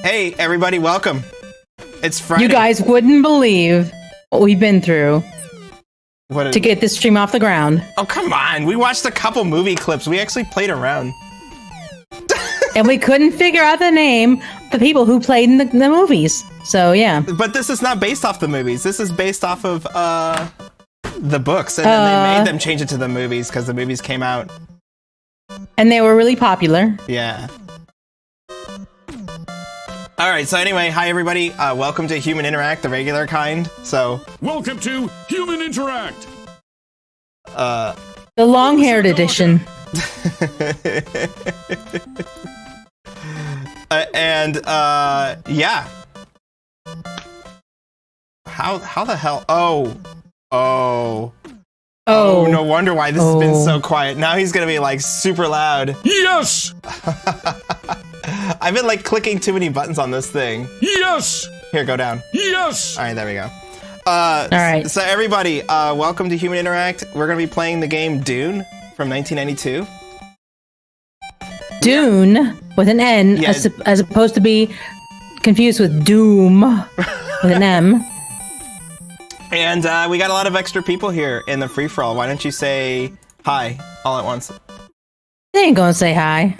Hey, everybody, welcome. It's Friday. You guys wouldn't believe what we've been through to get this stream off the ground. Oh, come on. We watched a couple movie clips. We actually played around. And we couldn't figure out the name of the people who played in the movies. So, yeah. But this is not based off the movies. This is based off of the books. And then they made them change it to the movies because the movies came out. And they were really popular. Yeah. All right, so anyway, hi everybody. Welcome to Human Interact, the regular kind. So, welcome to Human Interact. The long-haired edition. Yeah. How the hell? Oh, no wonder why this has been so quiet. Now he's gonna be like super loud. Yes. I've been like clicking too many buttons on this thing. Yes. Here, go down. Yes. All right, there we go. All right. So everybody, welcome to Human Interact. We're gonna be playing the game DUNE from 1992. Dune with an N, Yeah. as opposed to be confused with Doom with an M. And we got a lot of extra people here in the free-for-all. Why don't you say hi all at once? They ain't gonna say hi.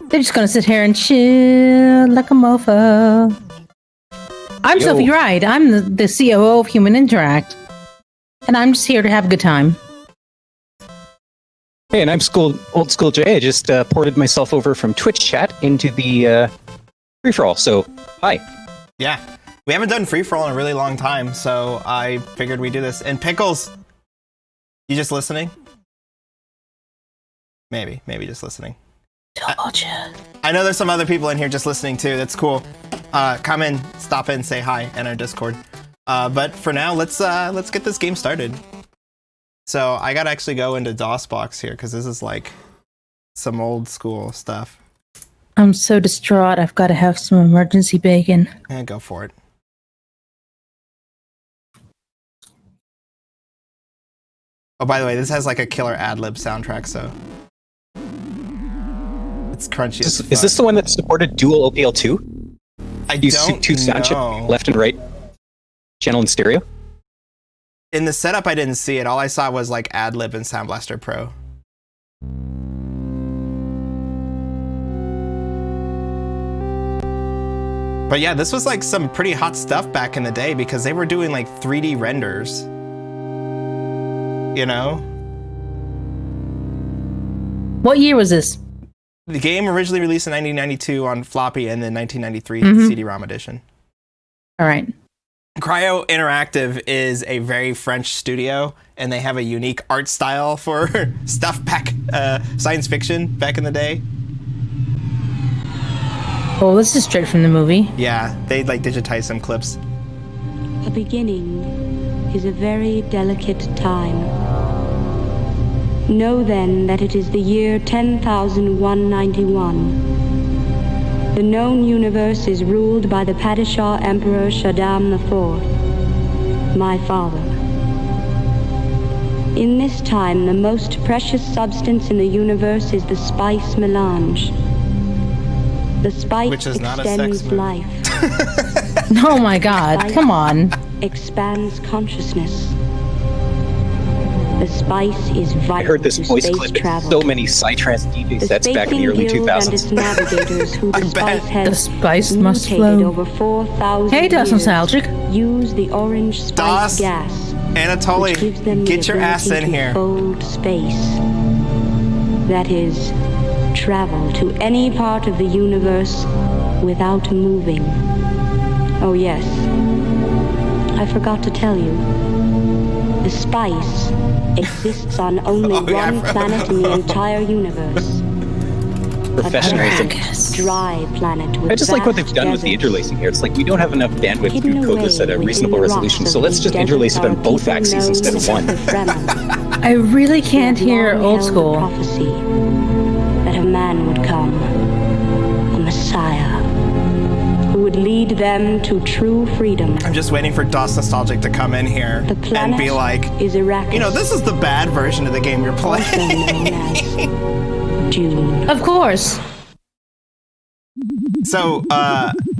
They're just gonna sit here and chill like a mofo. I'm Sophie Wright. I'm the COO of Human Interact. And I'm just here to have a good time. Hey, and I'm old school Jay. I just ported myself over from Twitch chat into the free-for-all, so hi. Yeah. We haven't done free-for-all in a really long time, so I figured we'd do this. And Pickles, you just listening? Maybe just listening. I know there's some other people in here just listening too. That's cool. Come in, stop in, say hi in our Discord. But for now, let's get this game started. So I gotta actually go into Dosbox here because this is like some old school stuff. I'm so distraught. I've got to have some emergency bacon. And go for it. Oh, by the way, this has like a killer ad-lib soundtrack, so it's crunchy. Is this the one that supported dual OPL2? I Use don't two sound chip, know. left and right, channel and stereo. In the setup, I didn't see it. All I saw was like ad-lib and Sound Blaster Pro. But yeah, this was like some pretty hot stuff back in the day because they were doing like 3D renders. You know? What year was this? The game originally released in 1992 on floppy and then 1993 CD-ROM edition. All right. Cryo Interactive is a very French studio, and they have a unique art style for stuff back, science fiction back in the day. Oh, this is straight from the movie. Yeah, they like digitize some clips. A beginning is a very delicate time. Know then that it is the year 10,191. The known universe is ruled by the Padishah Emperor Shaddam IV, my father. In this time, the most precious substance in the universe is the spice melange. The spice Which is not a extends sex move. life. Oh my god, come on. Expands consciousness. The spice is vital I heard this to voice space clip in travel. so many Psytrance DJ The sets back in the Spacing early Guild and its 2000s. navigators who I the bet. spice has The spice must mutated flow. over 4,000 Hey, Das years, Nostalgic. use the orange spice Das, gas, Anatoly, which gives them get the your ass ability in to here. fold space. That is, travel to any part of the universe without moving. Oh yes, I forgot to tell you. The spice exists on only one planet in the entire universe. Professionalism. Dry planet with I just like what they've vast done with the deserts. interlacing here. It's like we don't have enough bandwidth Hidden to code this at a away reasonable within the resolution, rocks so of let's these just interlace it deserts on are both people axes instead of known one. as the Fremen. I really can't They have hear long old held school. the prophecy that a man would come, a messiah, who would lead them to true freedom. I'm just waiting for DOS Nostalgic to come in here The and planet be like, is Arrakis, you know, this is the bad version of the game you're also playing. known as Dune. Of course. So,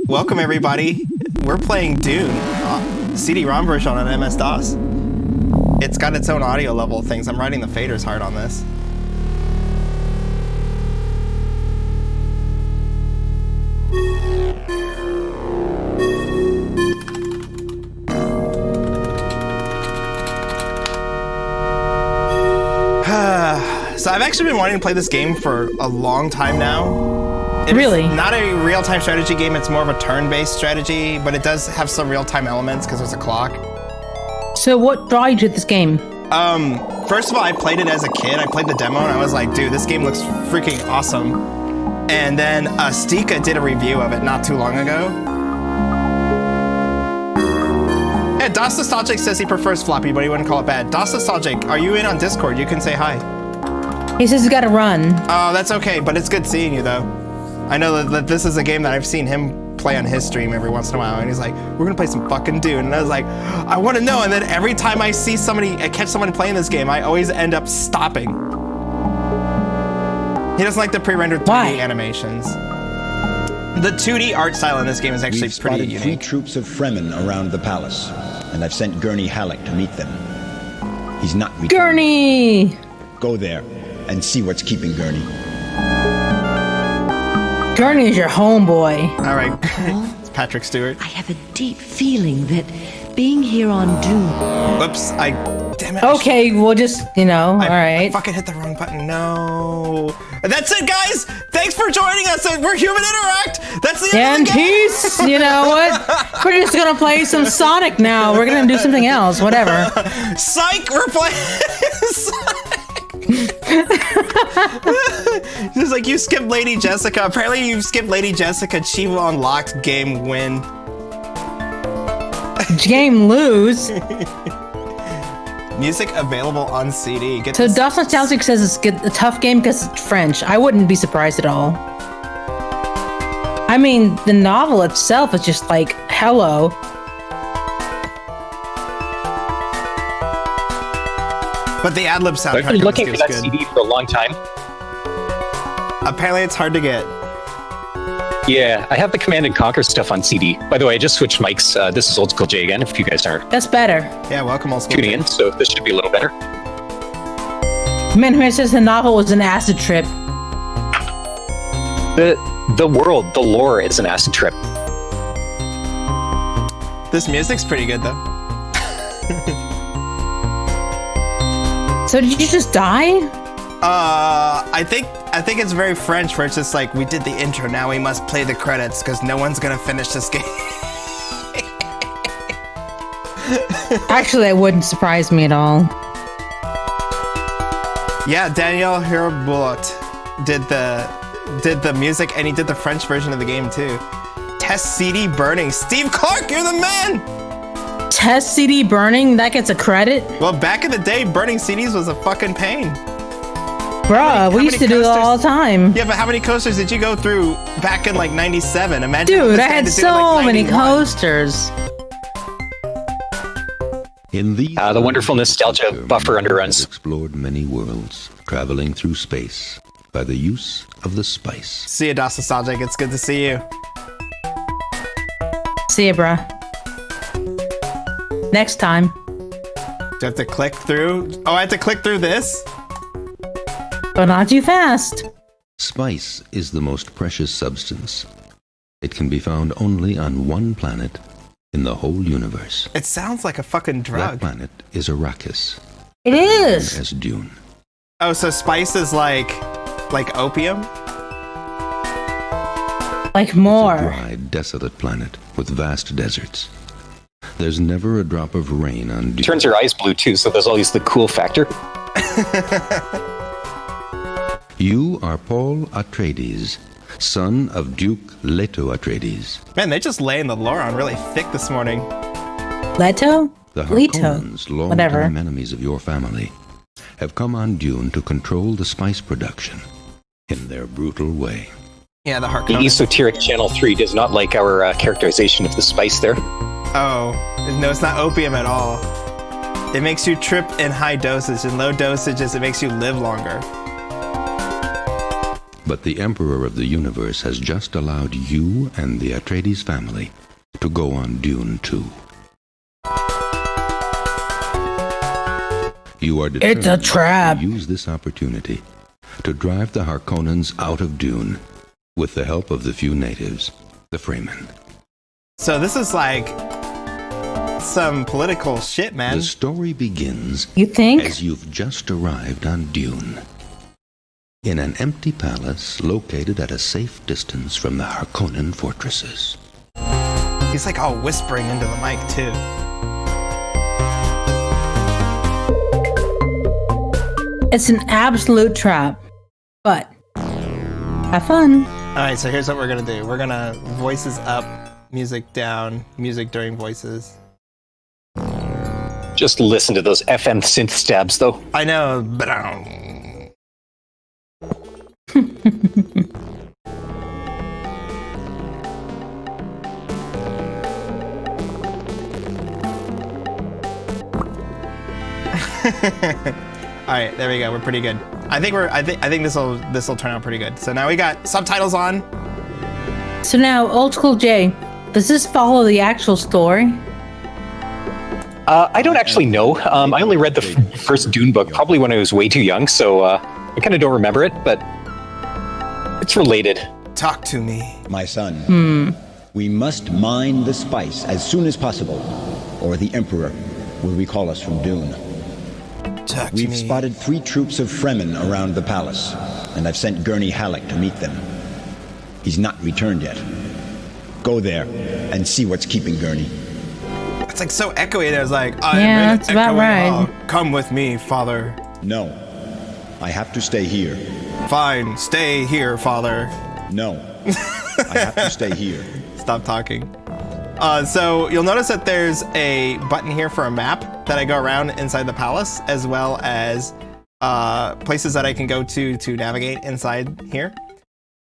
welcome everybody. We're playing Dune, CD-ROM version on MS-DOS. It's got its own audio level things. I'm riding the faders hard on this. So I've actually been wanting to play this game for a long time now. It's Really? not a real-time strategy game. It's more of a turn-based strategy, but it does have some real-time elements because there's a clock. So what draw you to this game? First of all, I played it as a kid. I played the demo and I was like, dude, this game looks freaking awesome. And then Stika did a review of it not too long ago. Yeah, DOS Nostalgic says he prefers floppy, but he wouldn't call it bad. DOS Nostalgic, are you in on Discord? You can say hi. He says he's got to run. Oh, that's okay, but it's good seeing you, though. I know that this is a game that I've seen him play on his stream every once in a while, and he's like, we're gonna play some fucking Dune. And I was like, I want to know. And then every time I catch somebody playing this game, I always end up stopping. He doesn't like the pre-rendered 3D animations. The 2D art style in this game is actually pretty unique. 3 troops of Fremen around the palace, and I've sent Gurney Halleck to meet them. He's not returned. Gurney! Go there and see what's keeping Gurney. Gurney is your homeboy. All right, it's Patrick Stewart. I have a deep feeling that being here on Dune... Whoops, damn it. Okay, we'll just, all right. I fucking hit the wrong button, no. That's it, guys. Thanks for joining us. We're Human Interact. That's the end of the game. Peace. You know what? We're just going to play some Sonic now. We're going to do something else, whatever. Psych, we're playing Sonic. Just like you skipped Lady Jessica. Apparently you skipped Lady Jessica. Chivo unlocked, game win. Game lose. Music available on CD. So DOS Nostalgic says it's a tough game because it's French. I wouldn't be surprised at all. I mean, the novel itself is just like, hello. But the ad-lib soundtrack I've been looking for that good. CD for a long time. Apparently it's hard to get. Yeah, I have the Command and Conquer stuff on CD. By the way, I just switched mics. This is Old School J again, if you guys are That's better. Yeah, welcome Old School tuning J. in, so this should be a little better. Man who says the novel was an acid trip. The world, the lore is an acid trip. This music's pretty good, though. So did you just die? I think it's very French, where it's just like, we did the intro, now we must play the credits, because no one's gonna finish this game. Actually, that wouldn't surprise me at all. Yeah, Daniel Hirobulot did the music, and he did the French version of the game too. Test CD burning. Steve Clark, you're the man! Test CD burning? That gets a credit? Well, back in the day, burning CDs was a fucking pain. Bruh, we used to do it all the time. Yeah, but how many coasters did you go through back in like 97? Imagine Dude, this I guy had to do it, so like, many 91. coasters. In these The wonderful nostalgia buffer underruns. explored many worlds, traveling through space by the use of the spice. See ya, DOS Nostalgic. It's good to see you. See ya, bruh. Next time. Do I have to click through? Oh, I have to click through this? But not too fast. Spice is the most precious substance. It can be found only on one planet in the whole universe. It sounds like a fucking That drug. planet is Arrakis, It is. as Dune. Oh, so spice is like opium? Like It's a more. dry, desolate planet with vast deserts. There's never a drop of rain on Dune. Turns your eyes blue too, so there's always the cool factor. You are Paul Atreides, son of Duke Leto Atreides. Man, they just laying the lore on really thick this morning. Leto? The Leto. Harkonnens, Whatever. long-time enemies of your family, have come on Dune to control the spice production in their brutal way. Yeah, the The Harkonnen. esoteric Channel 3 does not like our characterization of the spice there. Oh, no, it's not opium at all. It makes you trip in high doses. In low dosages, it makes you live longer. But the Emperor of the Universe has just allowed you and the Atreides family to go on Dune 2. You are determined It's a trap. to use this opportunity to drive the Harkonnens out of Dune with the help of the few natives, the Fremen. So this is like some political shit, man. The story begins You think? as you've just arrived on Dune. In an empty palace located at a safe distance from the Harkonnen fortresses. He's like all whispering into the mic too. It's an absolute trap. But have fun. All right, so here's what we're gonna do. We're gonna voices up, music down, music during voices. Just listen to those FM synth stabs, though. I know, but all right, there we go. We're pretty good. I think this will turn out pretty good. So now we got subtitles on. So now, Old School J, does this follow the actual story? I don't actually know. I only read the first Dune book probably when I was way too young, so I kind of don't remember it, but it's related. Talk to me. My son, we must mine the spice as soon as possible, or the Emperor will recall us from Dune. Talk to We've me. spotted 3 troops of Fremen around the palace, and I've sent Gurney Halleck to meet them. He's not returned yet. Go there and see what's keeping Gurney. It's like so echoey. There's like, Yeah, that's about right. Come with me, father. No, I have to stay here. Fine, stay here, father. No, I have to stay here. Stop talking. So you'll notice that there's a button here for a map that I go around inside the palace, as well as places that I can go to navigate inside here.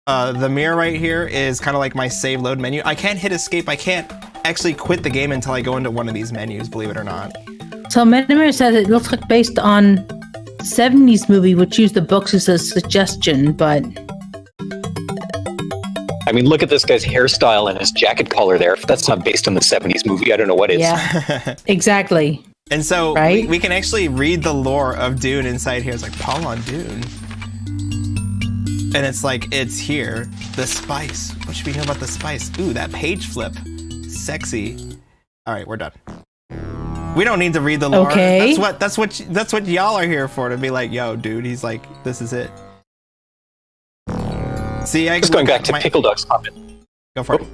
The mirror right here is kind of like my save load menu. I can't hit escape. I can't actually quit the game until I go into one of these menus, believe it or not. So Metamir said it looks like based on 70s movie, which used the books as a suggestion, but I mean, look at this guy's hairstyle and his jacket collar there. If that's not based on the 70s movie, I don't know what is. yeah, exactly. And so Right? we can actually read the lore of Dune inside here. It's like Paul on Dune. And it's like, it's here. The spice. What should we know about the spice? Ooh, that page flip. Sexy. All right, we're done. We don't need to read the lore. Okay. That's what y'all are here for, to be like, yo, dude. He's like, this is it. See, Just going back to Pickle Dog's comment. Go for it.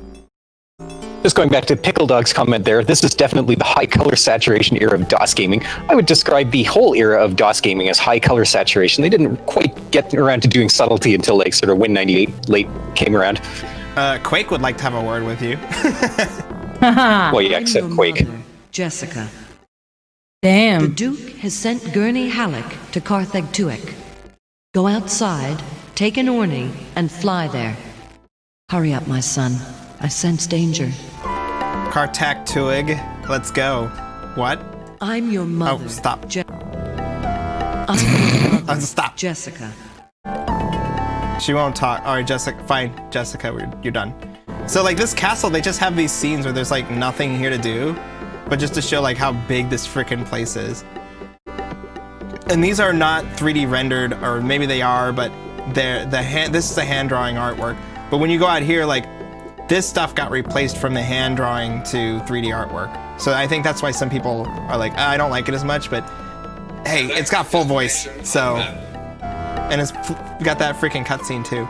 Just going back to Pickle Dog's comment there, this is definitely the high color saturation era of DOS gaming. I would describe the whole era of DOS gaming as high color saturation. They didn't quite get around to doing subtlety until like sort of Win98 late came around. Quake would like to have a word with you. Well, yeah, except Quake. Mother, Jessica. The Damn. Duke has sent Gurney Halleck to Carthag Tuek. Go outside, take an Orny, and fly there. Hurry up, my son. I sense danger. Kartak Tuig. Let's go. What? I'm your mother. Oh, stop. I'm your mother, Stop. Jessica. She won't talk. All right, Jessica. Fine, Jessica. You're done. So like this castle, they just have these scenes where there's like nothing here to do, but just to show like how big this frickin' place is. And these are not 3D rendered, or maybe they are, but this is a hand drawing artwork. But when you go out here, like this stuff got replaced from the hand drawing to 3D artwork. So I think that's why some people are like, I don't like it as much, but hey, it's got full voice, so. And it's got that freaking cutscene too.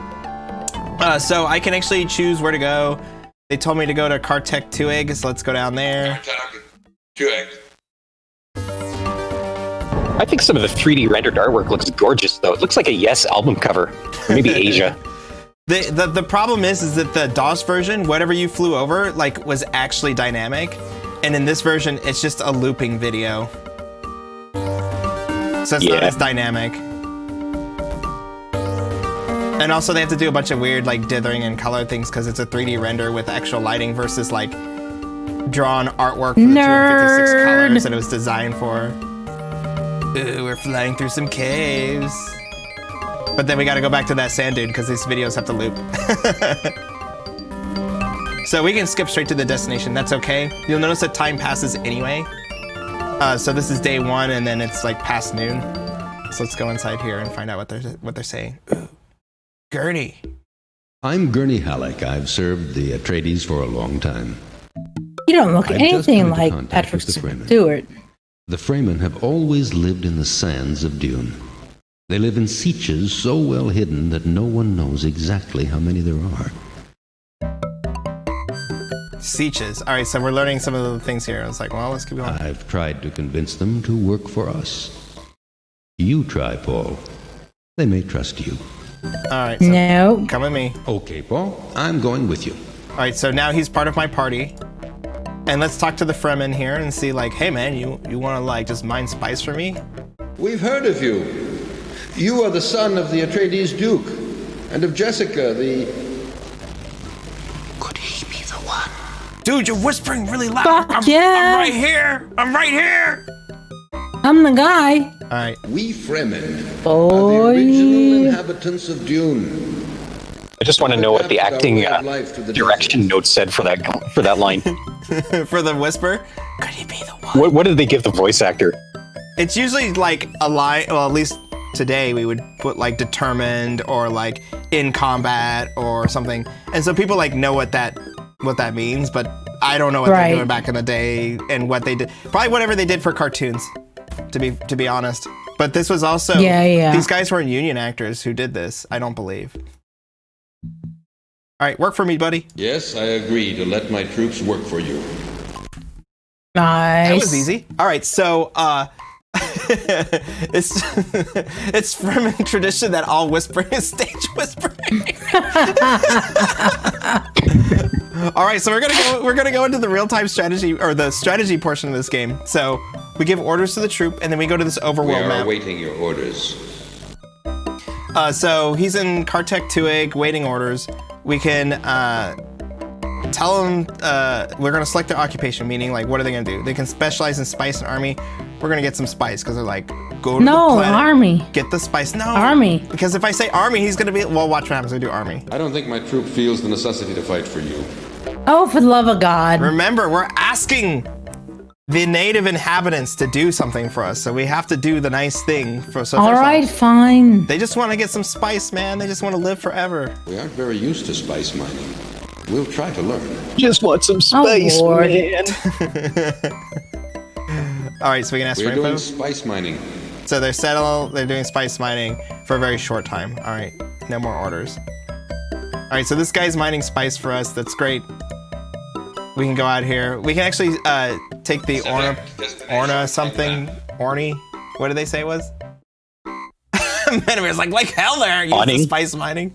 So I can actually choose where to go. They told me to go to Kartek Tuig, so let's go down there. I think some of the 3D rendered artwork looks gorgeous, though. It looks like a Yes album cover. Or maybe Asia. The problem is that the DOS version, whatever you flew over, like was actually dynamic, and in this version, it's just a looping video. So it's not as dynamic. And also they have to do a bunch of weird like dithering and color things because it's a 3D render with actual lighting versus like drawn artwork for the 256 colors that it was designed for. Ooh, we're flying through some caves. But then we gotta go back to that sand dune because these videos have to loop. So we can skip straight to the destination. That's okay. You'll notice that time passes anyway. So this is day 1, and then it's like past noon. So let's go inside here and find out what they're saying. Ooh. Gurney. I'm Gurney Halleck. I've served the Atreides for a long time. You don't look I've just anything come into like contact Patrick with the Fremen. Stewart. The Fremen have always lived in the sands of Dune. They live in sieches so well hidden that no one knows exactly how many there are. Sieches. All right, so we're learning some of the things here. I was like, well, let's keep going. I've tried to convince them to work for us. You try, Paul. They may trust you. All right, so No. come with me. Okay, Paul. I'm going with you. All right, so now he's part of my party. And let's talk to the Fremen here and see like, hey man, you want to like just mine spice for me? We've heard of you. You are the son of the Atreides Duke, and of Jessica, the... Could he be the one? Dude, you're whispering really loud. Fuck yeah. I'm right here. I'm right here. I'm the guy. All right. We Fremen are the Boy. original inhabitants of Dune. I just want to know what the acting direction note said for that line. For the whisper, could he be the one? What did they give the voice actor? It's usually like a line, well, at least today we would put like determined or like in combat or something. And so people like know what that means, but I don't know what they're doing back in the day and what they did. Probably whatever they did for cartoons, to be honest. But this was also, these guys weren't union actors who did this, I don't believe. All right, work for me, buddy. Yes, I agree to let my troops work for you. Nice. That was easy. All right, so it's Fremen tradition that all whispering is stage whispering. All right, so we're gonna go into the real-time strategy or the strategy portion of this game. So we give orders to the troop, and then we go to this overworld We are map. awaiting your orders. So he's in Kartek Tuig, waiting orders. We can tell them we're gonna select their occupation, meaning like what are they gonna do? They can specialize in spice and army. We're gonna get some spice because they're like, go to the planet, army. get the spice. No, Army. Because if I say army, he's gonna be, well, watch what happens when we do army. I don't think my troop feels the necessity to fight for you. Oh, for the love of God. Remember, we're asking the native inhabitants to do something for us, so we have to do the nice thing for. So All right, fine. They just want to get some spice, man. They just want to live forever. We aren't very used to spice mining. We'll try to learn. Just want some space, Lord. man. All right, so we can ask for We're info. doing spice mining. So they're doing spice mining for a very short time. All right, no more orders. All right, so this guy's mining spice for us. That's great. We can go out here. We can actually take the Orna something. Orny? What did they say it was? Menomir's like hell there. Use the spice mining.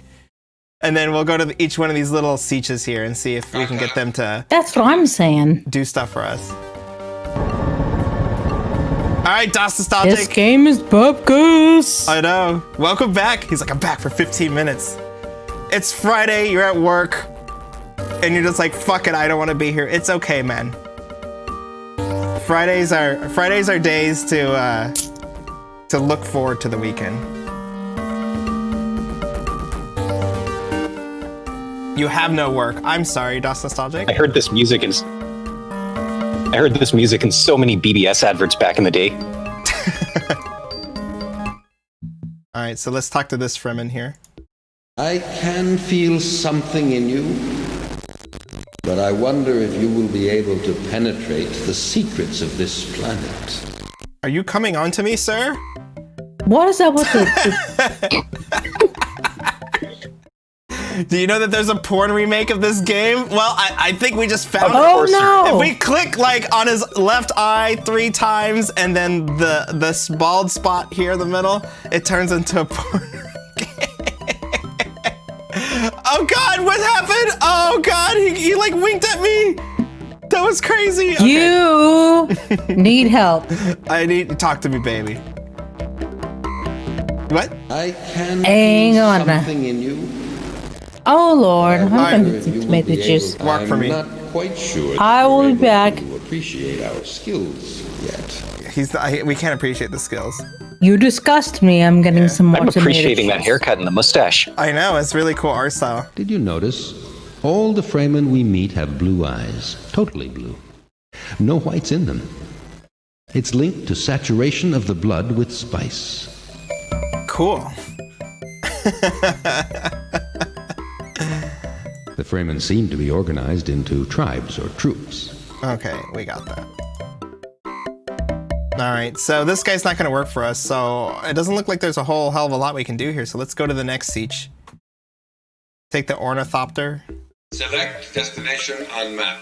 And then we'll go to each one of these little sieges here and see if we can get them to. That's what I'm saying. Do stuff for us. All right, Das Nostalgic. This game is bogus. I know. Welcome back. He's like, I'm back for 15 minutes. It's Friday. You're at work. And you're just like, fuck it, I don't want to be here. It's okay, man. Fridays are days to look forward to the weekend. You have no work. I'm sorry, Das Nostalgic. I heard this music in so many BBS adverts back in the day. All right, so let's talk to this Fremen here. I can feel something in you, but I wonder if you will be able to penetrate the secrets of this planet. Are you coming on to me, sir? What is that with the... Do you know that there's a porn remake of this game? Well, I think we just found it. Oh, no! If we click like on his left eye 3 times and then the bald spot here in the middle, it turns into a porn game. Oh God, what happened? Oh God, he like winked at me. That was crazy. Okay. You need help. I need to talk to me, baby. What? I can Hang feel on. something in you. Oh Lord, I'm Alright. gonna get some tomato juice. Work for me. I'm not quite sure. I will be back. To appreciate our skills yet. We can't appreciate the skills. You disgust me. I'm getting some more I'm tomato appreciating that juice. haircut and the mustache. I know, it's really cool art style. Did you notice? All the Fremen we meet have blue eyes. Totally blue. No whites in them. It's linked to saturation of the blood with spice. Cool. The Fremen seem to be organized into tribes or troops. Okay, we got that. Alright, so this guy's not going to work for us, so it doesn't look like there's a whole hell of a lot we can do here, so let's go to the next siege. Take the Ornithopter. Select destination on map.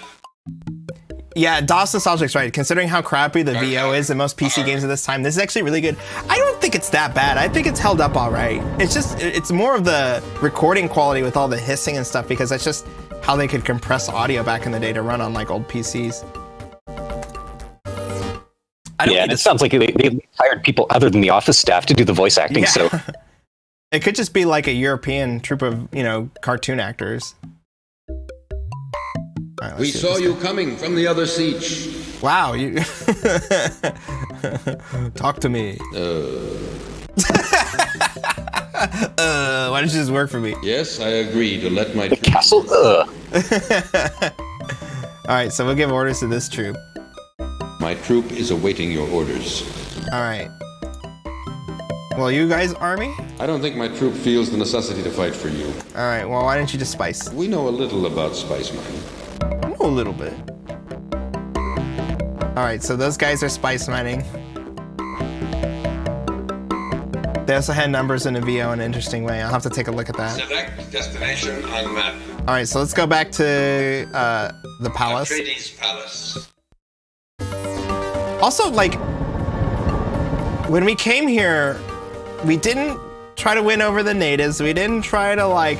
Yeah, DOS Nostalgic's right. Considering how crappy the VO is in most PC games at this time, this is actually really good. I don't think it's that bad. I think it's held up all right. It's more of the recording quality with all the hissing and stuff, because that's just how they could compress audio back in the day to run on like old PCs. Yeah, and it sounds like they hired people other than the office staff to do the voice acting, so... It could just be like a European troupe of, cartoon actors. Right, We saw you coming from the other siege. Wow, you... Talk to me. Why didn't you just work for me? Yes, I agree to let my... The castle? Alright, so we'll give orders to this troop. My troop is awaiting your orders. Alright. Well, you guys, army? I don't think my troop feels the necessity to fight for you. Alright, well, why didn't you just spice? We know a little about spice mining. I know a little bit. Alright, so those guys are spice mining. They also had numbers in a VO in an interesting way. I'll have to take a look at that. Select destination on map. Alright, so let's go back to the palace. Atreides Palace. Also, like, when we came here, we didn't try to win over the natives. We didn't try to, like,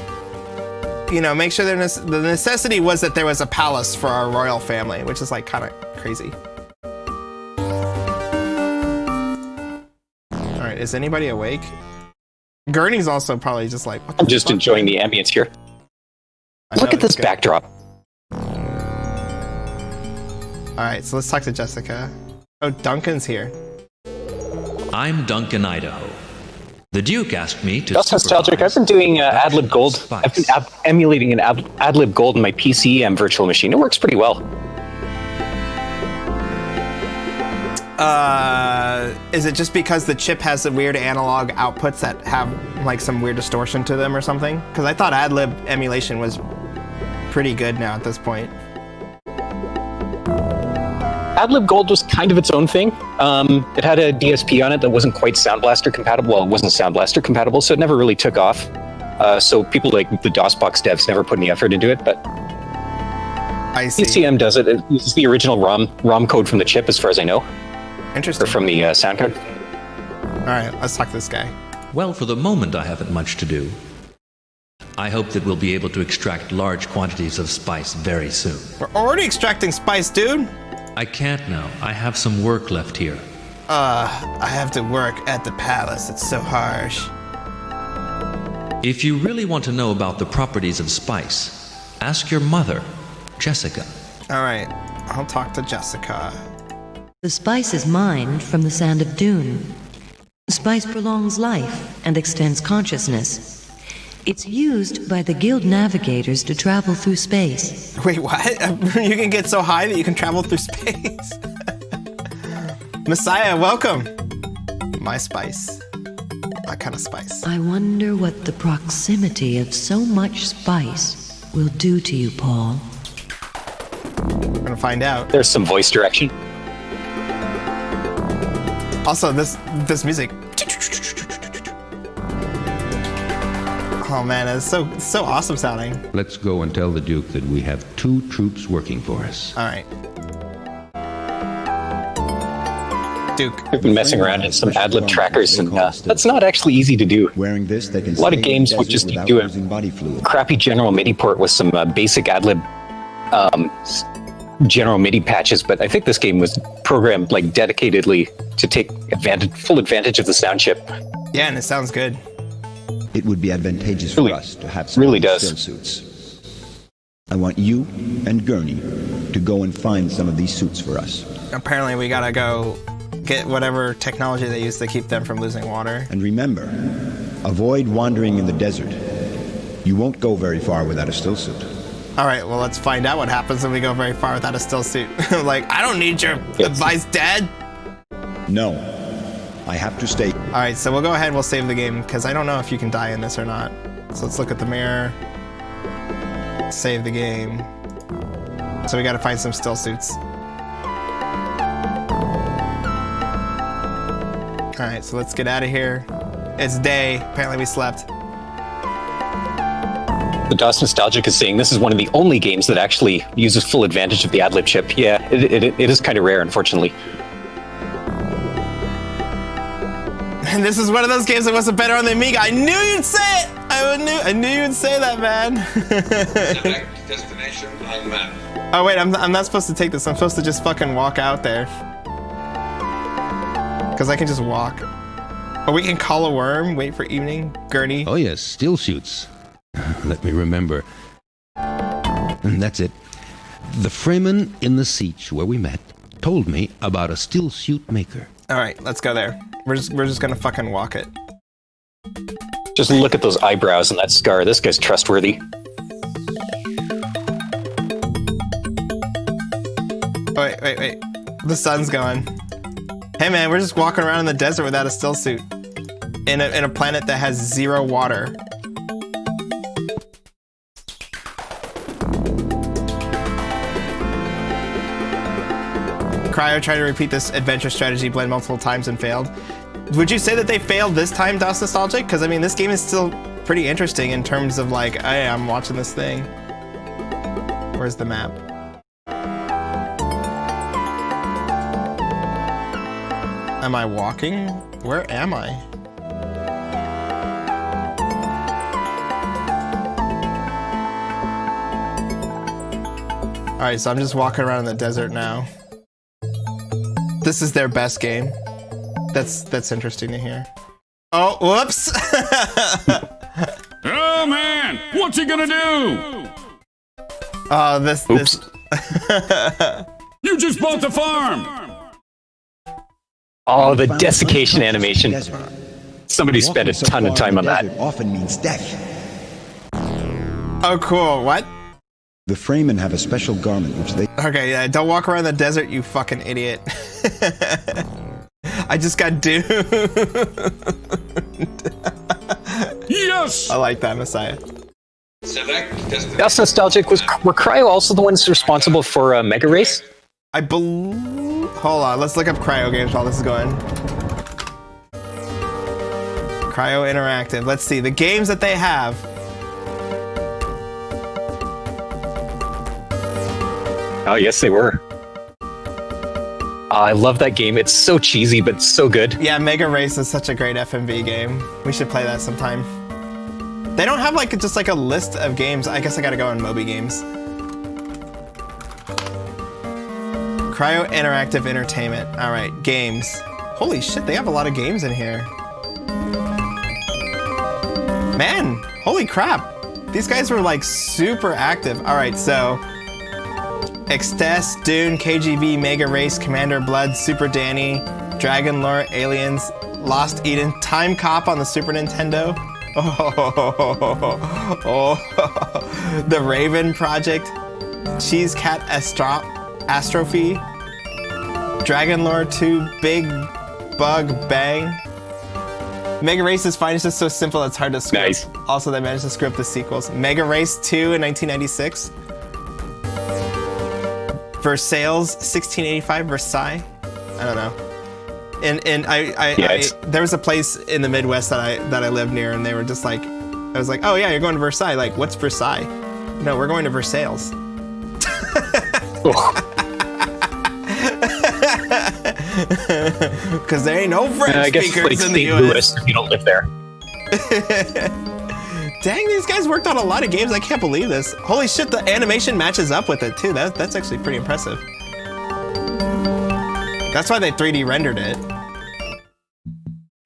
make sure the necessity was that there was a palace for our royal family, which is, like, kind of crazy. All right, is anybody awake? Gurney's also probably just like, what the I'm just fuck? enjoying the ambience here. Look at this backdrop. All right, so let's talk to Jessica. Oh, Duncan's here. I'm Duncan, Idaho. The Duke asked me to. That's nostalgic. I've been doing AdLib Gold. I've been emulating an AdLib Gold in my PC virtual machine. It works pretty well. Is it just because the chip has the weird analog outputs that have like some weird distortion to them or something? Because I thought AdLib emulation was pretty good now at this point. AdLib Gold was kind of its own thing. It had a DSP on it that wasn't quite Sound Blaster compatible. Well, it wasn't Sound Blaster compatible, so it never really took off. So people like the Dosbox devs never put any effort into it, but I see. ECM does it. It uses the original ROM code from the chip, as far as I know. Interesting. Or from the sound card. All right, let's talk to this guy. Well, for the moment, I haven't much to do. I hope that we'll be able to extract large quantities of spice very soon. We're already extracting spice, dude. I can't now. I have some work left here. I have to work at the palace. It's so harsh. If you really want to know about the properties of spice, ask your mother, Jessica. All right, I'll talk to Jessica. The spice is mined from the sand of DUNE. Spice prolongs life and extends consciousness. It's used by the guild navigators to travel through space. Wait, what? You can get so high that you can travel through space? Messiah, welcome. My spice. My kind of spice. I wonder what the proximity of so much spice will do to you, Paul. We're gonna find out. There's some voice direction. Also, this music. Oh man, it's so awesome sounding. Let's go and tell the Duke that we have 2 troops working for us. All right. Duke. I've been messing around in some AdLib trackers, and that's not actually easy to do. Wearing this, they can A lot of stay in games the would desert just without do losing body fluid. a crappy general MIDI port with some basic AdLib general MIDI patches, but I think this game was programmed like dedicatedly to take full advantage of the sound chip. Yeah, and it sounds good. It would be advantageous Really- for us to have some really of these does. still suits. I want you and Gurney to go and find some of these suits for us. Apparently, we gotta go get whatever technology they use to keep them from losing water. And remember, avoid wandering in the desert. You won't go very far without a still suit. All right, well, let's find out what happens when we go very far without a still suit. Like, I don't need your advice, Dad. No, I have to stay. All right, so we'll go ahead and we'll save the game because I don't know if you can die in this or not. So let's look at the mirror. Save the game. So we got to find some still suits. All right, so let's get out of here. It's day. Apparently we slept. The DOS Nostalgic is saying this is one of the only games that actually uses full advantage of the ad-lib chip. Yeah, it is kind of rare, unfortunately. And this is one of those games that wasn't better on the Amiga. I knew you'd say it! I knew you'd say that, man. Select destination on map. Oh wait, I'm not supposed to take this. I'm supposed to just fucking walk out there. Because I can just walk. Oh, we can call a worm, wait for evening, Gurney. Oh yes, still shoots. Let me remember. And that's it. The Fremen in the siege where we met told me about a still suit maker. All right, let's go there. We're just gonna fucking walk it. Just look at those eyebrows and that scar. This guy's trustworthy. Oh, wait. The sun's going. Hey man, we're just walking around in the desert without a still suit. In a planet that has 0 water. Cryo tried to repeat this adventure strategy blend multiple times and failed. Would you say that they failed this time, DOS Nostalgic? Because I mean, this game is still pretty interesting in terms of like, hey, I'm watching this thing. Where's the map? Am I walking? Where am I? All right, so I'm just walking around in the desert now. This is their best game. That's interesting to hear. Oh, whoops! Oh man, what's he gonna do? Oh, this. You just bought the farm. Oh, the desiccation animation. Somebody spent a ton of time on that. Often means death. Oh, cool. What? The Fremen have a special garment which they... Okay, yeah, don't walk around the desert, you fucking idiot. I just got doomed. Yes! I like that, Messiah. Select destination. DOS Nostalgic, were Cryo also the ones responsible for Mega Race? I believe... Hold on, let's look up Cryo games while this is going. Cryo Interactive. Let's see, the games that they have. Oh, yes, they were. I love that game. It's so cheesy, but so good. Yeah, Mega Race is such a great FMV game. We should play that sometime. They don't have like just like a list of games. I guess I gotta go on Moby Games. Cryo Interactive Entertainment. All right, games. Holy shit, they have a lot of games in here. Man, holy crap. These guys were like super active. All right, so Extess, Dune, KGB, Mega Race, Commander Blood, Super Danny, Dragon Lore, Aliens, Lost Eden, Time Cop on the Super Nintendo. Oh, The Raven Project, Cheese Cat Astrophy, Dragon Lore 2, Big Bug Bang. Mega Race is fine, it's just so simple it's hard to script. Nice. Also, they managed to script the sequels. Mega Race 2 in 1996. Versailles, 1685, Versailles. I don't know. And there was a place in the Midwest that I lived near, and they were just like, I was like, oh yeah, you're going to Versailles. Like, what's Versailles? No, we're going to Versailles. Because there ain't no French speakers in the U.S. if you don't live there. Dang, these guys worked on a lot of games. I can't believe this. Holy shit, the animation matches up with it too. That's actually pretty impressive. That's why they 3D rendered it.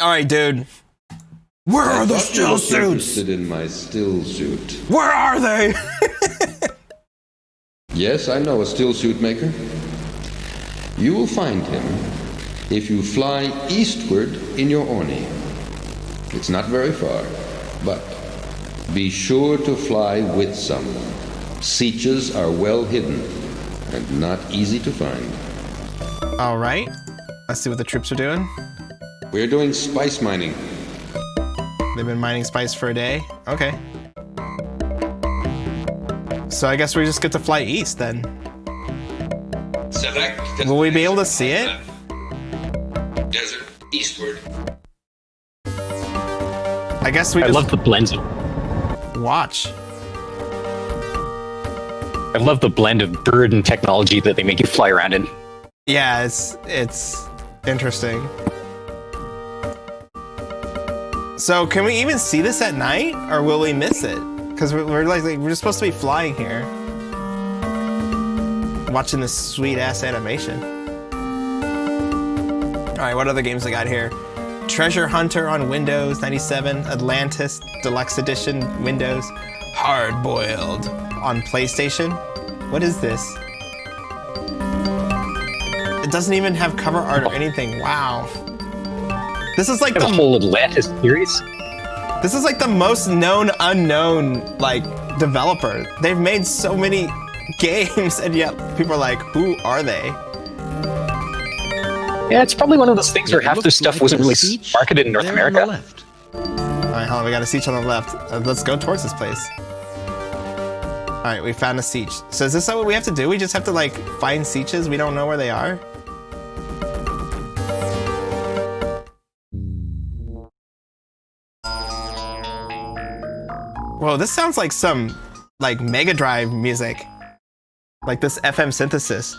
All right, dude. Where are the still suits? Interested in my still suit. Where are they? Yes, I know a still suit maker. You will find him if you fly eastward in your Orni. It's not very far, but be sure to fly with someone. Sietches are well hidden and not easy to find. All right. Let's see what the troops are doing. We're doing spice mining. They've been mining spice for a day. Okay. So I guess we just get to fly east then. Will we be able to see it? Desert eastward. I guess we I just love the blend. watch. I love the blend of bird and technology that they make you fly around in. Yeah, it's interesting. So can we even see this at night, or will we miss it? Because we're just supposed to be flying here, watching this sweet ass animation. All right, what other games I got here? Treasure Hunter on Windows 97, Atlantis Deluxe Edition Windows, Hard Boiled on PlayStation. What is this? It doesn't even have cover art or anything. Wow. This is like the whole Atlantis series. This is like the most known unknown like developer. They've made so many games, and yet people are like, who are they? Yeah, it's probably one of those things where half their stuff wasn't really marketed in North America. All right, hold on, we got a siege on the left. Let's go towards this place. All right, we found a siege. So is this what we have to do? We just have to like find sieges? We don't know where they are? Whoa, this sounds like some like Mega Drive music. Like this FM synthesis.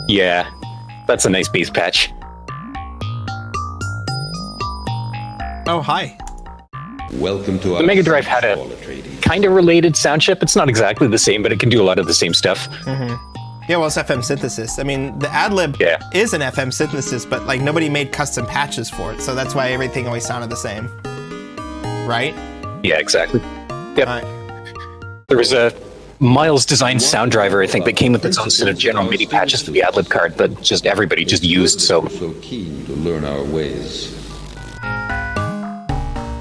Yeah, that's a nice bass patch. Oh, hi. Welcome to the Mega Drive had a kind of related sound chip. It's not exactly the same, but it can do a lot of the same stuff. Mm-hmm. Yeah, well, it's FM synthesis. I mean, the ad-lib is an FM synthesis, but like nobody made custom patches for it, so that's why everything always sounded the same. Right? Yeah, exactly. Yep. There was a Miles designed sound driver, I think, that came with its own set of general MIDI patches for the ad-lib card that just everybody just used. So keen to learn our ways.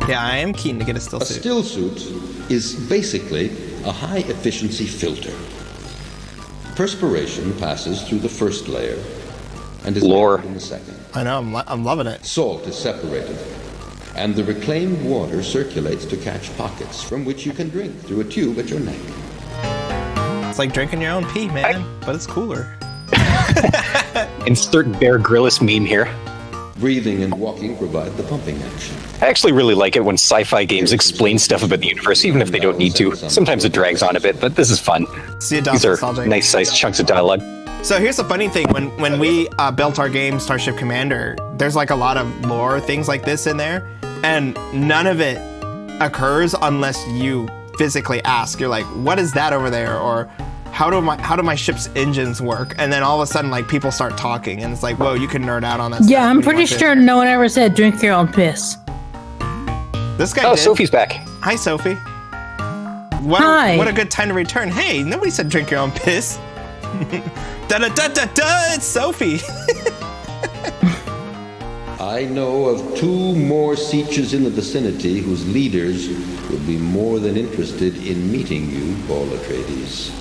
Yeah, I am keen to get a still suit. A still suit is basically a high-efficiency filter. Perspiration passes through the first layer and is lore in the second. I know, I'm loving it. Salt is separated, and the reclaimed water circulates to catch pockets from which you can drink through a tube at your neck. It's like drinking your own pee, man, but it's cooler. Insert Bear Grylls meme here. Breathing and walking provide the pumping action. I actually really like it when sci-fi games explain stuff about the universe, even if they don't need to. Sometimes it drags on a bit, but this is fun. These are nice-sized chunks of dialogue. So here's the funny thing: when we built our game Starship Commander, there's like a lot of lore things like this in there, and none of it occurs unless you physically ask. You're like, "What is that over there?" Or how do my ship's engines work? And then all of a sudden, like people start talking, and it's like, "Whoa, you can nerd out on that." Yeah, I'm pretty sure no one ever said drink your own piss. This guy. Oh, did. Sophie's back. Hi, Sophie. Hi. What a good time to return. Hey, nobody said drink your own piss. Da da da da da! It's Sophie. I know of 2 more Sietches in the vicinity whose leaders would be more than interested in meeting you, Paul Atreides.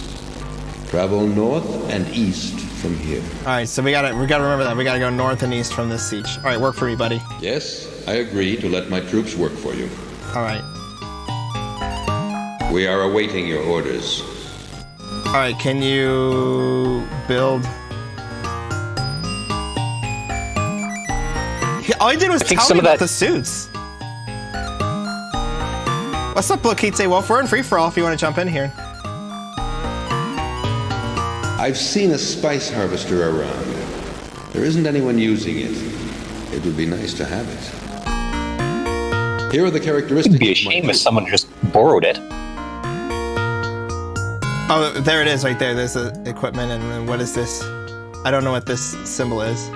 Travel north and east from here. All right, so we gotta remember that we gotta go north and east from this siege. All right, work for me, buddy. Yes, I agree to let my troops work for you. All right. We are awaiting your orders. All right, can you build? All I did was tell me about the suits. What's up, Blokitze? Well, if we're in free-for-all, if you want to jump in here. I've seen a spice harvester around. There isn't anyone using it. It would be nice to have it. Here are the characteristics. It'd be a shame if someone just borrowed it. Oh, there it is right there. There's the equipment, and what is this? I don't know what this symbol is.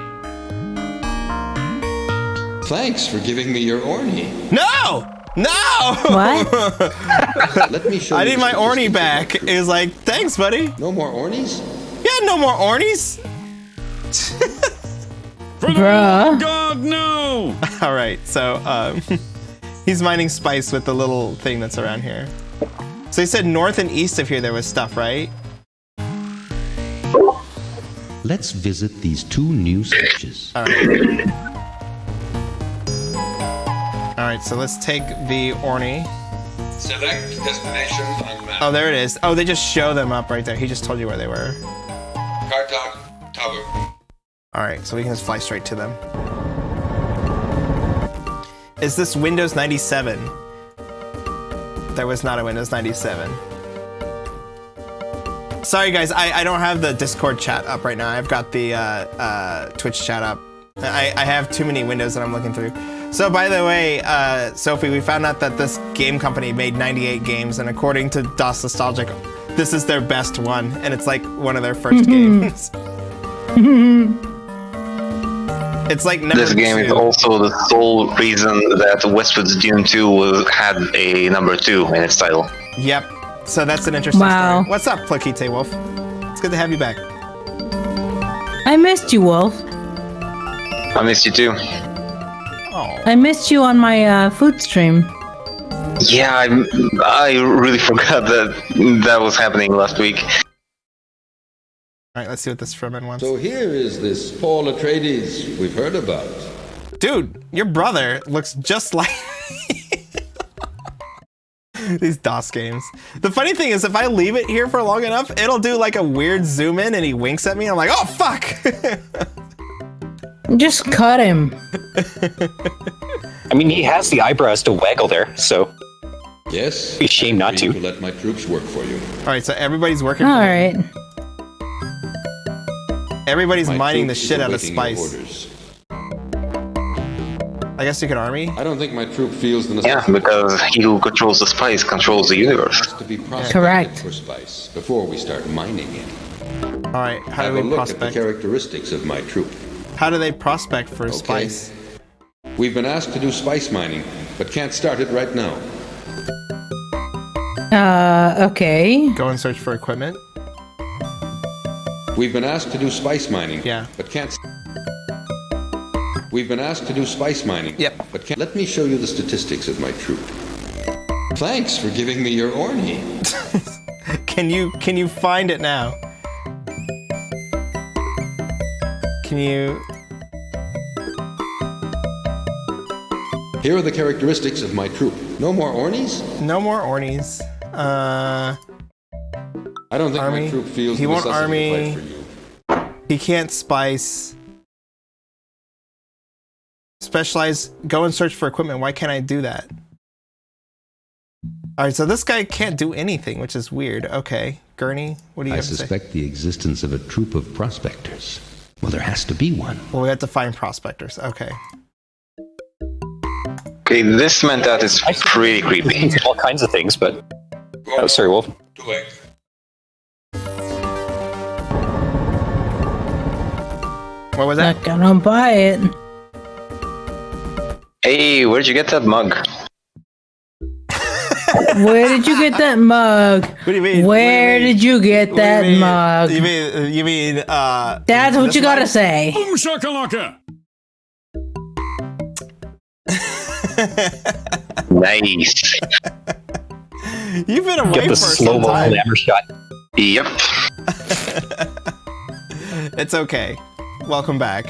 Thanks for giving me your Orni. No! No! What? Let me show I you need my Orni back. It was like, thanks, buddy. No more Ornis? Yeah, no more Ornis. For the Bruh. love of God, no! All right, so he's mining spice with the little thing that's around here. So he said north and east of here there was stuff, right? Let's visit these 2 new switches. All right. All right, so let's take the Orny. Select destination on map. Oh, there it is. Oh, they just show them up right there. He just told you where they were. Kartok Tower. All right, so we can just fly straight to them. Is this Windows 97? There was not a Windows 97. Sorry, guys, I don't have the Discord chat up right now. I've got the Twitch chat up. I have too many windows that I'm looking through. So, by the way, Sophie, we found out that this game company made 98 games, and according to DOS Nostalgic, this is their best one, and it's like one of their first games. It's like number This game 2. is also the sole reason that Westwood's Dune 2 had a number 2 in its title. Yep. So that's an interesting Wow. story. What's up, Plakite Wolf? It's good to have you back. I missed you, Wolf. I missed you too. Oh. I missed you on my food stream. Yeah, I really forgot that was happening last week. All right, let's see what this Fremen wants. So here is this Paul Atreides we've heard about. Dude, your brother looks just like these DOS games. The funny thing is, if I leave it here for long enough, it'll do like a weird zoom in and he winks at me. And I'm like, oh, fuck. Just cut him. I mean, he has the eyebrows to waggle there, so Yes. be a shame not to. Let my troops work for you. All right, so everybody's working. All for me. right. Everybody's My mining the troops shit out of awaiting your spice. orders. I guess you can army. I don't think my troop feels the Yeah, necessity because he who controls the spice controls the universe. to be prospected Correct. for spice before we start mining it. All right, how Have do a we look at the prospect? characteristics of my troop. How do they prospect for spice? We've been asked to do spice mining, but can't start it right now. Okay. Go and search for equipment. We've been asked to do spice mining. Yeah. But can't. We've been asked to do spice mining. Yep. But can't. Let me show you the statistics of my troop. Thanks for giving me your Orny. Can you find it now? Can you? Here are the characteristics of my troop. No more Ornies? No more Ornies. I don't think Army. my troop feels He the won't necessity army. to fight for you. He can't spice. Specialize. Go and search for equipment. Why can't I do that? All right, so this guy can't do anything, which is weird. Okay, Gurney, what do you I have to say? suspect the existence of a troop of prospectors. Well, there has to be one. Well, we have to find prospectors. Okay. Okay, this meant that it's pretty creepy. All kinds of things, but... Oh, sorry, Wolf. What was that? Not gonna buy it. Hey, where'd you get that mug? Where did you get that mug? What do you mean? Where did you get What do you that mean? mug? You mean That's what this you gotta mug? say. Boom shakalaka! Nice. You've been away Get for the some slow-mo time. hammer shot. Yep. It's okay. Welcome back.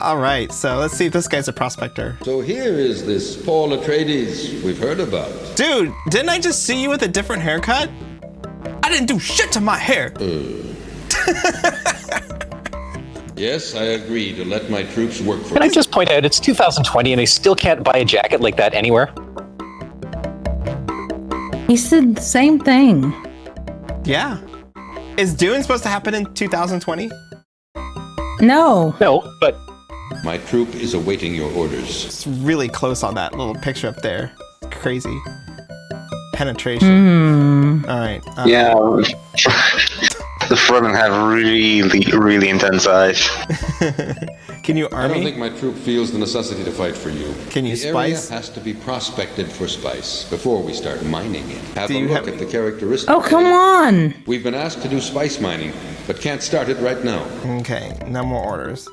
All right, so let's see if this guy's a prospector. So here is this Paul Atreides we've heard about. Dude, didn't I just see you with a different haircut? I didn't do shit to my hair. Yes, I agree to let my troops work for Can I me. just point out, it's 2020 and I still can't buy a jacket like that anywhere? He said the same thing. Yeah. Is Dune supposed to happen in 2020? No. No, but My troop is awaiting your orders. It's really close on that little picture up there. It's crazy. Penetration. All right. Yeah. The Fremen have really intense eyes. Can you I don't army? think my troop feels the necessity to fight for you. Can you the spice? area has to be prospected for spice before we start mining it. Have Do a you look have- at the characteristics. Oh, come on. We've been asked to do spice mining, but can't start it right now. Okay, no more orders.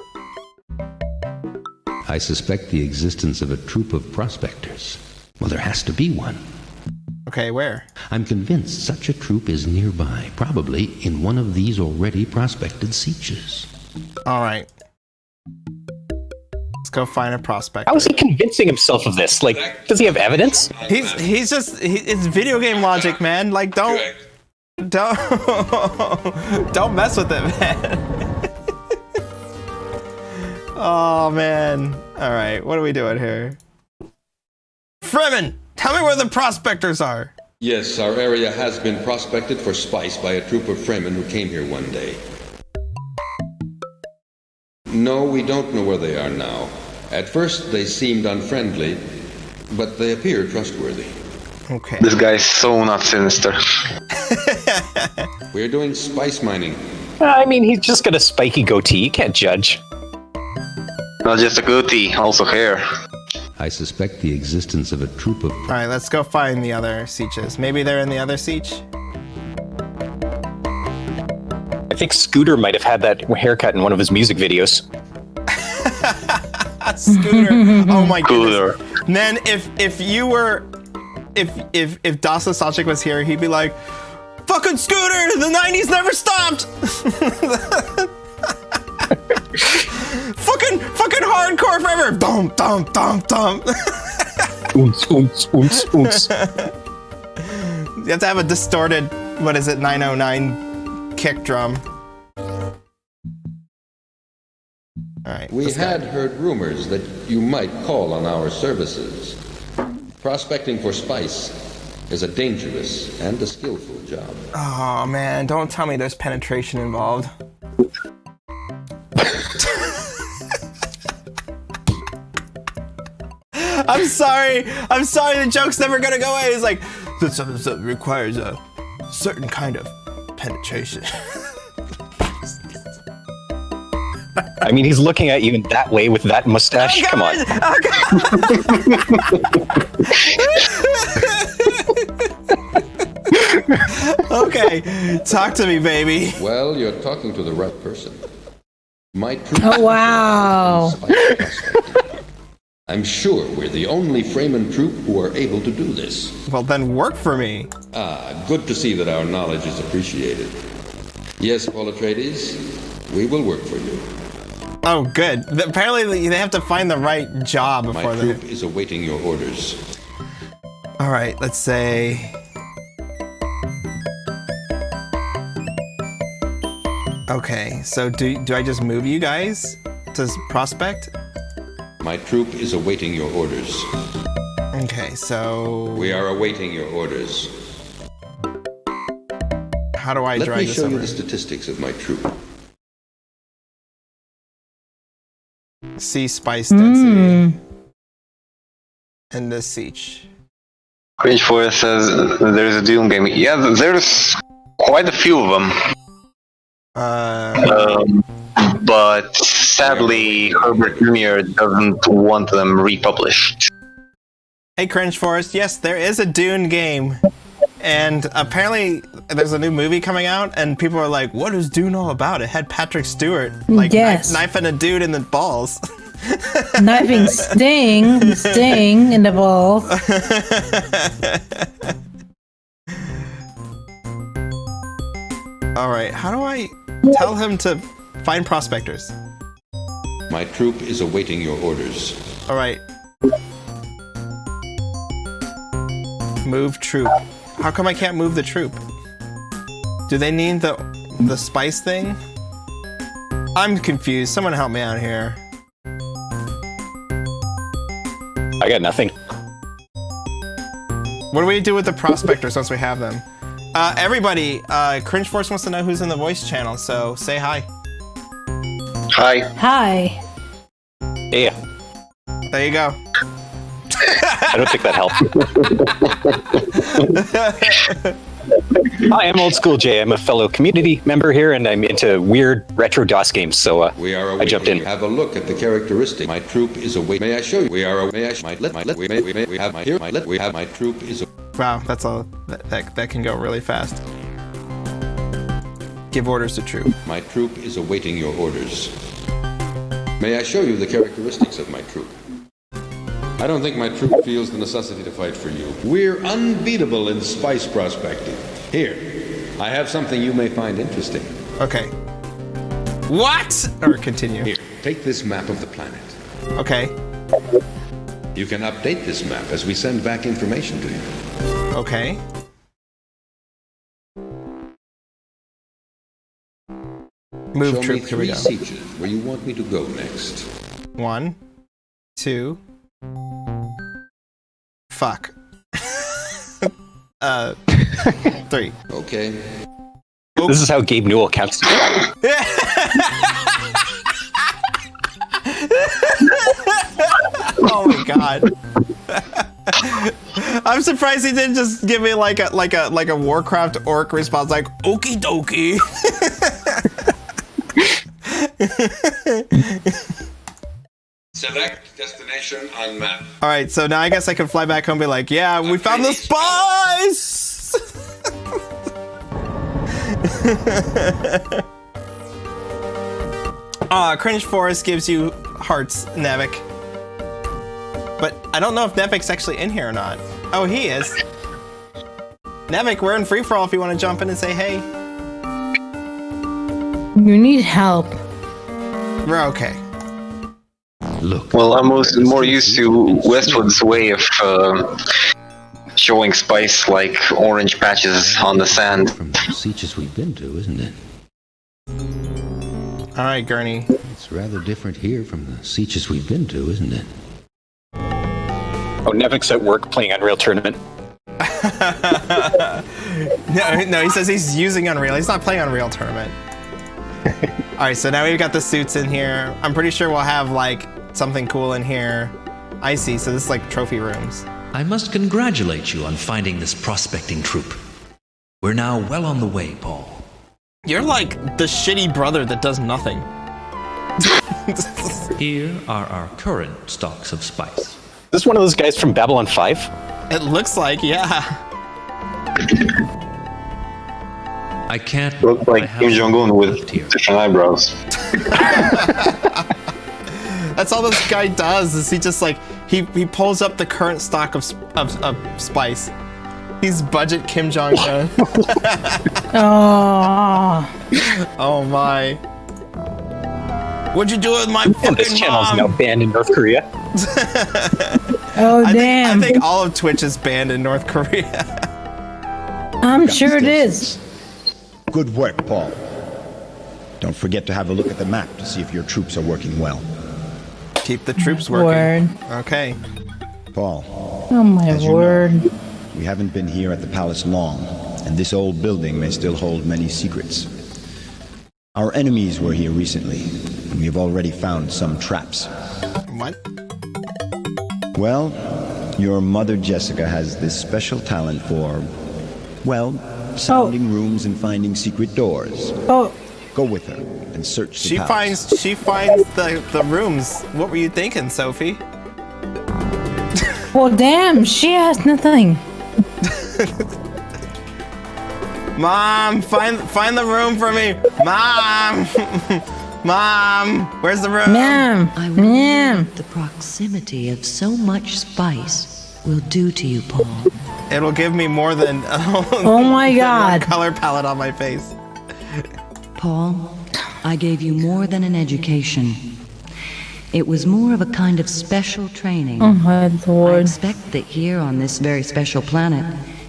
I suspect the existence of a troop of prospectors. Well, there has to be one. Okay, where? I'm convinced such a troop is nearby, probably in one of these already prospected sietches. All right. Let's go find a prospect. How is he convincing himself of this? Like, does he have evidence? He's just it's video game logic, man. Like, don't don't mess with it, man. Oh man. All right, what are we doing here? Fremen, tell me where the prospectors are. Yes, our area has been prospected for spice by a troop of Fremen who came here one day. No, we don't know where they are now. At first, they seemed unfriendly, but they appear trustworthy. Okay. This guy's so not sinister. We're doing spice mining. I mean, he's just got a spiky goatee. You can't judge. Not just a goatee, also hair. I suspect the existence of a troop of... All right, let's go find the other sietches. Maybe they're in the other sietch? I think Scooter might have had that haircut in one of his music videos. Scooter. Oh my goodness. Man, if you were... If Dasa Sachik was here, he'd be like, fucking Scooter, the 90s never stopped! fucking hardcore forever! Dum, dum, dum, dum. Oons, oons, oons, oons. You have to have a distorted, what is it, 909 kick drum. Alright. We had heard rumors that you might call on our services. Prospecting for spice is a dangerous and a skillful job. Oh man, don't tell me there's penetration involved. I'm sorry, the joke's never gonna go away. It's like, this requires a certain kind of penetration. I mean, he's looking at you in that way with that mustache. Oh, Come on. Oh, okay, talk to me, baby. Well, you're talking to the right person. My troop. Oh, wow. I'm sure we're the only Fremen troop who are able to do this. Well, then work for me. Ah, good to see that our knowledge is appreciated. Yes, Paul Atreides, we will work for you. Oh, good. Apparently, they have to find the right job before My troop is awaiting your orders. All right, let's say... Okay, so do I just move you guys to prospect? My troop is awaiting your orders. Okay, so... We are awaiting your orders. How do I Let drag me this show over? you the statistics of my troop. See spice density. And this siege. Cringe Forest says there's a Dune game. Yeah, there's quite a few of them. But sadly, Herbert Jr. doesn't want them republished. Hey, Cringe Forest. Yes, there is a Dune game. And apparently, there's a new movie coming out, and people are like, what is Dune all about? It had Patrick Stewart, like, yes. knifing a dude in the balls. Knifing Sting in the balls. Alright, how do I tell him to find prospectors? My troop is awaiting your orders. Alright. Move troop. How come I can't move the troop? Do they need the spice thing? I'm confused. Someone help me out here. I got nothing. What do we do with the prospectors once we have them? Everybody, Cringe Force wants to know who's in the voice channel, so say hi. Hi. Hi. Yeah. There you go. I don't think that helped. Hi, I'm Old School Jay. I'm a fellow community member here, and I'm into weird retro DOS games, so we are I jumped in. Have a look at the characteristic. My troop is awaiting. May I show you? We are. May I? We have my here. We have my troop is. Wow, that's all. That can go really fast. Give orders to troop. My troop is awaiting your orders. May I show you the characteristics of my troop? I don't think my troop feels the necessity to fight for you. We're unbeatable in spice prospecting. Here, I have something you may find interesting. Okay. What? Or continue. Here, take this map of the planet. Okay. You can update this map as we send back information to you. Okay. Move Show troop. me Here we 3 go. sieges where you want me to go next. 1, 2. Fuck. 3. Okay. This is how Gabe Newell counts. Oh my god. I'm surprised he didn't just give me like a Warcraft orc response like okie dokie. Select destination on map. All right, so now I guess I can fly back home and be like, yeah, we found the spice. Cringe Forest gives you hearts, Nevik. But I don't know if Nevik's actually in here or not. Oh, he is. Nevik, we're in free-for-all if you want to jump in and say hey. You need help. We're okay. Look. Well, I'm more used to Westwood's way of showing spice like orange patches on the sand. From the sieges we've been to, isn't it? All right, Gurney. It's rather different here from the sieges we've been to, isn't it? Oh, Nevik's at work playing Unreal Tournament. No, he says he's using Unreal. He's not playing Unreal Tournament. All right, so now we've got the suits in here. I'm pretty sure we'll have like something cool in here. I see. So this is like trophy rooms. I must congratulate you on finding this prospecting troop. We're now well on the way, Paul. You're like the shitty brother that does nothing. Here are our current stocks of spice. Is this one of those guys from Babylon 5? It looks like, yeah. I can't. Looks like Kim Jong-un with different eyebrows. That's all this guy does. Is he just like he pulls up the current stock of spice. He's budget Kim Jong-un. Oh. Oh my. What'd you do with my And fucking this channel's mom? now banned in North Korea. Oh, damn. I think all of Twitch is banned in North Korea. I'm sure it is. Good work, Paul. Don't forget to have a look at the map to see if your troops are working well. Keep the troops working. Word. Okay. Paul. Oh, my as you word. know, we haven't been here at the palace long, and this old building may still hold many secrets. Our enemies were here recently, and we have already found some traps. What? Well, your mother Jessica has this special talent for, well, sounding rooms and finding secret doors. Oh. Go with her and search the She palace. finds the rooms. What were you thinking, Sophie? Well, damn, she has nothing. Mom, find the room for me. Mom. Mom, where's the room? Ma'am. I wonder Ma'am. what the proximity of so much spice will do to you, Paul. It'll give me more than Oh my than God. one color palette on my face. Paul, I gave you more than an education. It was more of a kind of special training. Oh my I lord. expect that here on this very special planet,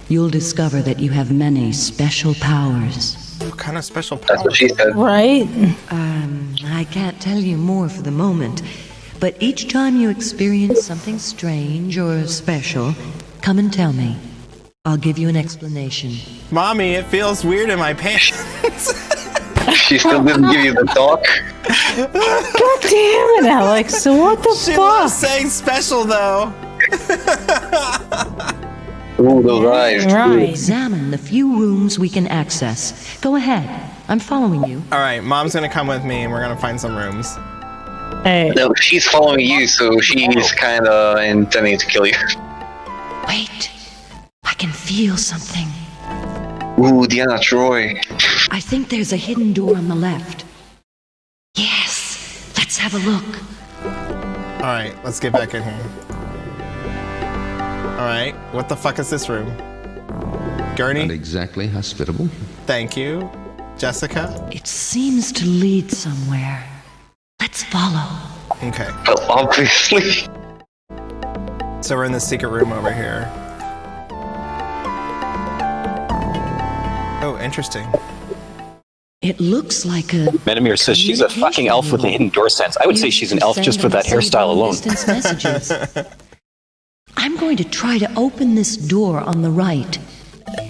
you'll discover that you have many special powers. What kind of special power? That's what she said. Right? I can't tell you more for the moment, but each time you experience something strange or special, come and tell me. I'll give you an explanation. Mommy, it feels weird in my pants. She still didn't give you the talk. God damn it, Alex. So what the She fuck? loves saying special though. Ooh, those eyes. Right. Examine the few rooms we can access. Go ahead. I'm following you. All right, Mom's gonna come with me, and we're gonna find some rooms. Hey. No, she's following you, so she's kind of intending to kill you. Wait. I can feel something. Ooh, Deanna Troy. I think there's a hidden door on the left. Yes. Let's have have a look. All right, let's get back in here. All right, what the fuck is this room? Gurney? Not exactly hospitable. Thank you. Jessica? It seems to lead somewhere. Let's follow. Okay. Well, obviously. So we're in the secret room over here. Oh, interesting. It looks like a... Menamir says she's a fucking elf with a hidden door sense. I would say she's an elf just with that hairstyle alone. Messages. I'm going to try to open this door on the right.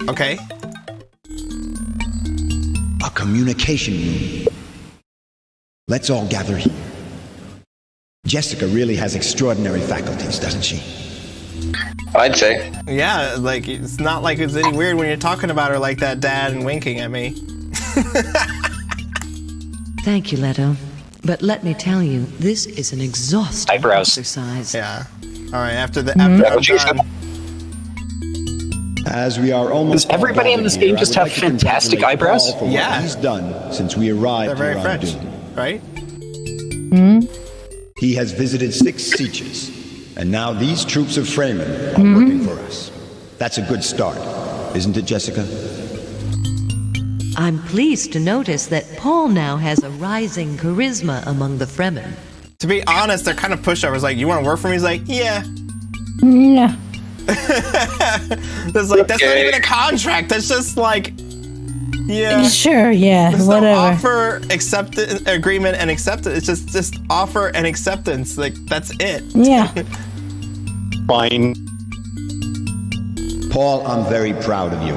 Okay. A communication room. Let's all gather here. Jessica really has extraordinary faculties, doesn't she? I'd say. Yeah, like, it's not like it's any weird when you're talking about her like that, Dad, and winking at me. Thank you, Leto. But let me tell you, this is an exhausting exercise. Yeah. All right, after I'm done. As we are almost... Does everybody in this game just have fantastic eyebrows? Yeah. He's done since we arrived. They're very here on French, Dune. right? He has visited 6 sietches, and now these troops of Fremen are working for us. That's a good start, isn't it, Jessica? I'm pleased to notice that Paul now has a rising charisma among the Fremen. To be honest, they're kind of pushovers. Like, you want to work for me? He's like, yeah. Yeah. That's like, that's not even a contract. That's just like, yeah. Sure, yeah, There's whatever. no offer, agreement, and acceptance. It's just offer and acceptance. Like, that's it. Yeah. Fine. Paul, I'm very proud of you.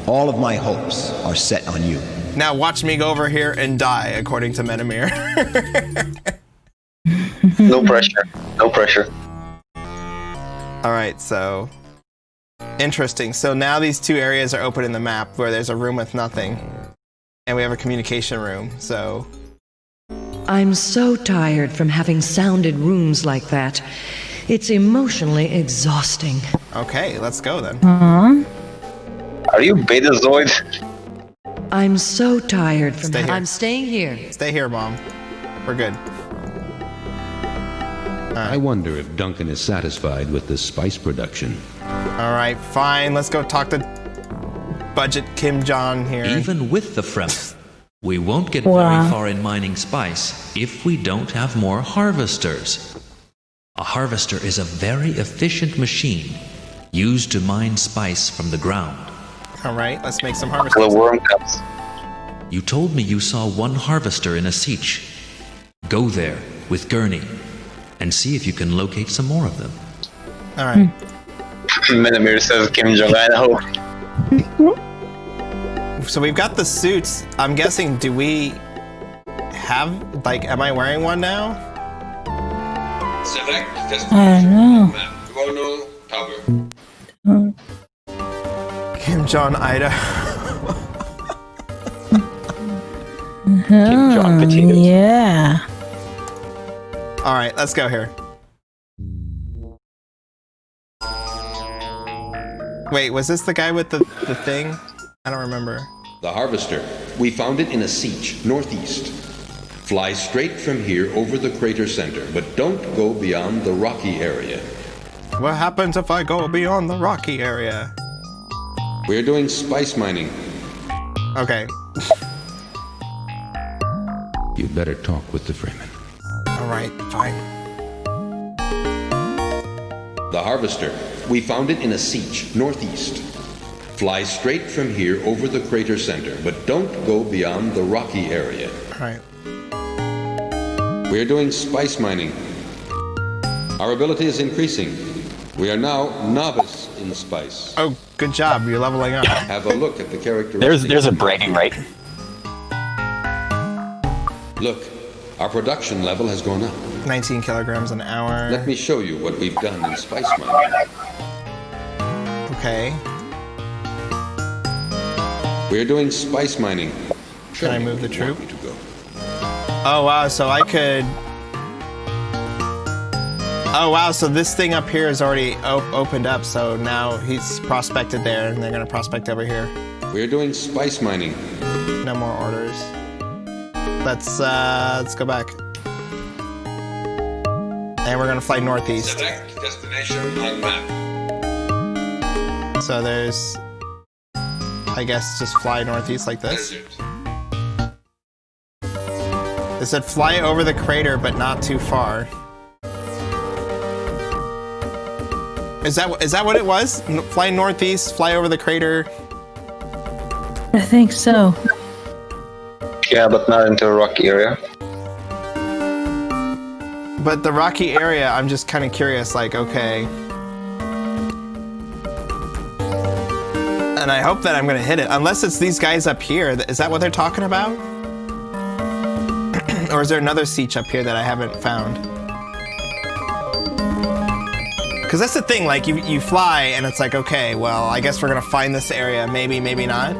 All of my hopes are set on you. Now watch me go over here and die, according to Menamir. No pressure. No pressure. All right, so interesting. So now these 2 areas are open in the map where there's a room with nothing, and we have a communication room. So I'm so tired from having sounded rooms like that. It's emotionally exhausting. okay, let's go then. Are you Betazoid? I'm so tired from... Stay here. I'm staying here. Stay here, Mom. We're good. I wonder if Duncan is satisfied with the spice production. All right, fine. Let's go talk to Budget Kim Jong here. Even with the Fremen, we won't get Wow. very far in mining spice if we don't have more harvesters. A harvester is a very efficient machine used to mine spice from the ground. All right, let's make some harvest. The worm cups. You told me you saw one harvester in a sietch. Go there with Gurney and see if you can locate some more of them. All right. Menamir says Kim Jong, I know. So we've got the suits. I'm guessing, do we have, like, am I wearing one now? Select I don't know. Chrono Tower. Kim Jong Ida. Kim Jong potatoes. Yeah. All right, let's go here. Wait, was this the guy with the thing? I don't remember. The Harvester. We found it in a sietch, northeast. Fly straight from here over the crater center, but don't go beyond the rocky area. What happens if I go beyond the rocky area? We're doing spice mining. Okay. You'd better talk with the Fremen. All right, fine. The Harvester. We found it in a sietch, northeast. Fly straight from here over the crater center, but don't go beyond the rocky area. All right. We're doing spice mining. Our ability is increasing. We are now novice in spice. Oh, good job. You're leveling up. Have a look at the characteristics. There's a bragging right. Look, our production level has gone up. 19 kilograms an hour. Let me show you what we've done in spice mining. Okay. We're doing spice mining. Can I move the troop? Want me to go? Oh, wow. So I could... Oh, wow. So this thing up here is already opened up. So now he's prospected there, and they're going to prospect over here. We're doing spice mining. No more orders. Let's go back. And we're gonna fly northeast. Select destination on map. So there's, I guess, just fly northeast like this. Desert. It said fly over the crater, but not too far. Is that what it was? Fly northeast, fly over the crater. I think so. Yeah, but not into a rocky area. But the rocky area, I'm just kind of curious, like, okay. And I hope that I'm gonna hit it, unless it's these guys up here. Is that what they're talking about? Or is there another siege up here that I haven't found? Because that's the thing, like, you fly, and it's like, okay, well, I guess we're gonna find this area, maybe, maybe not.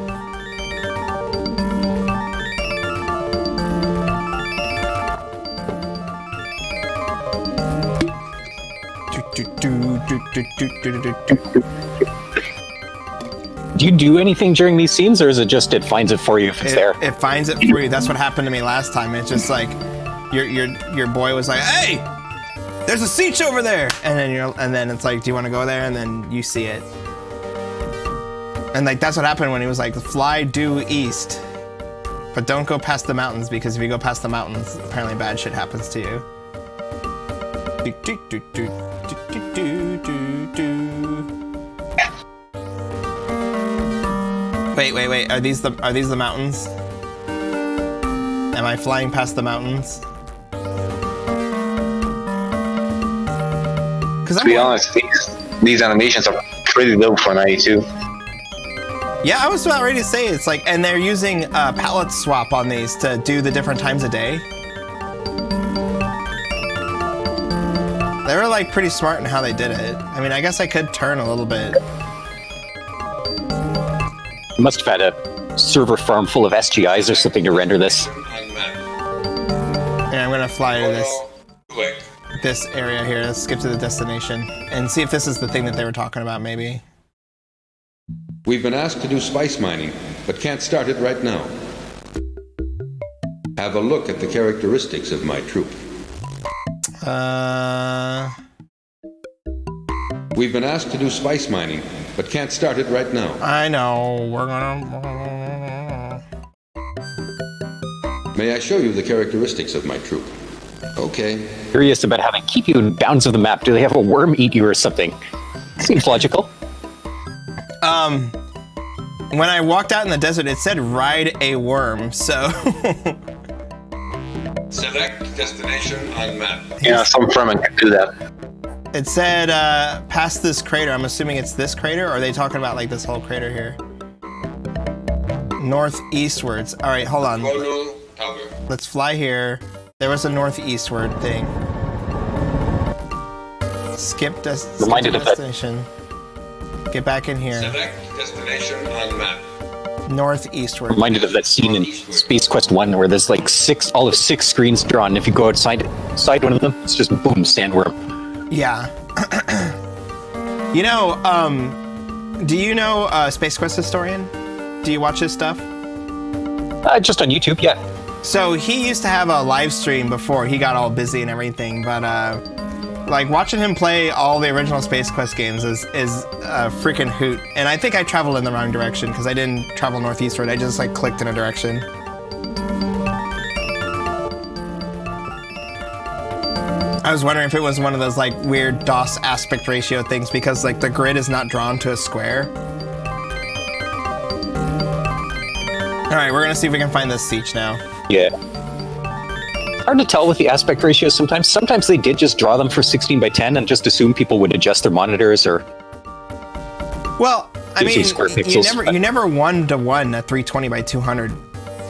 Do you do anything during these scenes, or is it just it finds it for you if it's there? It finds it for you. That's what happened to me last time. It's just like your boy was like, "Hey, there's a siege over there," and then it's like, "Do you want to go there?" And then you see it, and like that's what happened when he was like, "Fly due east, but don't go past the mountains because if you go past the mountains, apparently bad shit happens to you." Wait. Are these the mountains? Am I flying past the mountains? To be honest, these animations are pretty low for 92. Yeah, I was about ready to say it's like, and they're using palette swap on these to do the different times a day. They were like pretty smart in how they did it. I mean, I guess I could turn a little bit. You must have had a server farm full of SGIs or something to render this. Yeah, I'm gonna fly to this area here. Let's skip to the destination and see if this is the thing that they were talking about, maybe. We've been asked to do spice mining, but can't start it right now. Have a look at the characteristics of my troop. We've been asked to do spice mining, but can't start it right now. I know. We're gonna... May I show you the characteristics of my troop? Okay. Curious about how they keep you in bounds of the map. Do they have a worm eat you or something? Seems logical. When I walked out in the desert, it said ride a worm, so... Select destination on map. Yeah, some Fremen can do that. It said, past this crater. I'm assuming it's this crater, or are they talking about, like, this whole crater here? Northeastwards. All right, hold on. Let's fly here. There was a northeastward thing. Skip destination. Get back in here. Select destination on map. Northeastward. Reminded of that scene in Space Quest 1 where there's like all of 6 screens drawn. If you go outside one of them, it's just boom, sandworm. Yeah. You know, do you know Space Quest Historian? Do you watch his stuff? Just on YouTube, yeah. So he used to have a live stream before he got all busy and everything, but like watching him play all the original Space Quest games is a freaking hoot. And I think I traveled in the wrong direction because I didn't travel northeastward. I just like clicked in a direction. I was wondering if it was one of those like weird DOS aspect ratio things because like the grid is not drawn to a square. All right, we're gonna see if we can find this siege now. Yeah. Hard to tell with the aspect ratio sometimes. Sometimes they did just draw them for 16 by 10 and just assume people would adjust their monitors or... Well, I mean, you never 1-to-1 a 320 by 200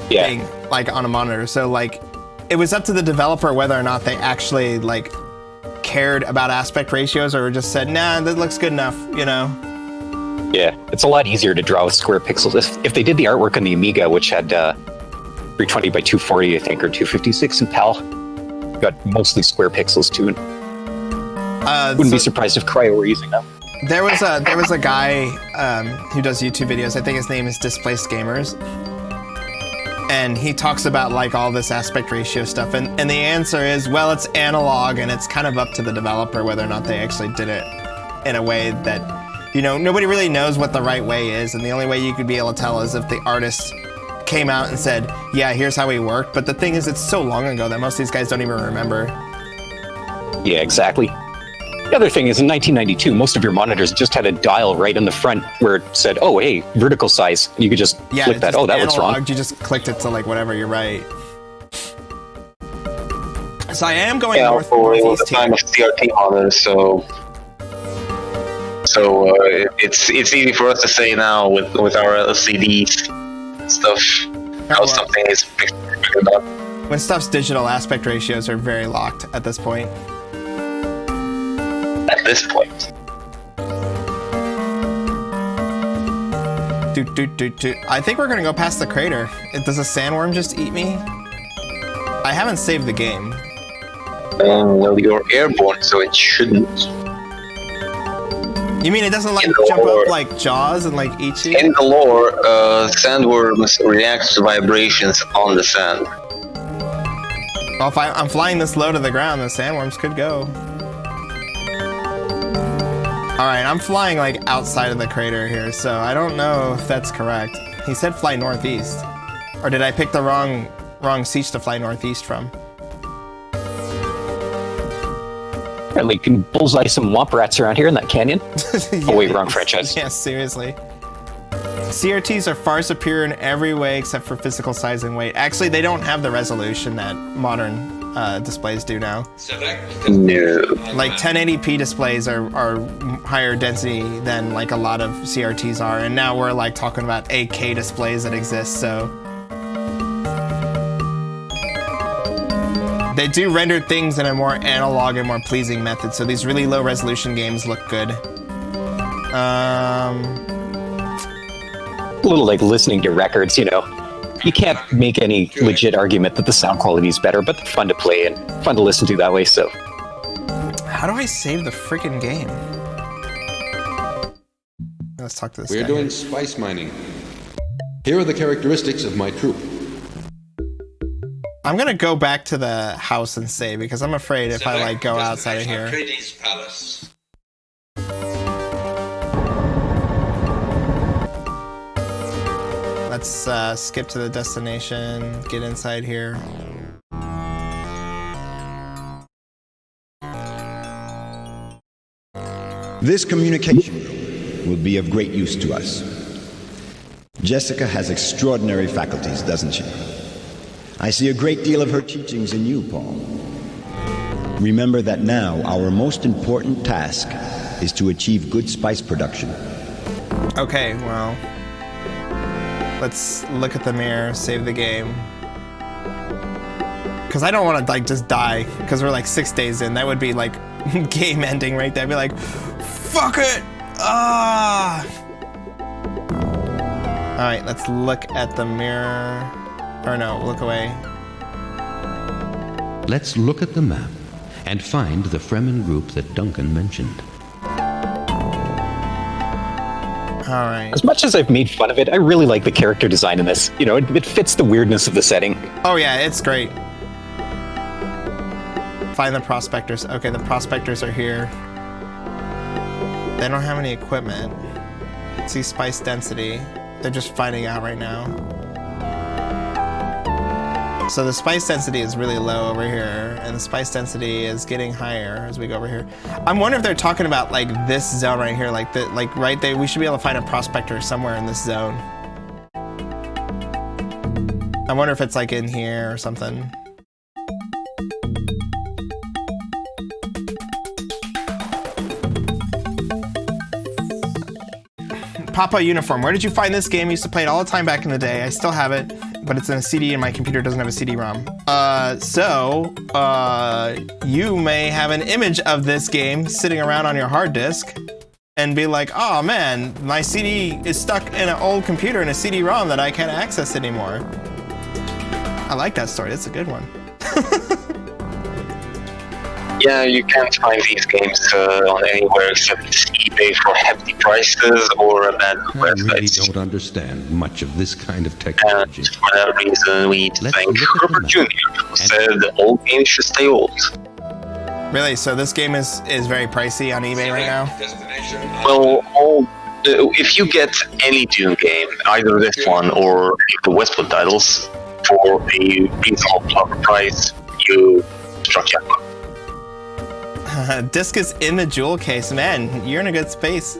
thing, like on a monitor. So like, it was up to the developer whether or not they actually like cared about aspect ratios or just said, nah, that looks good enough, you know? Yeah, it's a lot easier to draw with square pixels. If they did the artwork on the Amiga, which had 320 by 240, I think, or 256 in PAL, got mostly square pixels too. Wouldn't be surprised if Cryo were using them. There was a guy who does YouTube videos. I think his name is Displaced Gamers, and he talks about like all this aspect ratio stuff, and the answer is, well, it's analog, and it's kind of up to the developer whether or not they actually did it in a way that, you know, nobody really knows what the right way is, and the only way you could be able to tell is if the artist came out and said, yeah, here's how we worked. But the thing is, it's so long ago that most of these guys don't even remember. Yeah, exactly. The other thing is, in 1992, most of your monitors just had a dial right in the front where it said, oh, hey, vertical size. You could just click that. Oh, that looks wrong. You just clicked it to like whatever, you're right. So I am going north. It was the time of CRT monitors, so it's easy for us to say now with our LCDs stuff how something is figured out. When stuff's digital, aspect ratios are very locked at this point. At this point. I think we're gonna go past the crater. Does a sandworm just eat me? I haven't saved the game. Well, you're airborne, so it shouldn't. You mean it doesn't like jump up like Jaws and like eat you? In the lore, sandworms react to vibrations on the sand. Well, if I'm flying this low to the ground, the sandworms could go. Alright, I'm flying like outside of the crater here, so I don't know if that's correct. He said fly northeast. Or did I pick the wrong siege to fly northeast from? Apparently you can bullseye some womp rats around here in that canyon. Yeah, oh wait, wrong franchise. Yeah, seriously. CRTs are far superior in every way except for physical size and weight. Actually, they don't have the resolution that modern displays do now. No. Like 1080p displays are higher density than like a lot of CRTs are, and now we're like talking about 8K displays that exist, so they do render things in a more analog and more pleasing method, so these really low resolution games look good. A little like listening to records, you know. You can't make any legit argument that the sound quality is better, but they're fun to play and fun to listen to that way, so. How do I save the freaking game? Let's talk to this guy. We're doing spice mining. Here are the characteristics of my troop. I'm gonna go back to the house and save, because I'm afraid if I like go outside of here. Let's skip to the destination, get inside here. This communication room will be of great use to us. Jessica has extraordinary faculties, doesn't she? I see a great deal of her teachings in you, Paul. Remember that now our most important task is to achieve good spice production. Okay, well, let's look at the mirror, save the game. Because I don't want to like just die, because we're like 6 days in. That would be like game ending right there. I'd be like, fuck it! Ah! Alright, let's look at the mirror. Or no, look away. Let's look at the map and find the Fremen group that Duncan mentioned. Alright. As much as I've made fun of it, I really like the character design in this. You know, it fits the weirdness of the setting. Oh yeah, it's great. Find the prospectors. Okay, the prospectors are here. They don't have any equipment. See spice density. They're just finding out right now. So the spice density is really low over here, and the spice density is getting higher as we go over here. I'm wondering if they're talking about like this zone right here, like right there. We should be able to find a prospector somewhere in this zone. I wonder if it's like in here or something. Papa Uniform, where did you find this game? I used to play it all the time back in the day. I still have it, but it's in a CD and my computer doesn't have a CD-ROM. You may have an image of this game sitting around on your hard disk and be like, oh man, my CD is stuck in an old computer in a CD-ROM that I can't access anymore. I like that story, that's a good one. Yeah, you can't find these games on anywhere except eBay for hefty prices or abandoned I really websites. don't understand much of this kind of technology. And for that reason, we need to Let's thank look at the Herbert map. Jr., who said old games should stay old. Really? So this game is very pricey on eBay right now? Well, if you get any Dune game, either this one or the Westwood titles, for a reasonable price, you struck jackpot. Disc is in the jewel case. Man, you're in a good space.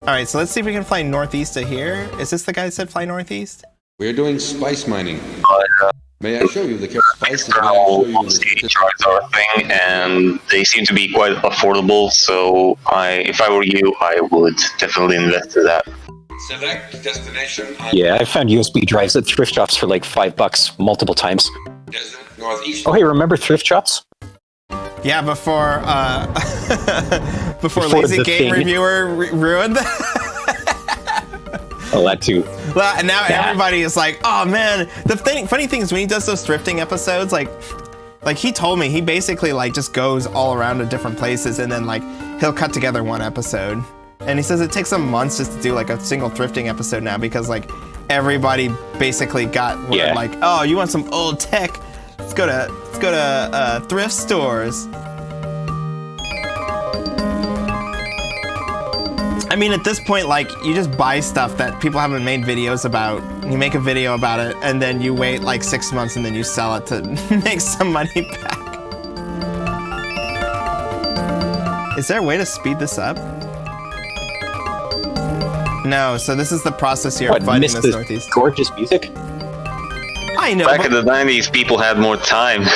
All right, so let's see if we can fly northeast of here. Is this the guy that said fly northeast? We're doing spice mining. But, May I show you the spices? May I external show you CD drives are a thing, and they seem to be quite affordable. So, if I were you, I would definitely invest in that. Select destination. Yeah, I found USB drives at thrift shops for like $5 multiple times. Desert, northeast. Oh, hey, remember thrift shops? Yeah, before before Before Lazy the Game thing. Reviewer ruined that. Oh, that too. Well, and now Yeah. everybody is like, oh man. Funny thing is when he does those thrifting episodes, like he told me he basically like just goes all around to different places and then like he'll cut together one episode. And he says it takes him months just to do like a single thrifting episode now because like everybody basically got word, like, oh, you want some old tech? Let's go to thrift stores. I mean, at this point, like, you just buy stuff that people haven't made videos about. You make a video about it, and then you wait like 6 months, and then you sell it to make some money back. Is there a way to speed this up? No, so this is the process here of finding missed this this northeast. gorgeous music? I know. Back in the 90s, people had more time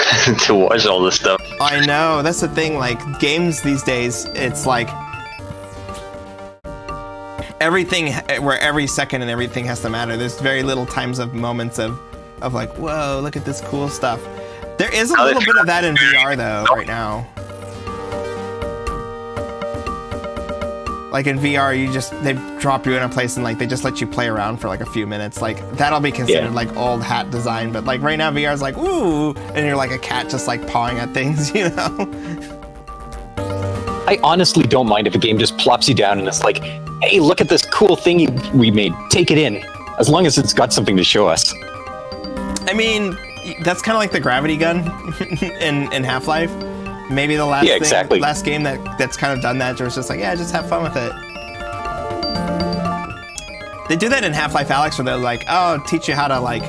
to watch all this stuff. I know, that's the thing, like, games these days, it's like, everything, where every second and everything has to matter. There's very little times of moments of like, whoa, look at this cool stuff. There is a little bit of that in VR though, right now. Like in VR, they drop you in a place and like they just let you play around for like a few minutes. Like that'll be considered like old hat design, but like right now VR is like, ooh, and you're like a cat just like pawing at things, you know? I honestly don't mind if a game just plops you down and it's like, hey, look at this cool thing we made. Take it in. As long as it's got something to show us. I mean, that's kind of like the gravity gun in Half-Life. Maybe the last last game that's kind of done that, where it's just like, yeah, just have fun with it. They do that in Half-Life Alyx, where they're like, oh, teach you how to like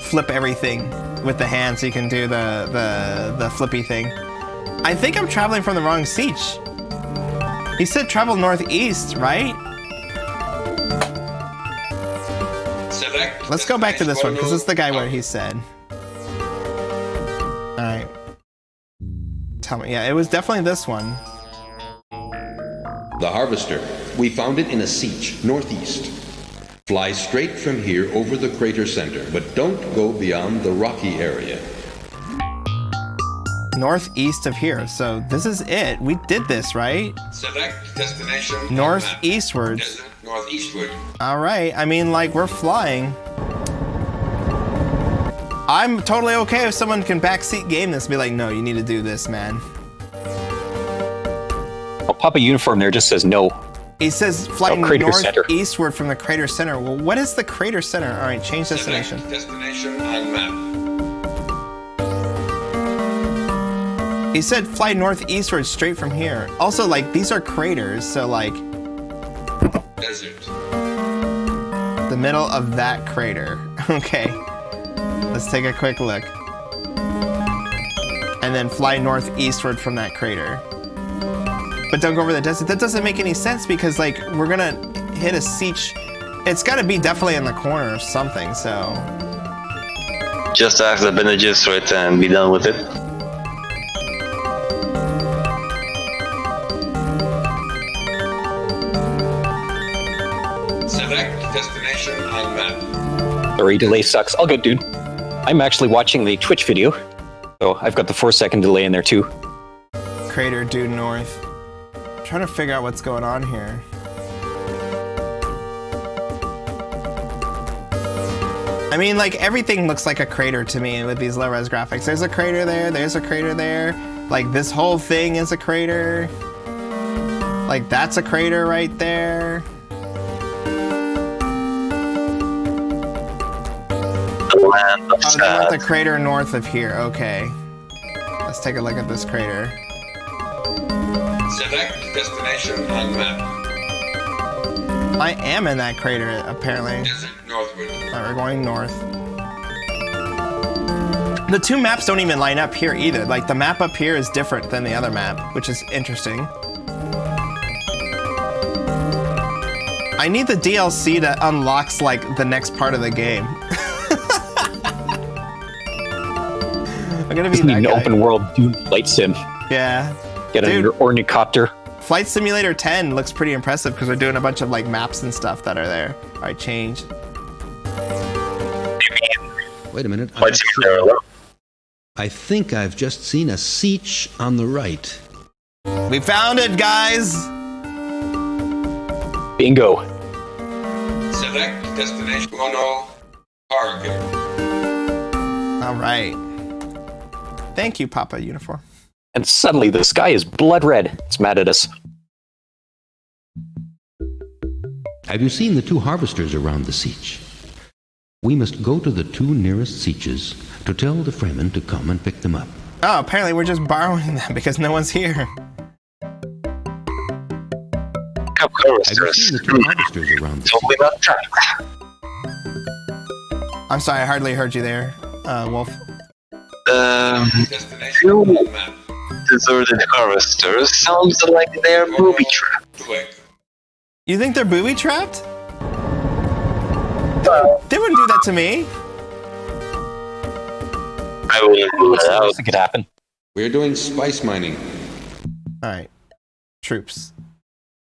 flip everything with the hand, so you can do the flippy thing. I think I'm traveling from the wrong siege. He said travel northeast, right? Let's go back to this one, because it's the guy where he said. Alright. Tell me, yeah, it was definitely this one. The Harvester. We found it in a siege, northeast. Fly straight from here over the crater center, but don't go beyond the rocky area. Northeast of here, so this is it. We did this, right? Select destination. Northeastward. Northeastward. Alright, I mean, like, we're flying. I'm totally okay if someone can backseat game this and be like, no, you need to do this, man. I'll pop a uniform there, just says no. He says flying northeastward from the crater center. Well, what is the crater center? Alright, change destination. Destination on map. He said fly northeastward straight from here. Also, like, these are craters, so like... Desert. The middle of that crater. Okay. Let's take a quick look. And then fly northeastward from that crater. But don't go over the desert. That doesn't make any sense because, like, we're gonna hit a siege. It's gotta be definitely in the corner of something, so... Just ask the Bene Gesserit and be done with it. Select destination on map. Sorry, delay sucks. All good, dude. I'm actually watching the Twitch video, so I've got the 4-second delay in there too. Crater due north. I'm trying to figure out what's going on here. I mean, like, everything looks like a crater to me with these low-res graphics. There's a crater there, there's a crater there. Like this whole thing is a crater. Like that's a crater right there. The land of Oh, they want the sad. crater north of here. Okay. Let's take a look at this crater. Select destination on map. I am in that crater, apparently. Desert northward. Alright, we're going north. The two maps don't even line up here either. Like, the map up here is different than the other map, which is interesting. I need the DLC that unlocks, like, the next part of the game. I'm gonna be Just need that an guy. open world Dune flight sim. Yeah. Get on Dude. your ornicopter. Flight Simulator 10 looks pretty impressive because they're doing a bunch of, like, maps and stuff that are there. Alright, change. Wait a minute. I'm Flight not Simulator sure. 11. I think I've just seen a Siege on the right. We found it, guys! Bingo. Select destination. Oh no. Target. Alright. Thank you, Papa Uniform. And suddenly the sky is blood red. It's mad at us. Have you seen the two harvesters around the Siege? We must go to the two nearest Sieges to tell the Fremen to come and pick them up. Oh, apparently we're just borrowing them because no one's here. Cup Have you harvesters. seen the two harvesters around the Totally Siege? not track. I'm sorry, I hardly heard you there, Wolf. Destination on map. Deserted harvesters sounds like they're booby trapped. Click. You think they're booby trapped? They wouldn't do that to me. I wouldn't rule What's it the out. worst that could happen? We're doing spice mining. Alright. Troops.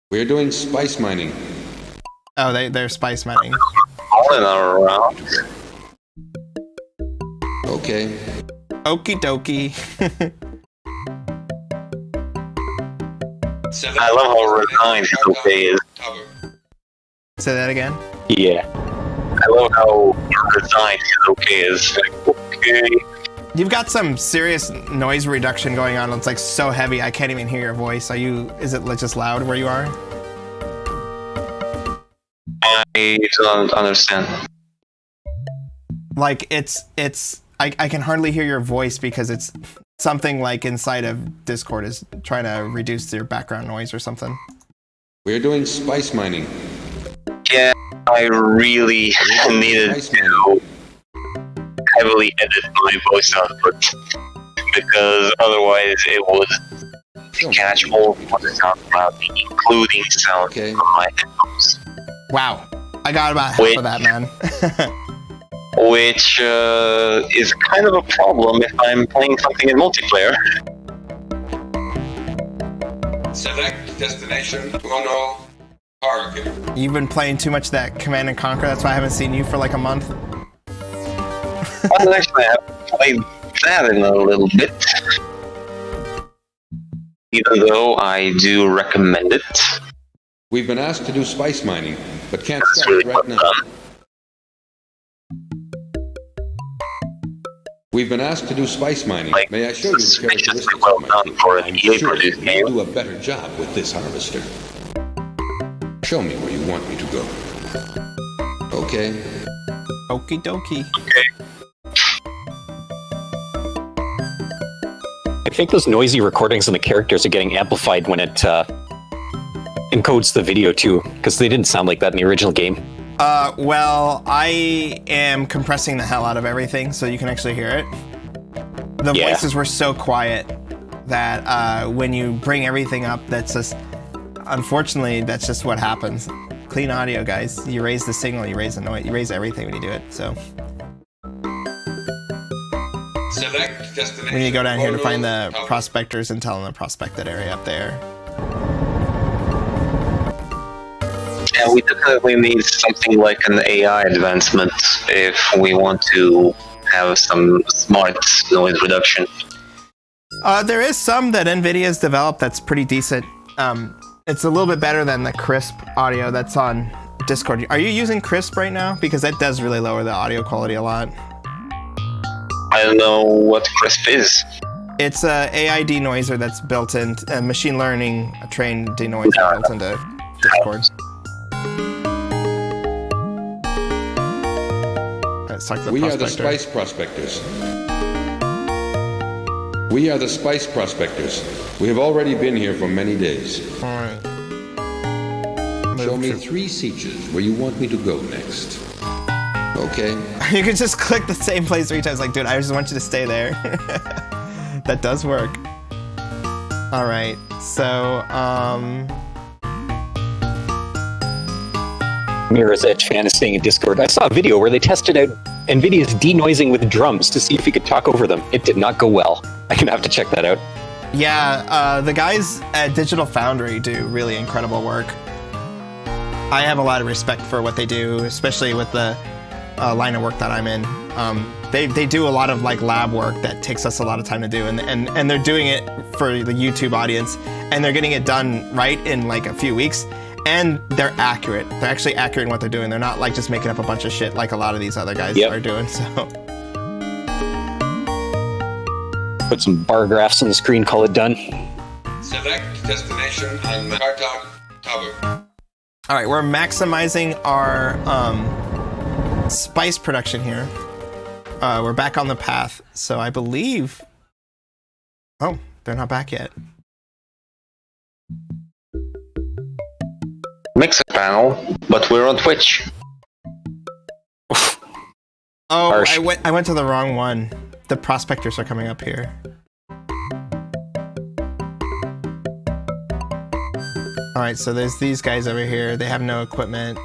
We're doing spice mining. Oh, they're spice mining. All in our around. Okay. Okie dokie. I love how resigned his okay is. Say that again. Yeah. I love how resigned his okay is. Like, okay. You've got some serious noise reduction going on. It's like so heavy I can't even hear your voice. Is it just loud where you are? I don't understand. Like I can hardly hear your voice because it's something like inside of Discord is trying to reduce your background noise or something. We're doing spice mining. Yeah, I really needed to heavily edit my voice output because otherwise it would catch all of the sound quality, including sound from my headphones. Wow. I got about half of that, man. Which is kind of a problem if I'm playing something in multiplayer. Select destination. Oh no. Target. You've been playing too much that Command and Conquer, that's why I haven't seen you for like a month. Well, actually, I haven't played that in a little bit. Even though I do recommend it. We've been asked to do spice mining, but can't It's start really right well now. done. We've been asked to do spice mining. Like, May I show you the suspiciously characteristics well of my done fleet? for an I'm EA sure produced you'll game. do a better job with this harvester. Show me where you want me to go. Okay. Okie dokie. Okay. I think those noisy recordings and the characters are getting amplified when it encodes the video too, because they didn't sound like that in the original game. Well, I am compressing the hell out of everything so you can actually hear it. The voices were so quiet that when you bring everything up, that's just, unfortunately, that's just what happens. Clean audio, guys. You raise the signal, you raise the noise, you raise everything when you do it, so. Select destination. We need to go down here to find the Target. prospectors and tell them the prospected area up there. Yeah, we definitely need something like an AI advancement if we want to have some smart noise reduction. There is some that NVIDIA's developed that's pretty decent. It's a little bit better than the crisp audio that's on Discord. Are you using crisp right now? Because that does really lower the audio quality a lot. I don't know what crisp is. It's a AI denoiser that's built in, a machine learning trained denoiser built into Discord. Let's talk to the We are the prospector. spice prospectors. We are the spice prospectors. We have already been here for many days. All right. Show me 3 sietches where you want me to go next. Okay. You can just click the same place 3 times. Like, dude, I just want you to stay there. That does work. All right. So, Mirror's Edge fan is saying in Discord, I saw a video where they tested out NVIDIA's denoising with drums to see if you could talk over them. It did not go well. I'm gonna have to check that out. yeah, the guys at Digital Foundry do really incredible work. I have a lot of respect for what they do, especially with the line of work that I'm in. They do a lot of like lab work that takes us a lot of time to do, and they're doing it for the YouTube audience, and they're getting it done right in like a few weeks, and they're accurate. They're actually accurate in what they're doing. They're not like just making up a bunch of shit like a lot of these other guys are doing. So put some bar graphs on the screen, call it done. Select destination on the Kartok Tower. all right, we're maximizing our spice production here. We're back on the path, so I believe... Oh, they're not back yet. Mixer panel, but we're on Twitch. Oh, Harsh. I went to the wrong one. The prospectors are coming up here. Alright, so there's these guys over here. They have no equipment.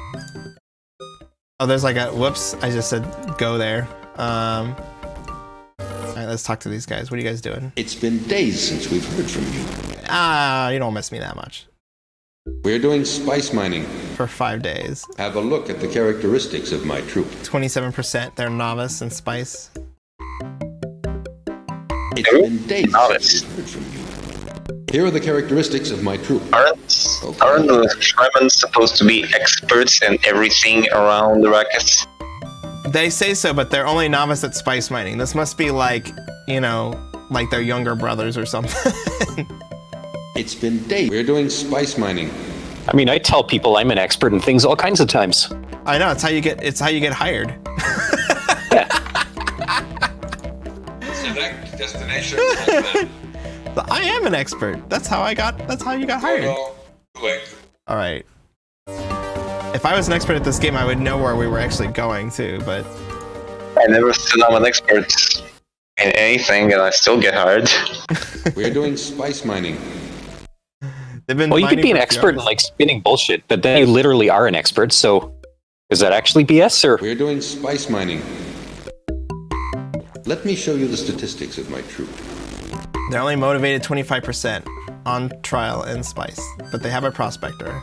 Oh, there's like a... Whoops, I just said go there. Alright, let's talk to these guys. What are you guys doing? It's been days since we've heard from you. You don't miss me that much. We're doing spice mining. For 5 days. Have a look at the characteristics of my troop. 27%, they're novice in spice. It's been days since we've heard from you. Here are the characteristics of my troop. Aren't the Fremen supposed to be experts in everything around the rackets? They say so, but they're only novice at spice mining. This must be like, you know, like their younger brothers or something. It's been days. We're doing spice mining. I mean, I tell people I'm an expert in things all kinds of times. I know, it's how you get hired. Select destination. I am an expert. That's how you got hired. All right. If I was an expert at this game, I would know where we were actually going to, but I never said I'm an expert in anything, and I still get hired. We're doing spice mining. Well, you could be an expert in like spinning bullshit, but then you literally are an expert, so is that actually BS or? We're doing spice mining. Let me show you the statistics of my troop. They're only motivated 25% on trial in spice, but they have a prospector.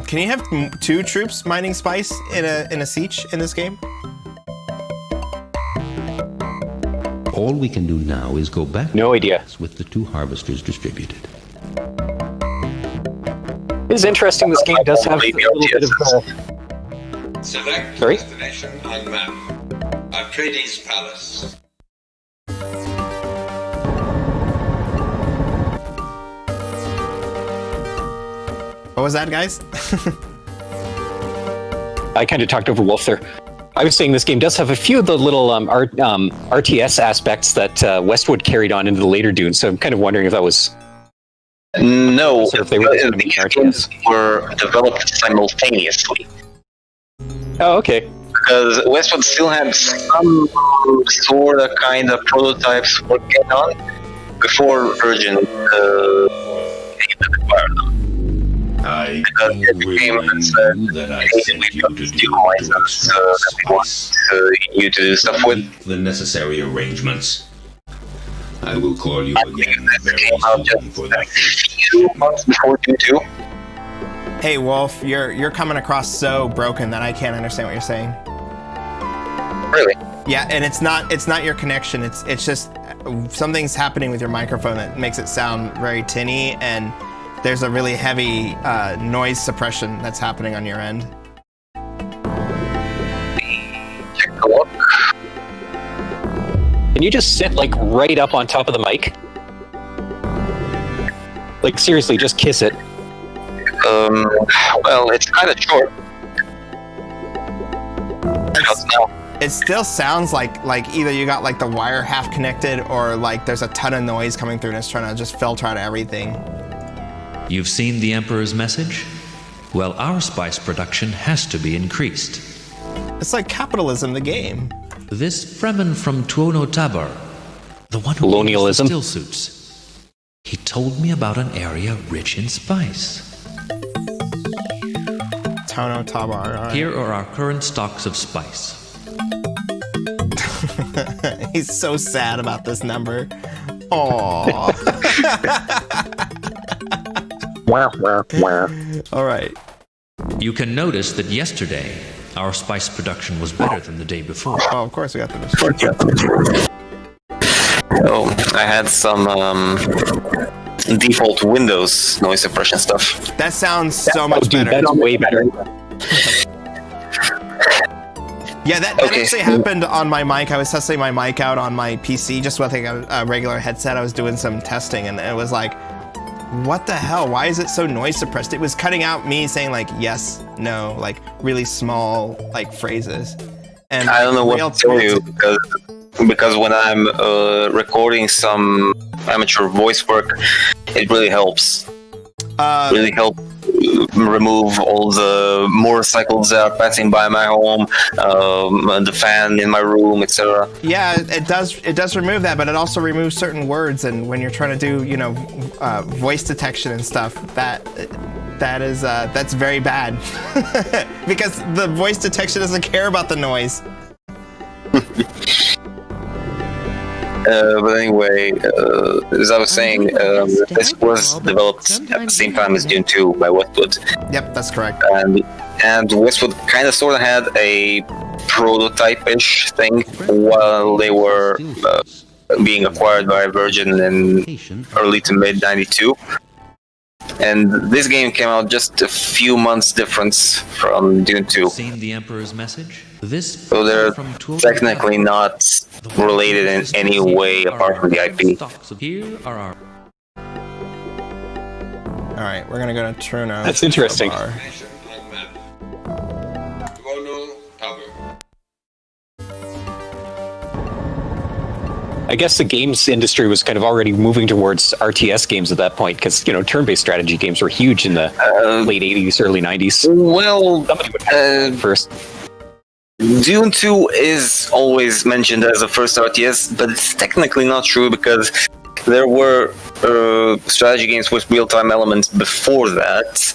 Can you have 2 troops mining spice in a siege in this game? All we can do now is go back. No idea. With the 2 harvesters distributed. It's interesting. This game does have a little bit of. Select Sorry? destination on map. Atreides Palace. What was that, guys? I kind of talked over Wolf there. I was saying this game does have a few of the little RTS aspects that Westwood carried on into the later Dune, so I'm kind of wondering if that was... No, if they were these games were developed simultaneously. Oh, okay. Because Westwood still had some sort of kind of prototypes working on before Virgin came to acquire them. I Because it became that I we sent you got to this do new license that we want you to do stuff with. the necessary arrangements. I will call you I again think this very came out soon just for a that. few months before Dune 2. Hey, Wolf, you're coming across so broken that I can't understand what you're saying. Really? Yeah, and it's not your connection. It's just something's happening with your microphone that makes it sound very tinny, and there's a really heavy noise suppression that's happening on your end. Can you just sit like right up on top of the mic? Like seriously, just kiss it. Well, it's kind of short. It still sounds like either you got like the wire half connected or like there's a ton of noise coming through and it's trying to just filter out everything. You've seen the Emperor's message? Well, our spice production has to be increased. It's like capitalism, the game. This Fremen from Tuono Tabar, the one who colonialism still suits, he told me about an area rich in spice. Tuono Tabar. All right. Here are our current stocks of spice. He's so sad about this number. Aww. All right. You can notice that yesterday, our spice production was better than the day before. Oh, of course we got the Oh, I had some default Windows noise suppression stuff. That sounds so much better. That's way better. Yeah, that actually happened on my mic. I was testing my mic out on my PC just with like a regular headset. I was doing some testing and it was like, what the hell? Why is it so noise suppressed? It was cutting out me saying like yes, no, like really small like phrases. And I don't know what to tell you because when I'm recording some amateur voice work, it really helps. Really help remove all the motorcycles that are passing by my home, the fan in my room, etc. Yeah, it does remove that, but it also removes certain words. And when you're trying to do, voice detection and stuff, that's very bad because the voice detection doesn't care about the noise. But anyway, as I was saying, this was developed at the same time as Dune 2 by Westwood. Yep, that's correct. And Westwood kind of sort of had a prototype-ish thing while they were being acquired by Virgin in early to mid '92. And this game came out just a few months difference from Dune 2. Seen the Emperor's message? So they're technically not related in any way apart from the IP. Here are our... Alright, we're gonna go to Truno. That's interesting. I guess the games industry was kind of already moving towards RTS games at that point because, turn-based strategy games were huge in the late 80s, early 90s. Well, first. Dune 2 is always mentioned as a first RTS, but it's technically not true because there were strategy games with real-time elements before that.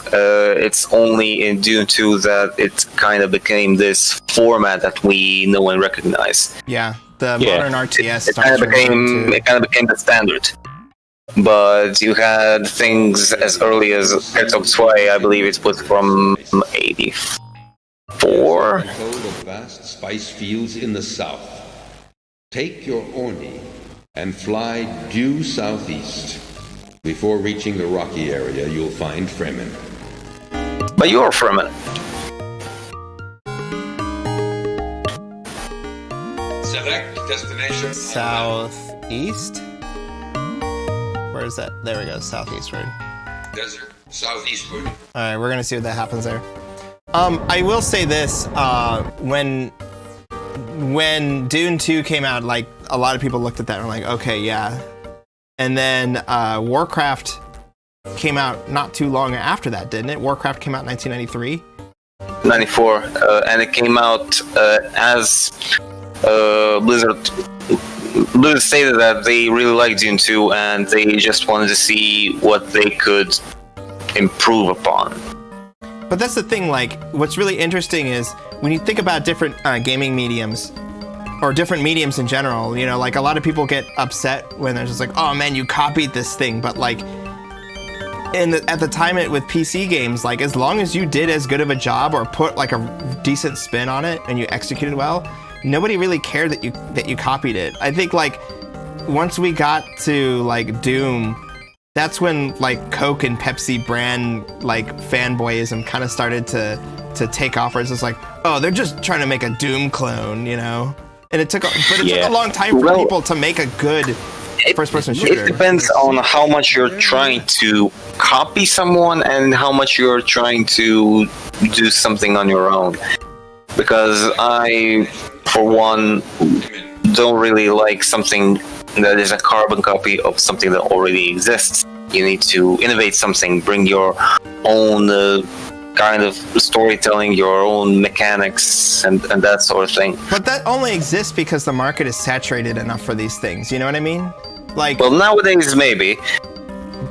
It's only in Dune 2 that it kind of became this format that we know and recognize. Yeah, the modern RTS it kind of became the standard. But you had things as early as Herzog 2, I believe it was from 84. Code of vast spice fields in the south. Take your Orni and fly due southeast. Before reaching the rocky area, you'll find Fremen. But you're Fremen. Select destination. Southeast? Where is that? There we go, southeastward. Desert, southeastward. Alright, we're gonna see what that happens there. I will say this, when Dune 2 came out, like, a lot of people looked at that and were like, okay, yeah. And then, Warcraft came out not too long after that, didn't it? Warcraft came out in 1993? 94, and it came out as Blizzard stated that they really liked Dune 2 and they just wanted to see what they could improve upon. But that's the thing, like, what's really interesting is when you think about different gaming mediums, or different mediums in general, like a lot of people get upset when they're just like, oh man, you copied this thing, but like, at the time with PC games, like as long as you did as good of a job or put like a decent spin on it and you executed well, nobody really cared that you copied it. I think like once we got to like Doom, that's when like Coke and Pepsi brand like fanboyism kind of started to take off. Where it's just like, oh, they're just trying to make a Doom clone, And it took a long time for people to make a good first-person shooter. It depends on how much you're trying to copy someone and how much you're trying to do something on your own. Because I, for one, don't really like something that is a carbon copy of something that already exists. You need to innovate something, bring your own kind of storytelling, your own mechanics, and that sort of thing. But that only exists because the market is saturated enough for these things. You know what I mean? Like, well, nowadays maybe.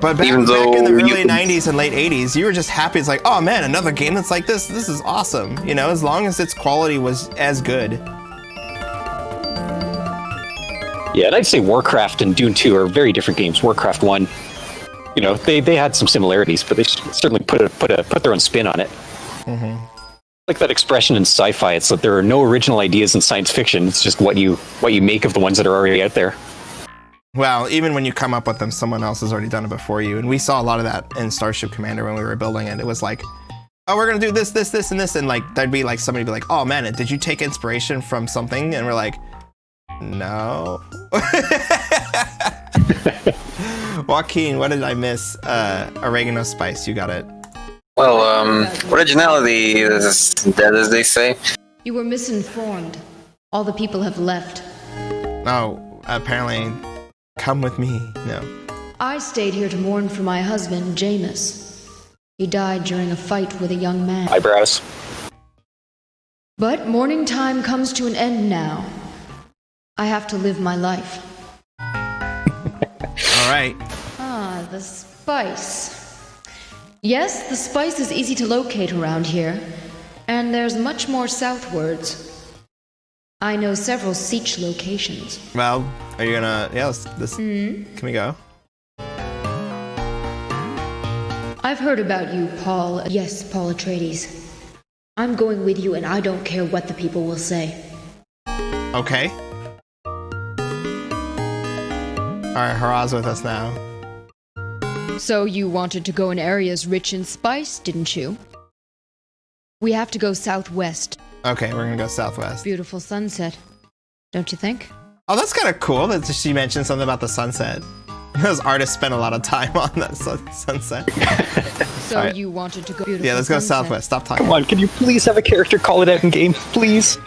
But back in the early 90s and late 80s, you were just happy. It's like, oh man, another game that's like this. This is awesome. You know, as long as its quality was as good. Yeah, and I'd say Warcraft and Dune 2 are very different games. Warcraft 1, you know, they had some similarities, but they certainly put their own spin on it. Mm-hmm. Like that expression in sci-fi, it's that there are no original ideas in science fiction. It's just what you make of the ones that are already out there. Well, even when you come up with them, someone else has already done it before you. And we saw a lot of that in Starship Commander when we were building it. It was like, oh, we're going to do this, this, this, and this. And like, there'd be like, somebody be like, oh man, did you take inspiration from something? And we're like, no. Joaquin, what did I miss? Oregano spice, you got it. Well, originality is dead, as they say. You were misinformed. All the people have left. Oh, apparently, come with me. No. I stayed here to mourn for my husband, Jameis. He died during a fight with a young man. Eyebrows. But mourning time comes to an end now. I have to live my life. All right. Ah, the spice. Yes, the spice is easy to locate around here, and there's much more southwards. I know several siege locations. Well, are you gonna... Yeah, can we go? I've heard about you, Paul. Yes, Paul Atreides. I'm going with you, and I don't care what the people will say. Okay. Alright, Hara's with us now. So you wanted to go in areas rich in spice, didn't you? We have to go southwest. Okay, we're gonna go southwest. Beautiful sunset, don't you think? Oh, that's kind of cool that she mentioned something about the sunset. Those artists spent a lot of time on that sunset. So right. You wanted to go beautiful Yeah, let's go sunset. southwest. Stop talking. Come on, can you please have a character call it out in game, please?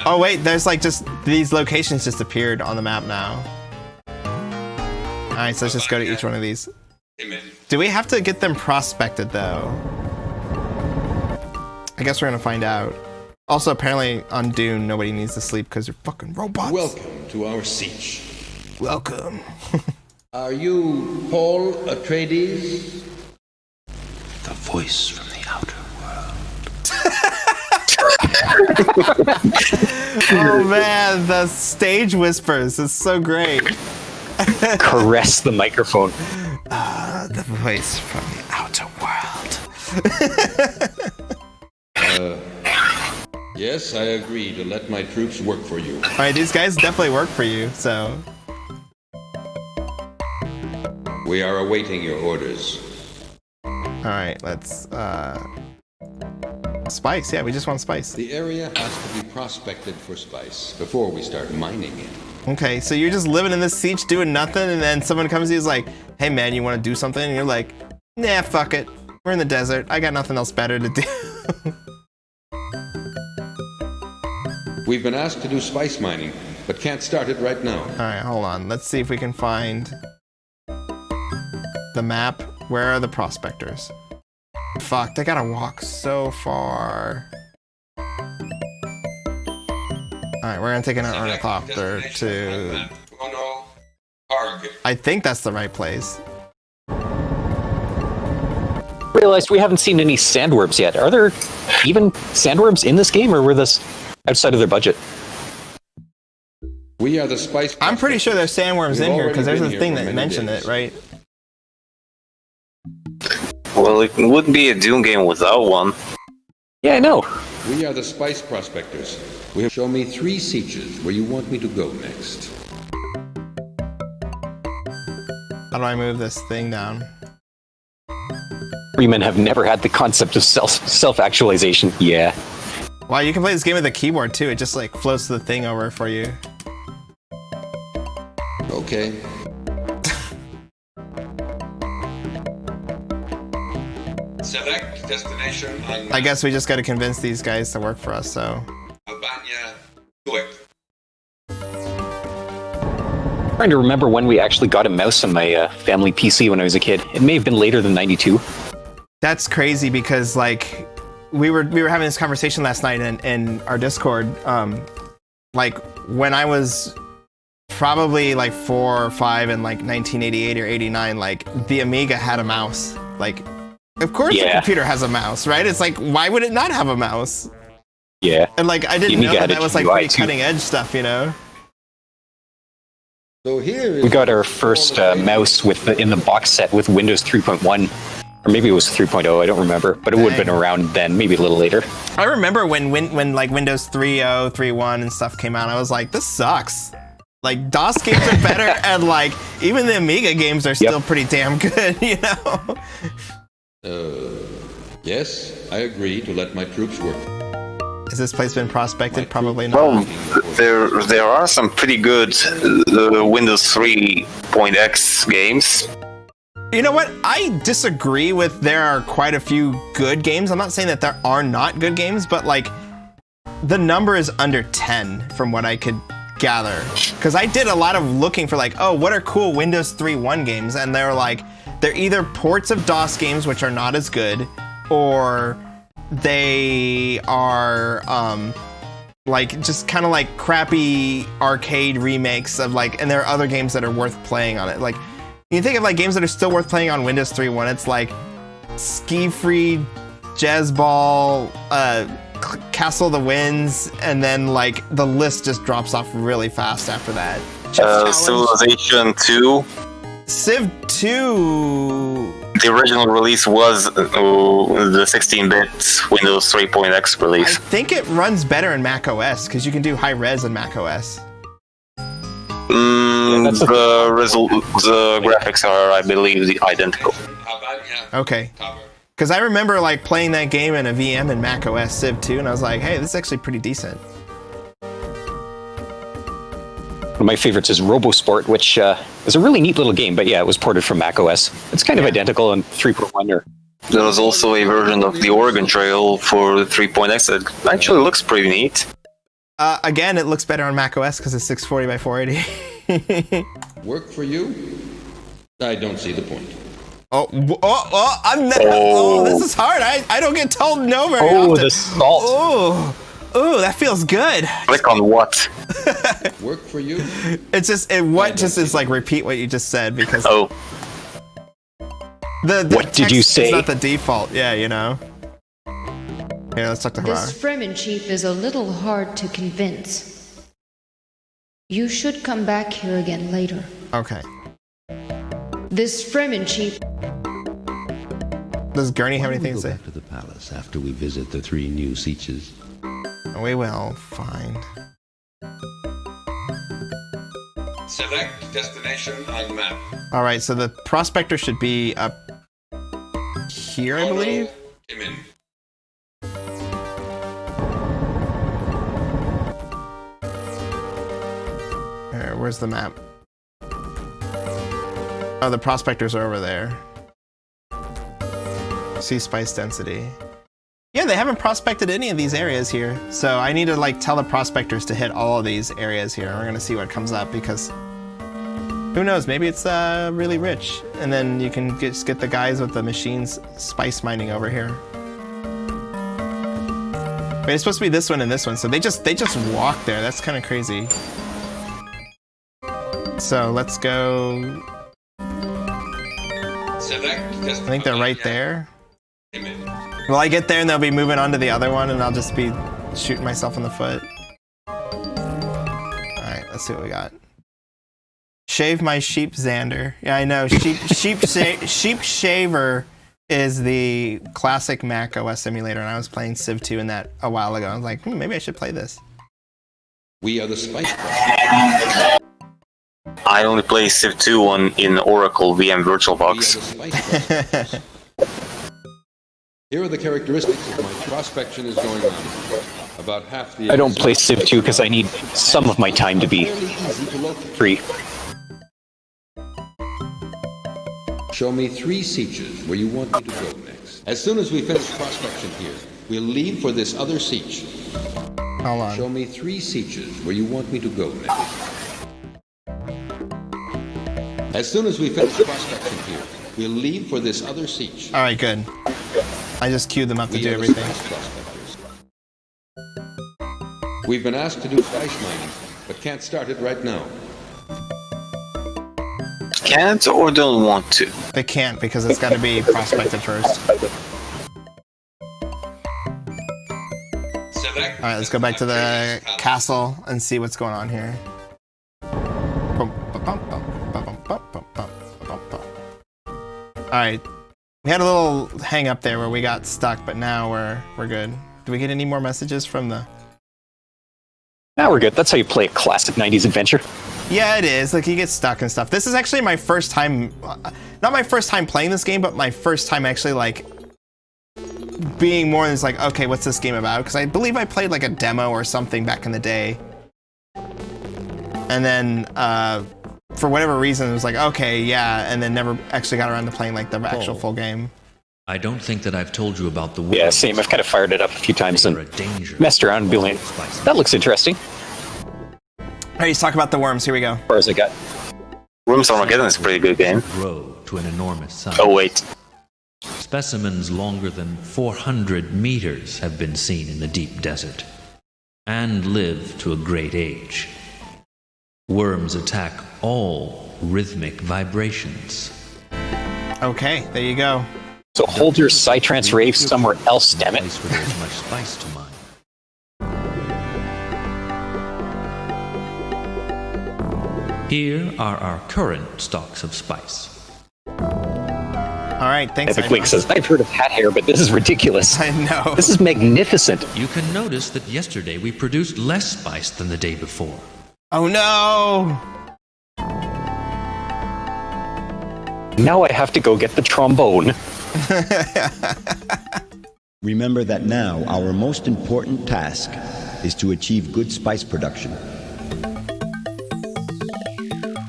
Oh wait, there's like just these locations just appeared on the map now. Alright, so let's just go to each one of these. Do we have to get them prospected though? I guess we're gonna find out. Also, apparently on Dune, nobody needs to sleep because they're fucking robots. Welcome to our siege. Welcome. Are you Paul Atreides? The voice from the outer world. Oh man, the stage whispers is so great. Caress the microphone. The voice from the outer world. Yes, I agree to let my troops work for you. Alright, these guys definitely work for you, so... We are awaiting your orders. Alright, let's, Spice, yeah, we just want spice. The area has to be prospected for spice before we start mining it. Okay, so you're just living in this siege doing nothing, and then someone comes to you and is like, hey man, you want to do something? And you're like, nah, fuck it. We're in the desert. I got nothing else better to do. We've been asked to do spice mining, but can't start it right now. Alright, hold on. Let's see if we can find the map. Where are the prospectors? Fuck, they gotta walk so far. Alright, we're gonna take an ornithopter to... I think that's the right place. Realized we haven't seen any sandworms yet. Are there even sandworms in this game, or were this outside of their budget? We are the spice. I'm pretty sure there's sandworms in here because there's a thing that mentioned it, right? Well, it wouldn't be a Dune game without one. Yeah, I know. We are the spice prospectors. Show me 3 sieges where you want me to go next. How do I move this thing down? Freemen have never had the concept of self-actualization. Yeah. Wow, you can play this game with a keyboard too. It just like floats the thing over for you. Okay. Select destination on I guess we just got to convince these guys to work for us, so. Albania. Quick. Trying to remember when we actually got a mouse on my family PC when I was a kid. It may have been later than 92. That's crazy because like we were having this conversation last night in our Discord. Like when I was probably like 4 or 5 in like 1988 or 89, like the Amiga had a mouse. Like, of course the computer has a mouse, right? It's like, why would it not have a mouse? Yeah. And like I didn't know that was like pretty cutting edge stuff, you know. So here we got our first mouse with in the box set with Windows 3.1, or maybe it was 3.0. I don't remember, but it would have been around then, maybe a little later. I remember when like Windows 3.0, 3.1 and stuff came out. I was like, this sucks. Like DOS games are better, and like even the Amiga games are still pretty damn good, you know. Yes, I agree to let my troops work. Has this place been prospected? Probably not. Well, there are some pretty good Windows 3.x games. You know what? I disagree with there are quite a few good games. I'm not saying that there are not good games, but like the number is under 10 from what I could gather. Because I did a lot of looking for like, oh, what are cool Windows 3.1 games? And they're like, they're either ports of DOS games, which are not as good, or they are like just kind of like crappy arcade remakes of like, and there are other games that are worth playing on it. Like you think of like games that are still worth playing on Windows 3.1, it's like Ski Free, Jazz Ball, Castle of the Winds, and then like the list just drops off really fast after that. Civilization 2. Civ 2. The original release was the 16-bit Windows 3.x release. I think it runs better in Mac OS because you can do high res in Mac OS. The graphics are, I believe, identical. Okay. Because I remember like playing that game in a VM in Mac OS Civ 2, and I was like, hey, this is actually pretty decent. One of my favorites is RoboSport, which is a really neat little game, but yeah, it was ported from Mac OS. It's kind of identical in 3.1. There was also a version of the Oregon Trail for 3.x that actually looks pretty neat. Again, it looks better on Mac OS because it's 640 by 480. Work for you? I don't see the point. This is hard. I don't get told no very often. The salt. Ooh, that feels good. Click on what? Work for you? It's just is like repeat what you just said because the what did you say? It's not the default. Yeah, you know. Here, let's talk to This Harar. Fremen chief is a little hard to convince. You should come back here again later. Okay. This Fremen chief. Does Gurney have anything to say? Back to the palace after we visit the 3 new Seaches. We will. Fine. Select destination on map. All right. So the prospector should be up here, I believe. Where's the map? Oh, the prospectors are over there. See spice density. Yeah, they haven't prospected any of these areas here. So I need to like tell the prospectors to hit all of these areas here. We're gonna see what comes up because who knows, maybe it's really rich. And then you can just get the guys with the machines spice mining over here. Wait, it's supposed to be this one and this one. So they just walk there. That's kind of crazy. So let's go. I think they're right there. Will I get there and they'll be moving on to the other one and I'll just be shooting myself in the foot? Alright, let's see what we got. Shave my sheep, Xander. Yeah, I know. Sheep Shaver is the classic Mac OS emulator, and I was playing Civ 2 in that a while ago. I was like, maybe I should play this. We are the Spice. I only play Civ 2 in Oracle VM VirtualBox. Here are the characteristics of my prospection is going on. About half the... I don't play Civ 2 because I need some of my time to be free. Show me 3 sietches where you want me to go next. As soon as we finish prospection here, we'll leave for this other sietch. Hold on. Show me 3 sietches where you want me to go next. As soon as we finish prospection here, we'll leave for this other sietch. All right, good. I just queued them up to do everything. We've been asked to do spice mining, but can't start it right now. Can't or don't want to? They can't because it's got to be prospected first. All right, let's go back to the castle and see what's going on here. All right, we had a little hang up there where we got stuck, but now we're good. Do we get any more messages from the? Now we're good. That's how you play a classic 90s adventure. Yeah, it is. Like, you get stuck and stuff. This is actually my first time, not my first time playing this game, but my first time actually, like, being more than just like, okay, what's this game about? Because I believe I played, like, a demo or something back in the day. And then, for whatever reason, it was like, okay, yeah, and then never actually got around to playing, like, the actual full game. I don't think that I've told you about the world. Yeah, same. I've kind of fired it up a few times and messed around and been like, that looks interesting. All right, let's talk about the worms. Here we go. As far as I got. Worms Armageddon is a pretty good game. Grow to an enormous size. Oh, wait. Specimens longer than 400 meters have been seen in the deep desert and live to a great age. Worms attack all rhythmic vibrations. Okay, there you go. So hold your Psytrance rave somewhere else, damn it. Place where there's much spice to mine. Here are our current stocks of spice. All right, thanks. Epic Wink says, I've heard of hat hair, but this is ridiculous. I know. This is magnificent. You can notice that yesterday we produced less spice than the day before. Oh no! Now I have to go get the trombone. Remember that now our most important task is to achieve good spice production.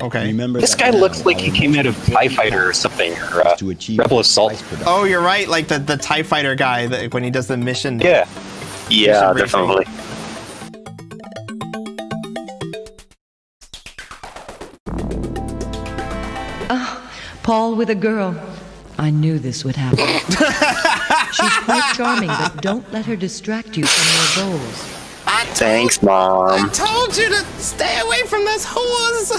Okay. Remember This guy looks like he came out of TIE Fighter or something, or Rebel Assault. Oh, you're right, like the TIE Fighter guy that when he does the mission. Yeah. Yeah, mission definitely. Paul with a girl. I knew this would happen. She's quite charming, but don't let her distract you from your goals. Thanks, Mom. I told you to stay away from this horse.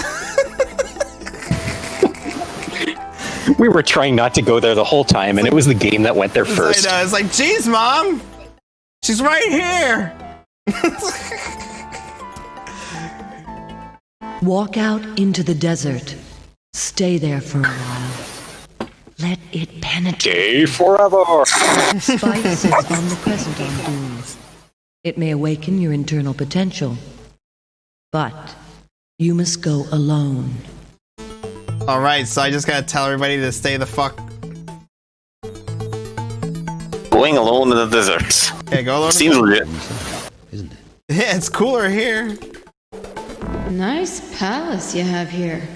We were trying not to go there the whole time, and it was the game that went there first. I know, it's like, geez, Mom, she's right here. Walk out into the desert. Stay there for a while. Let it penetrate. Stay forever. Spice is omnipresent on DUNE. It may awaken your internal potential, but you must go alone. All right, so I just gotta tell everybody to stay the fuck. Going alone in the desert. Yeah, go alone. Seems legit. Isn't it? Yeah, it's cooler here. Nice palace you have here.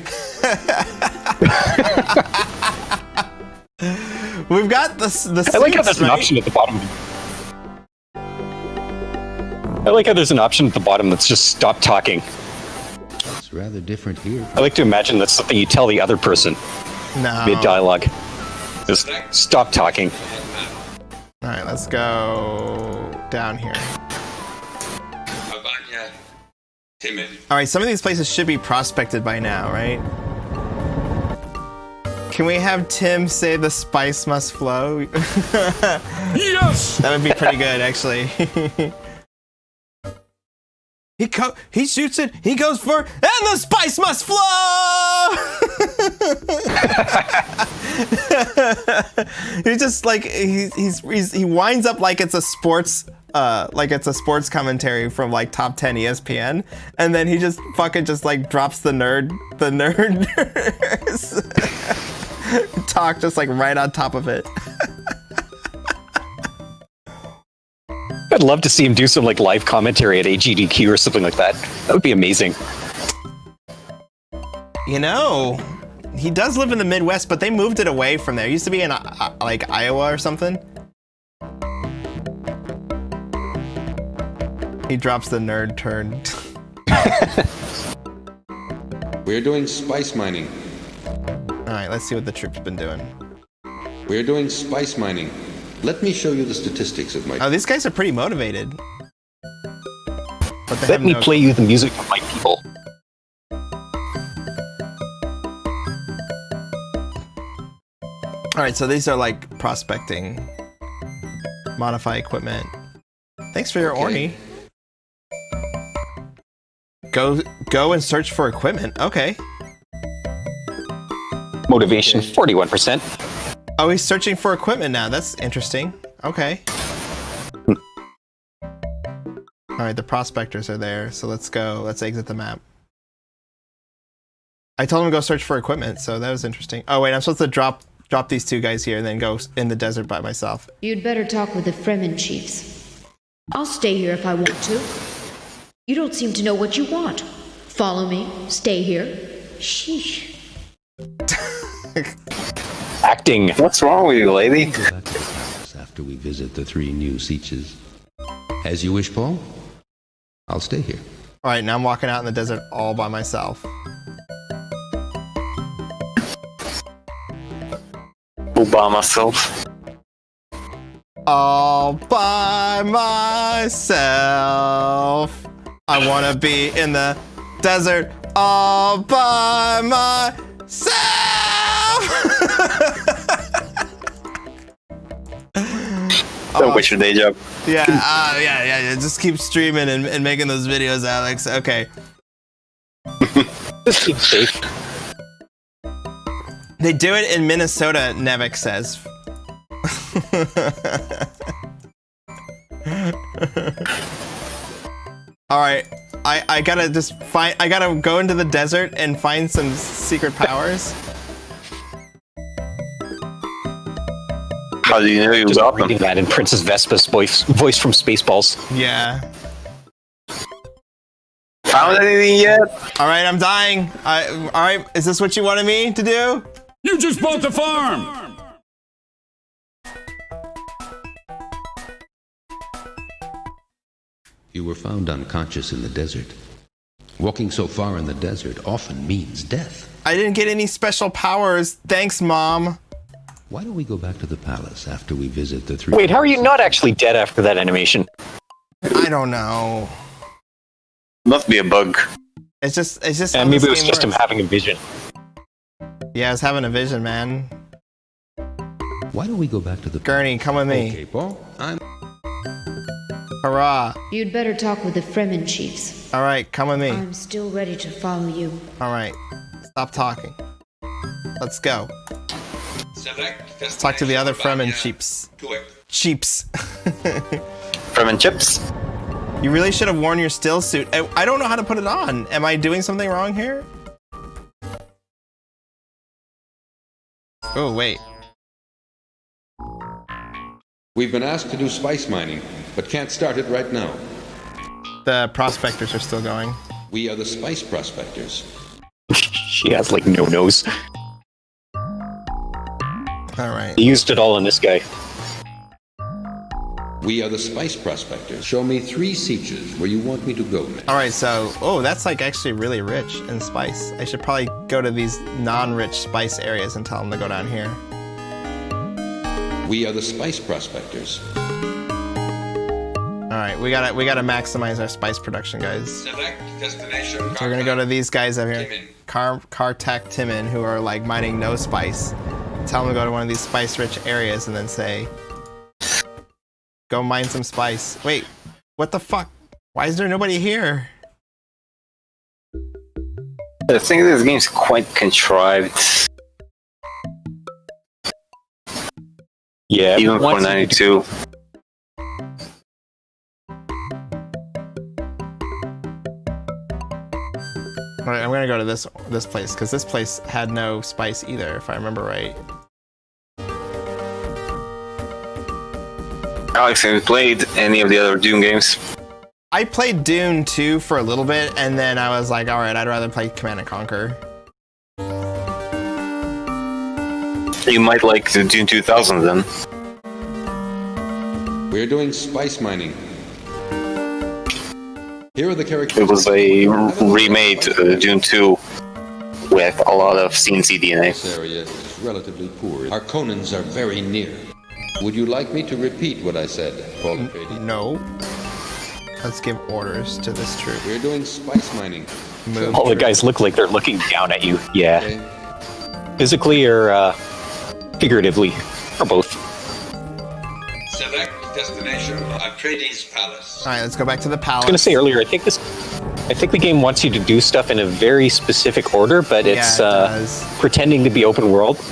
We've got the I like how there's suits, an right? option at the bottom. I like how there's an option at the bottom that's just stop talking. It's rather different here. I like to imagine that's something you tell the other person No. mid-dialogue. Just stop talking. All right, let's go down here. All right, some of these places should be prospected by now, right? Can we have Tim say the spice must flow? Yes! That would be pretty good, actually. He shoots it, he goes for, and the spice must flow! He's just like, he winds up like it's a sports commentary from like Top 10 ESPN, and then he just fucking just like drops the nerd talk just like right on top of it. I'd love to see him do some like live commentary at AGDQ or something like that. That would be amazing. You know, he does live in the Midwest, but they moved it away from there. It used to be in like Iowa or something. He drops the nerd turn. We're doing spice mining. All right, let's see what the troop's been doing. We're doing spice mining. Let me show you the statistics of my... Oh, these guys are pretty motivated. But they Let have me play you the music of my people. All right, so these are like prospecting, modify equipment. Thanks for your orny. Go and search for equipment. Okay. Motivation 41%. Oh, he's searching for equipment now. That's interesting. Okay. All right, the prospectors are there, so let's go. Let's exit the map. I told him to go search for equipment, so that was interesting. Oh wait, I'm supposed to drop these two guys here and then go in the desert by myself. You'd better talk with the Fremen chiefs. I'll stay here if I want to. You don't seem to know what you want. Follow me. Stay here. Sheesh. Acting. What's wrong with you, lady? After we visit the 3 new Seaches. As you wish, Paul. I'll stay here. All right, now I'm walking out in the desert all by myself. All by myself. All by myself. I wanna be in the desert all by myself. Don't quit your day job. Yeah, yeah. Just keep streaming and making those videos, Alex. Okay. Just keep safe. They do it in Minnesota, Nevik says. All right, I gotta go into the desert and find some secret powers. How do you know you Just got them? reading that in Princess Vespa's voice from Spaceballs. Yeah. Found anything yet? All right, I'm dying. All right, is this what you wanted me to do? You just bought the farm! You were found unconscious in the desert. Walking so far in the desert often means death. I didn't get any special powers. Thanks, Mom. Why don't we go back to the palace after we visit the 3... Wait, how are you not actually dead after that animation? I don't know. Must be a bug. It's just. And maybe it was just him having a vision. Yeah, I was having a vision, man. Why don't we go back to the... Gurney, come with me. Okay, Paul. Hurrah. You'd better talk with the Fremen chiefs. All right, come with me. I'm still ready to follow you. All right, stop talking. Let's go. Let's talk to the other Fremen cheaps. Cheaps. Fremen chips? You really should have worn your still suit. I don't know how to put it on. Am I doing something wrong here? Oh, wait. We've been asked to do spice mining, but can't start it right now. The prospectors are still going. We are the spice prospectors. She has like no nose. All right. He used it all on this guy. We are the spice prospectors. Show me 3 Seaches where you want me to go next. All right, so, oh, that's like actually really rich in spice. I should probably go to these non-rich spice areas and tell them to go down here. We are the spice prospectors. All right, we gotta maximize our spice production, guys. Select destination. So we're gonna go to these guys over here, Kartak Timin, who are like mining no spice. Tell them to go to one of these spice-rich areas and then say, go mine some spice. Wait, what the fuck? Why is there nobody here? I think this game's quite contrived. Yeah, even for 92. All right, I'm gonna go to this place because this place had no spice either, if I remember right. Alex, have you played any of the other Dune games? I played Dune 2 for a little bit, and then I was like, alright, I'd rather play Command & Conquer. You might like the Dune 2000 then. We're doing spice mining. Here are the characters. It was a remade Dune 2 with a lot of CNC DNA. This area is relatively poor. Our Conans are very near. Would you like me to repeat what I said, Paul Atreides? No. Let's give orders to this troop. We're doing spice mining. Move. All the guys look like they're looking down at you. Yeah. Okay. Physically or figuratively, or both. Select destination Atreides Palace. Alright, let's go back to the palace. I was gonna say earlier, I think the game wants you to do stuff in a very specific order, but it's it does. pretending to be open world.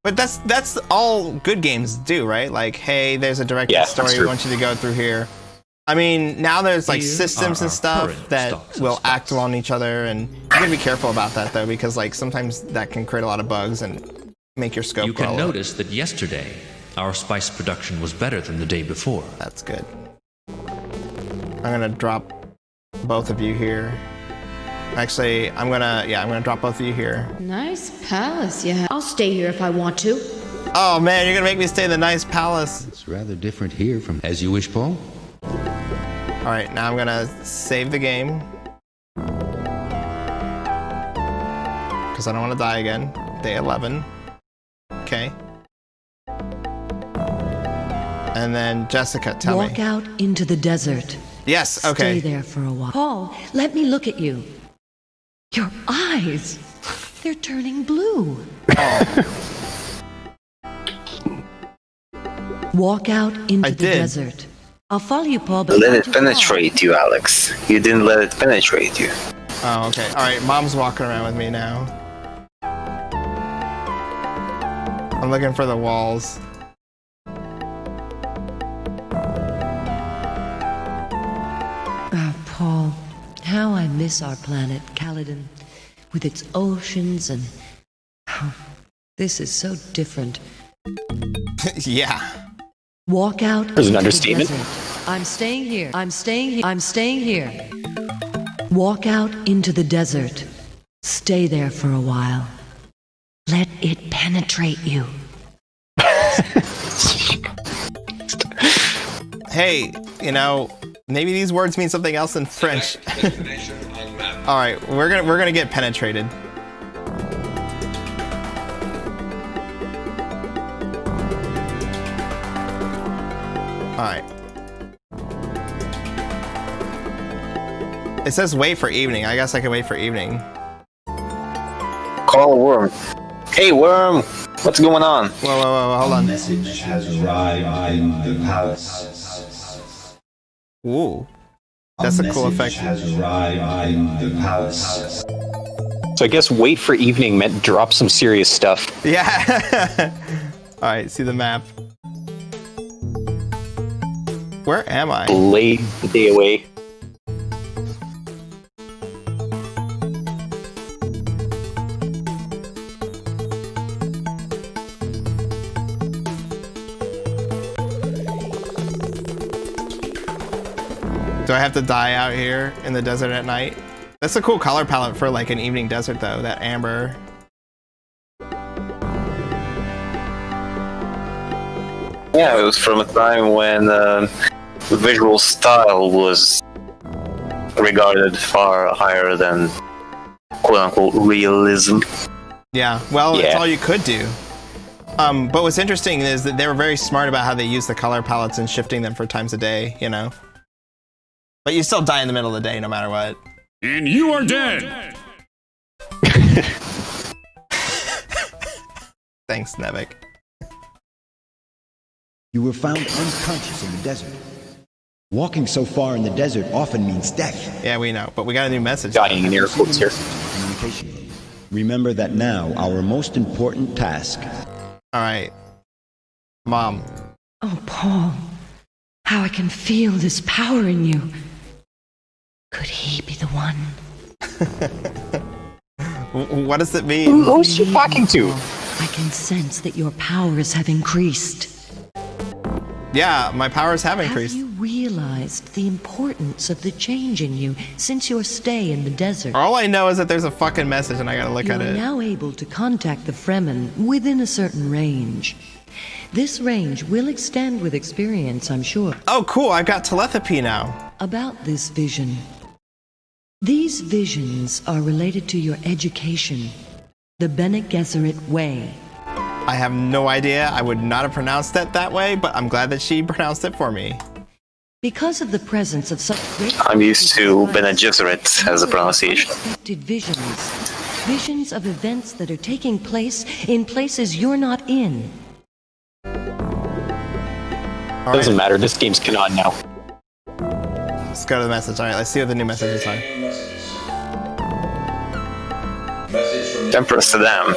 But that's all good games do, right? Like, hey, there's a directed story, we want you to go through here. I mean, now there's like systems and stuff that will act on each other, and you gotta be careful about that though, because like sometimes that can create a lot of bugs and make your scope. You can notice that yesterday our spice production was better than the day before. That's good. I'm gonna drop both of you here. Actually, I'm gonna drop both of you here. Nice palace, yeah. I'll stay here if I want to. Oh man, you're gonna make me stay in the nice palace. It's rather different here from as you wish, Paul. All right, now I'm gonna save the game because I don't want to die again. Day 11. Okay. And then Jessica, tell me. Walk out into the desert. Yes. Okay. Stay there for a while. Paul, let me look at you. Your eyes, they're turning blue. Walk out into the desert. I'll follow you, Paul, but let it penetrate you, Alex. You didn't let it penetrate you. Oh, okay. All right, Mom's walking around with me now. I'm looking for the walls. Oh, Paul, how I miss our planet, Caladan, with its oceans and... Oh, this is so different. Yeah. Walk out. There's an understatement. I'm staying here. I'm staying here. I'm staying here. Walk out into the desert. Stay there for a while. Let it penetrate you. Hey, you know, maybe these words mean something else in French. All right, we're gonna get penetrated. All right. It says wait for evening. I guess I can wait for evening. Call a worm. Hey, worm. What's going on? Whoa, hold on. A message has arrived in the palace. Ooh. That's a cool effect. Has arrived in the palace. So I guess wait for evening meant drop some serious stuff. Yeah. All right, see the map. Where am I? Lay the day away. Do I have to die out here in the desert at night? That's a cool color palette for like an evening desert though, that amber. Yeah, it was from a time when visual style was regarded far higher than quote-unquote realism. Yeah, well, that's all you could do. But what's interesting is that they were very smart about how they use the color palettes and shifting them for times a day, you know? But you still die in the middle of the day no matter what. And you are dead! Thanks, Nevik. You were found unconscious in the desert. Walking so far in the desert often means death. Yeah, we know, but we got a new message. Dying in air quotes here. Communication. Remember that now our most important task. All right. Mom. Oh, Paul. How I can feel this power in you. Could he be the one? What does it mean? Who's she talking to? I can sense that your powers have increased. Yeah, my powers have increased. Have you realized the importance of the change in you since your stay in the desert? All I know is that there's a fucking message and I gotta look at You are it. now able to contact the Fremen within a certain range. This range will extend with experience, I'm sure. Oh, cool. I've got telepathy now. About this vision. These visions are related to your education, the Bene Gesserit way. I have no idea. I would not have pronounced it that way, but I'm glad that she pronounced it for me. Because of the presence of such great... I'm used to Bene Gesserit as a pronunciation. ...unexpected visions. Visions of events that are taking place in places you're not in. Doesn't matter, this game's canon now. Let's go to the message. Alright, let's see what the new messages are. Empress to them.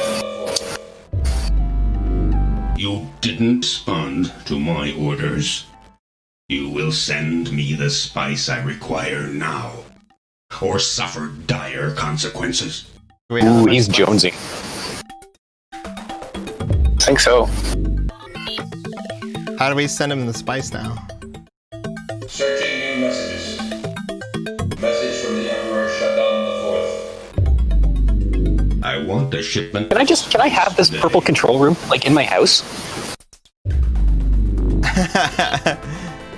You didn't respond to my orders. You will send me the spice I require now, or suffer dire consequences. Ooh, he's jonesing. I think so. How do we send him the spice now? Searching new messages. Message from the Emperor Shaddam IV. I want the shipment. Can I have this purple control room, like, in my house?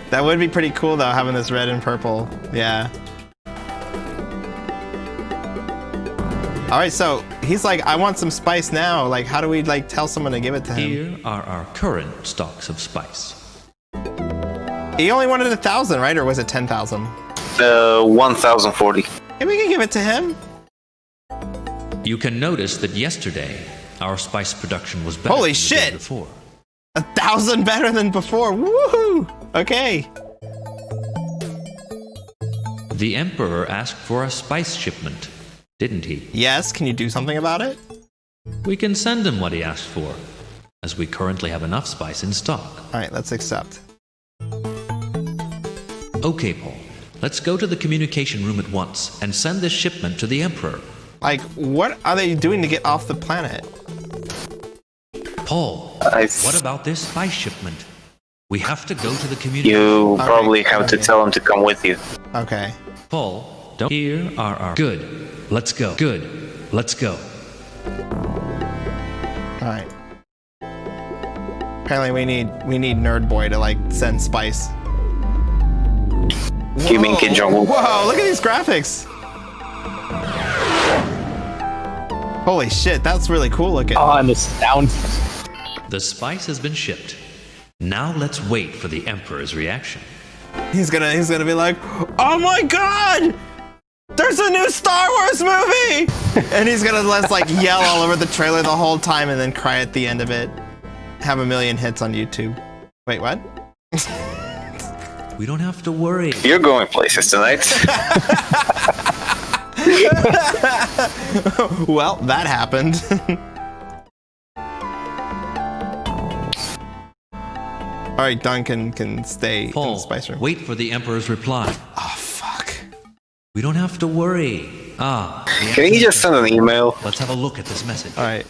That would be pretty cool though, having this red and purple. Yeah. Alright, so he's like, I want some spice now. Like, how do we like tell someone to give it to him? Here are our current stocks of spice. He only wanted 1,000, right? Or was it 10,000? 1040. Maybe we can give it to him. You can notice that yesterday our spice production was better Holy than the shit! day before. 1,000 better than before. Woohoo! Okay. The Emperor asked for a spice shipment, didn't he? Yes, can you do something about it? We can send him what he asked for, as we currently have enough spice in stock. Alright, let's accept. Okay, Paul. Let's go to the communication room at once and send this shipment to the Emperor. Like, what are they doing to get off the planet? Paul, what about this spice shipment? We have to go to the communication You probably have to tell him to come with you. Okay. Paul, don't... Here are our... Good. Let's go. Good. Let's go. Alright. Apparently we need Nerd Boy to like send spice. You mean Kid Jungle? Whoa, look at these graphics! Holy shit, that's really cool looking. Oh, and the sound. The spice has been shipped. Now let's wait for the Emperor's reaction. He's gonna be like, oh my god! There's a new Star Wars movie! And he's gonna just like yell all over the trailer the whole time and then cry at the end of it. Have 1 million hits on YouTube. Wait, what? We don't have to worry. You're going places tonight. Well, that happened. Alright, Duncan can stay Paul, in the spice room. wait for the Emperor's reply. Oh, fuck. We don't have to worry. Ah. Can you just send an email? Let's have a look at this message. Alright.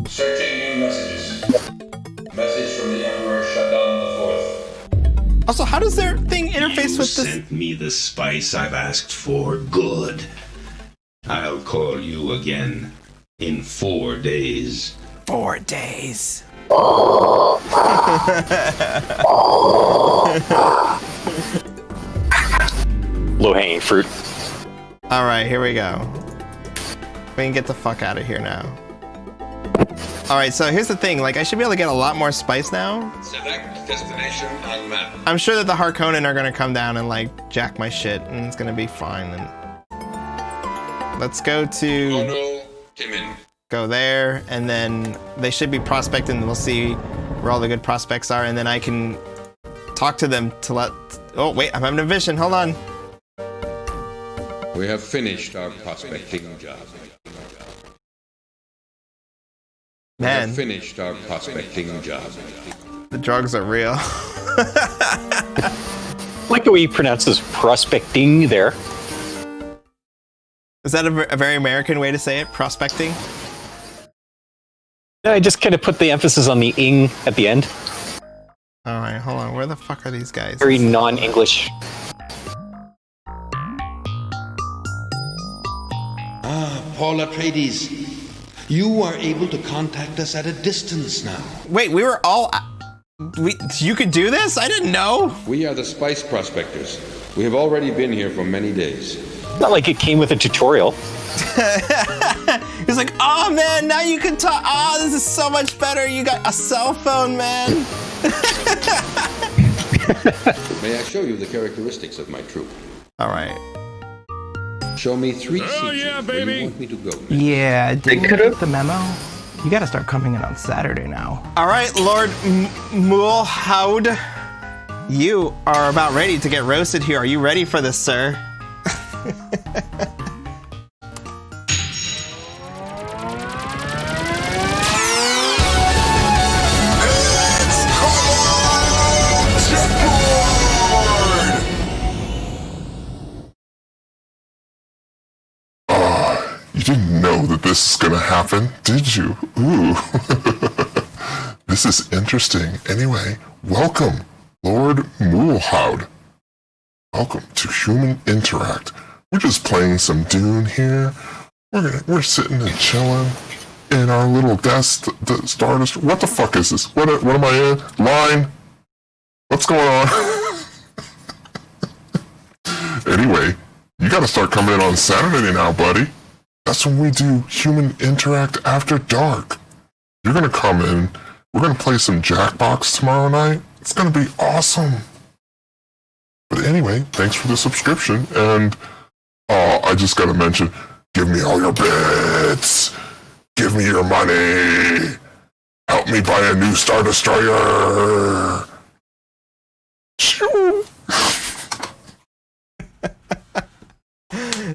Searching new messages. Message from the Emperor Shaddam IV. Also, how does their thing interface with this? You sent me the spice I've asked for. Good. I'll call you again in 4 days. 4 days. Low-hanging fruit. Alright, here we go. We can get the fuck out of here now. Alright, so here's the thing. Like, I should be able to get a lot more spice now. Select destination on map. I'm sure that the Harkonnen are gonna come down and, like, jack my shit, and it's gonna be fine. And let's go to... Go there, and then they should be prospecting, and we'll see where all the good prospects are, and then I can talk to them to let... Oh, wait, I'm having a vision. Hold on. We have finished our prospecting job. Man. We have finished our prospecting job. The drugs are real. Like the way you pronounce this prospecting there. Is that a very American way to say it? Prospecting? I just kind of put the emphasis on the ing at the end. Alright, hold on. Where the fuck are these guys? Very non-English. Ah, Paul Atreides. You are able to contact us at a distance now. Wait, we were all... you could do this? I didn't know. We are the spice prospectors. We have already been here for many days. Not like it came with a tutorial. He's like, oh man, now you can talk. Oh, this is so much better. You got a cell phone, man. May I show you the characteristics of my troop? All right. Show me 3 seats where you want me to go. Yeah, didn't you get the memo? You gotta start coming in on Saturday now. All right, Lord Mulhoud. You are about ready to get roasted here. Are you ready for this, sir? You didn't know that this is gonna happen, did you? Ooh. This is interesting. Anyway, welcome, Lord Mulhoud. Welcome to Human Interact. We're just playing some Dune here. We're sitting and chilling in our little desk. The Stardust. What the fuck is this? What am I in? Line? What's going on? Anyway, you gotta start coming in on Saturday now, buddy. That's when we do Human Interact After Dark. You're gonna come in. We're gonna play some Jackbox tomorrow night. It's gonna be awesome. But anyway, thanks for the subscription. And I just gotta mention, give me all your bits. Give me your money. Help me buy a new Star Destroyer. Shoo.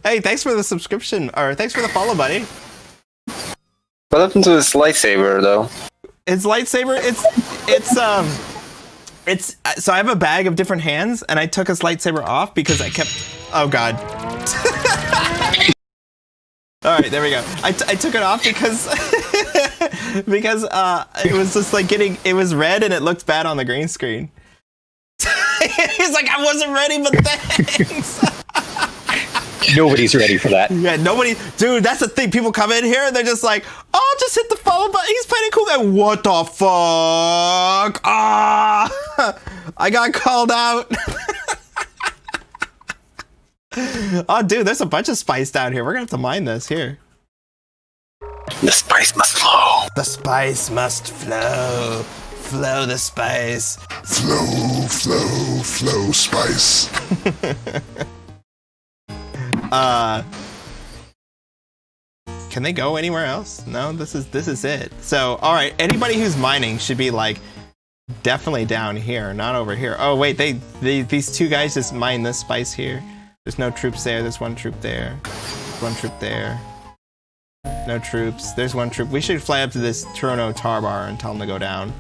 Hey, thanks for the subscription, or thanks for the follow, buddy. What happened to his lightsaber, though? His lightsaber, it's so I have a bag of different hands, and I took his lightsaber off because I kept, oh god. All right, there we go. I took it off because because it was just like it was red and it looked bad on the green screen. He's like, I wasn't ready, but thanks. Nobody's ready for that. Yeah, nobody. Dude, that's the thing. People come in here and they're just like, oh, just hit the follow button. He's playing cool. And what the fuck? Ah, I got called out. Oh, dude, there's a bunch of spice down here. We're going to have to mine this here. The spice must flow. The spice must flow. Flow the spice. Flow, flow, flow, spice. Can they go anywhere else? No, this is it. So, all right, anybody who's mining should be like definitely down here, not over here. Oh wait, these two guys just mine this spice here. There's no troops there. There's one troop there. One troop there. No troops. There's one troop. We should fly up to this Trono tar bar and tell them to go down.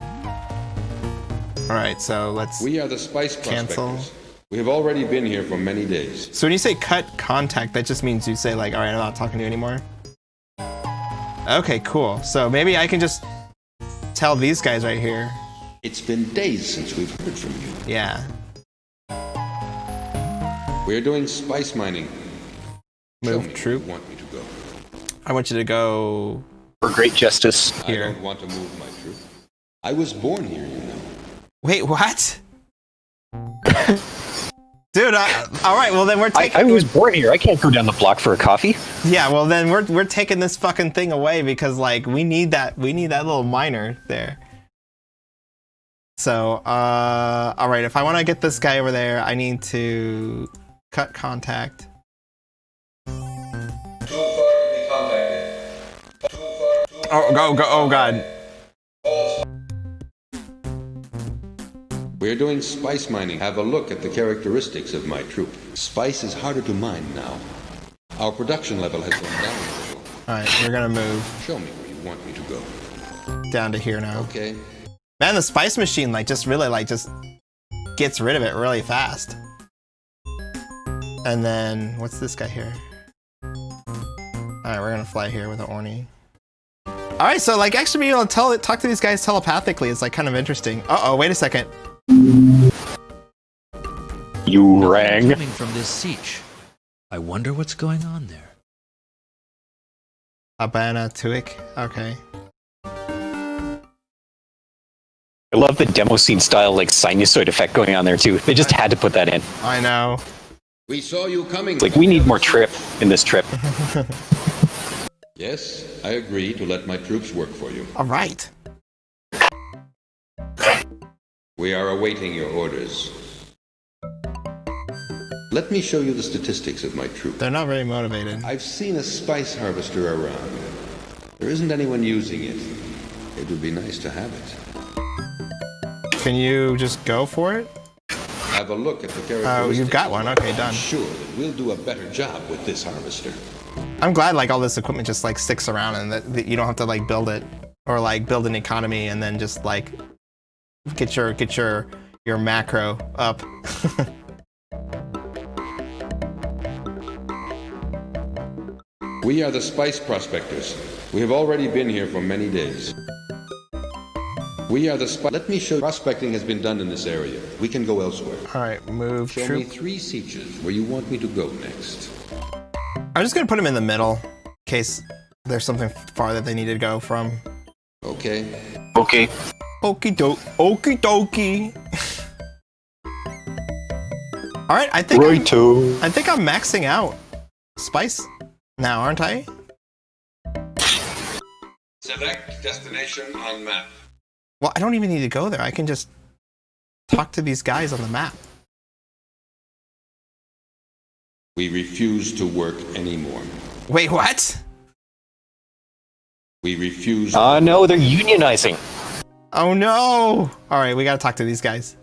All right, so let's. We are the spice cancel. Prospectors. We have already been here for many days. So when you say cut contact, that just means you say like, all right, I'm not talking to you anymore. Okay, cool. So maybe I can just tell these guys right here. It's been days since we've heard from you. Yeah. We're doing spice mining. Move troop. Want me to go? I want you to go for great justice. Here. I don't want to move my troop. I was born here, you know. Wait, what? Dude, all right, well then we're taking... I was born here. I can't go down the block for a coffee. Yeah, well then we're taking this fucking thing away because like we need that little miner there. So, all right, if I want to get this guy over there, I need to cut contact. Oh, go, oh god. We're doing spice mining. Have a look at the characteristics of my troop. Spice is harder to mine now. Our production level has gone down a little. Alright, we're gonna move. Show me where you want me to go. Down to here now. Okay. Man, the spice machine just gets rid of it really fast. And then, what's this guy here? Alright, we're gonna fly here with an Orny. right, so like actually being able to talk to these guys telepathically is like kind of interesting. Uh-oh, wait a second. You rang. Coming from this siege. I wonder what's going on there. Abana Tuik. Okay. I love the demo scene style, like sinusoid effect going on there too. They just had to put that in. I know. We saw you coming. It's like we need more trip in this trip. Yes, I agree to let my troops work for you. All right. We are awaiting your orders. Let me show you the statistics of my troop. They're not very motivated. I've seen a spice harvester around. There isn't anyone using it. It would be nice to have it. Can you just go for it? Have a look at the characteristics. Oh, you've got one. Okay, done. I'm sure that we'll do a better job with this harvester. I'm glad like all this equipment just like sticks around and that you don't have to like build it or like build an economy and then just like get your macro up. We are the spice prospectors. We have already been here for many days. We are the spice. Let me show you. Prospecting has been done in this area. We can go elsewhere. All right, move. Show me 3 sieges where you want me to go next. I'm just gonna put them in the middle in case there's something far that they need to go from. Okay. Okay. Okie dokie. All right, I think I'm maxing out spice now, aren't I? Select destination on map. Well, I don't even need to go there. I can just talk to these guys on the map. We refuse to work anymore. Wait, what? We refuse. No, they're unionizing. Oh no! All right, we gotta talk to these guys.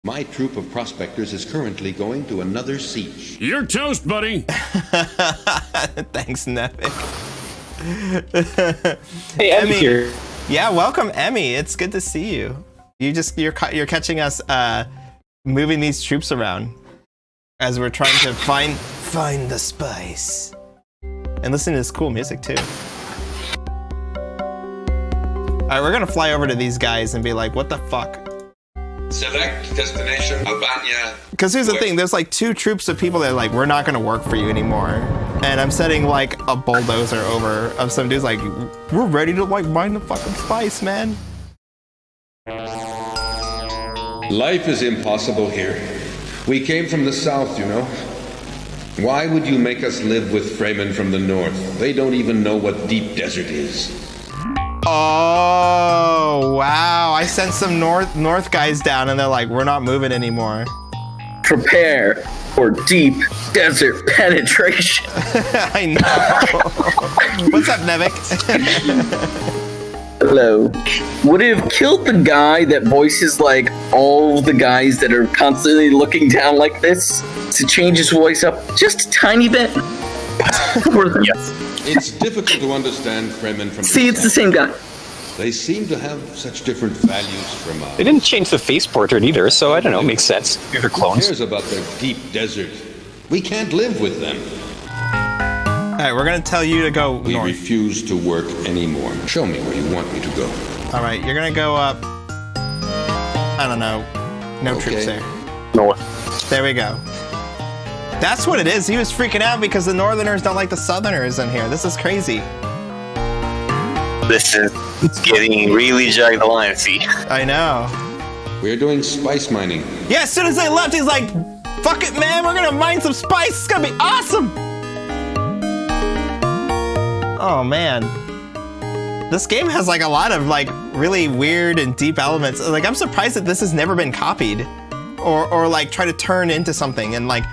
My troop of prospectors is currently going to another siege. You're toast, buddy. Thanks, Nevik. Hey, Emmy here. Yeah, welcome, Emmy. It's good to see you. You're catching us moving these troops around as we're trying to find the spice and listen to this cool music too. All right, we're gonna fly over to these guys and be like, "What the fuck?" Select destination Albania. Because here's the thing: there's like 2 troops of people that are like, "We're not gonna work for you anymore," and I'm setting like a bulldozer over of some dudes like, "We're ready to like mine the fucking spice, man." Life is impossible here. We came from the south, you know. Why would you make us live with Fremen from the north? They don't even know what deep desert is. Oh, wow. I sent some north guys down and they're like, "We're not moving anymore." Prepare for deep desert penetration. I know. What's up, Nevik? Hello. Would it have killed the guy that voices like all the guys that are constantly looking down like this to change his voice up just a tiny bit? Yes. It's difficult to understand Fremen from. See, it's the same guy. They seem to have such different values from us. They didn't change the face portrait either, so I don't know, makes sense. They're clones. Who cares about their deep desert? We can't live with them. All right, we're gonna tell you to go We north. refuse to work anymore. Show me where you want me to go. All right, you're gonna go up. I don't know. No troops there. North. There we go. That's what it is. He was freaking out because the Northerners don't like the Southerners in here. This is crazy. This is getting really Jack the Lion see. I know. We're doing spice mining. Yeah, as soon as they left, he's like, "Fuck it, man. We're gonna mine some spice. It's gonna be awesome." Oh man. This game has like a lot of like really weird and deep elements. Like I'm surprised that this has never been copied or like try to turn into something. And like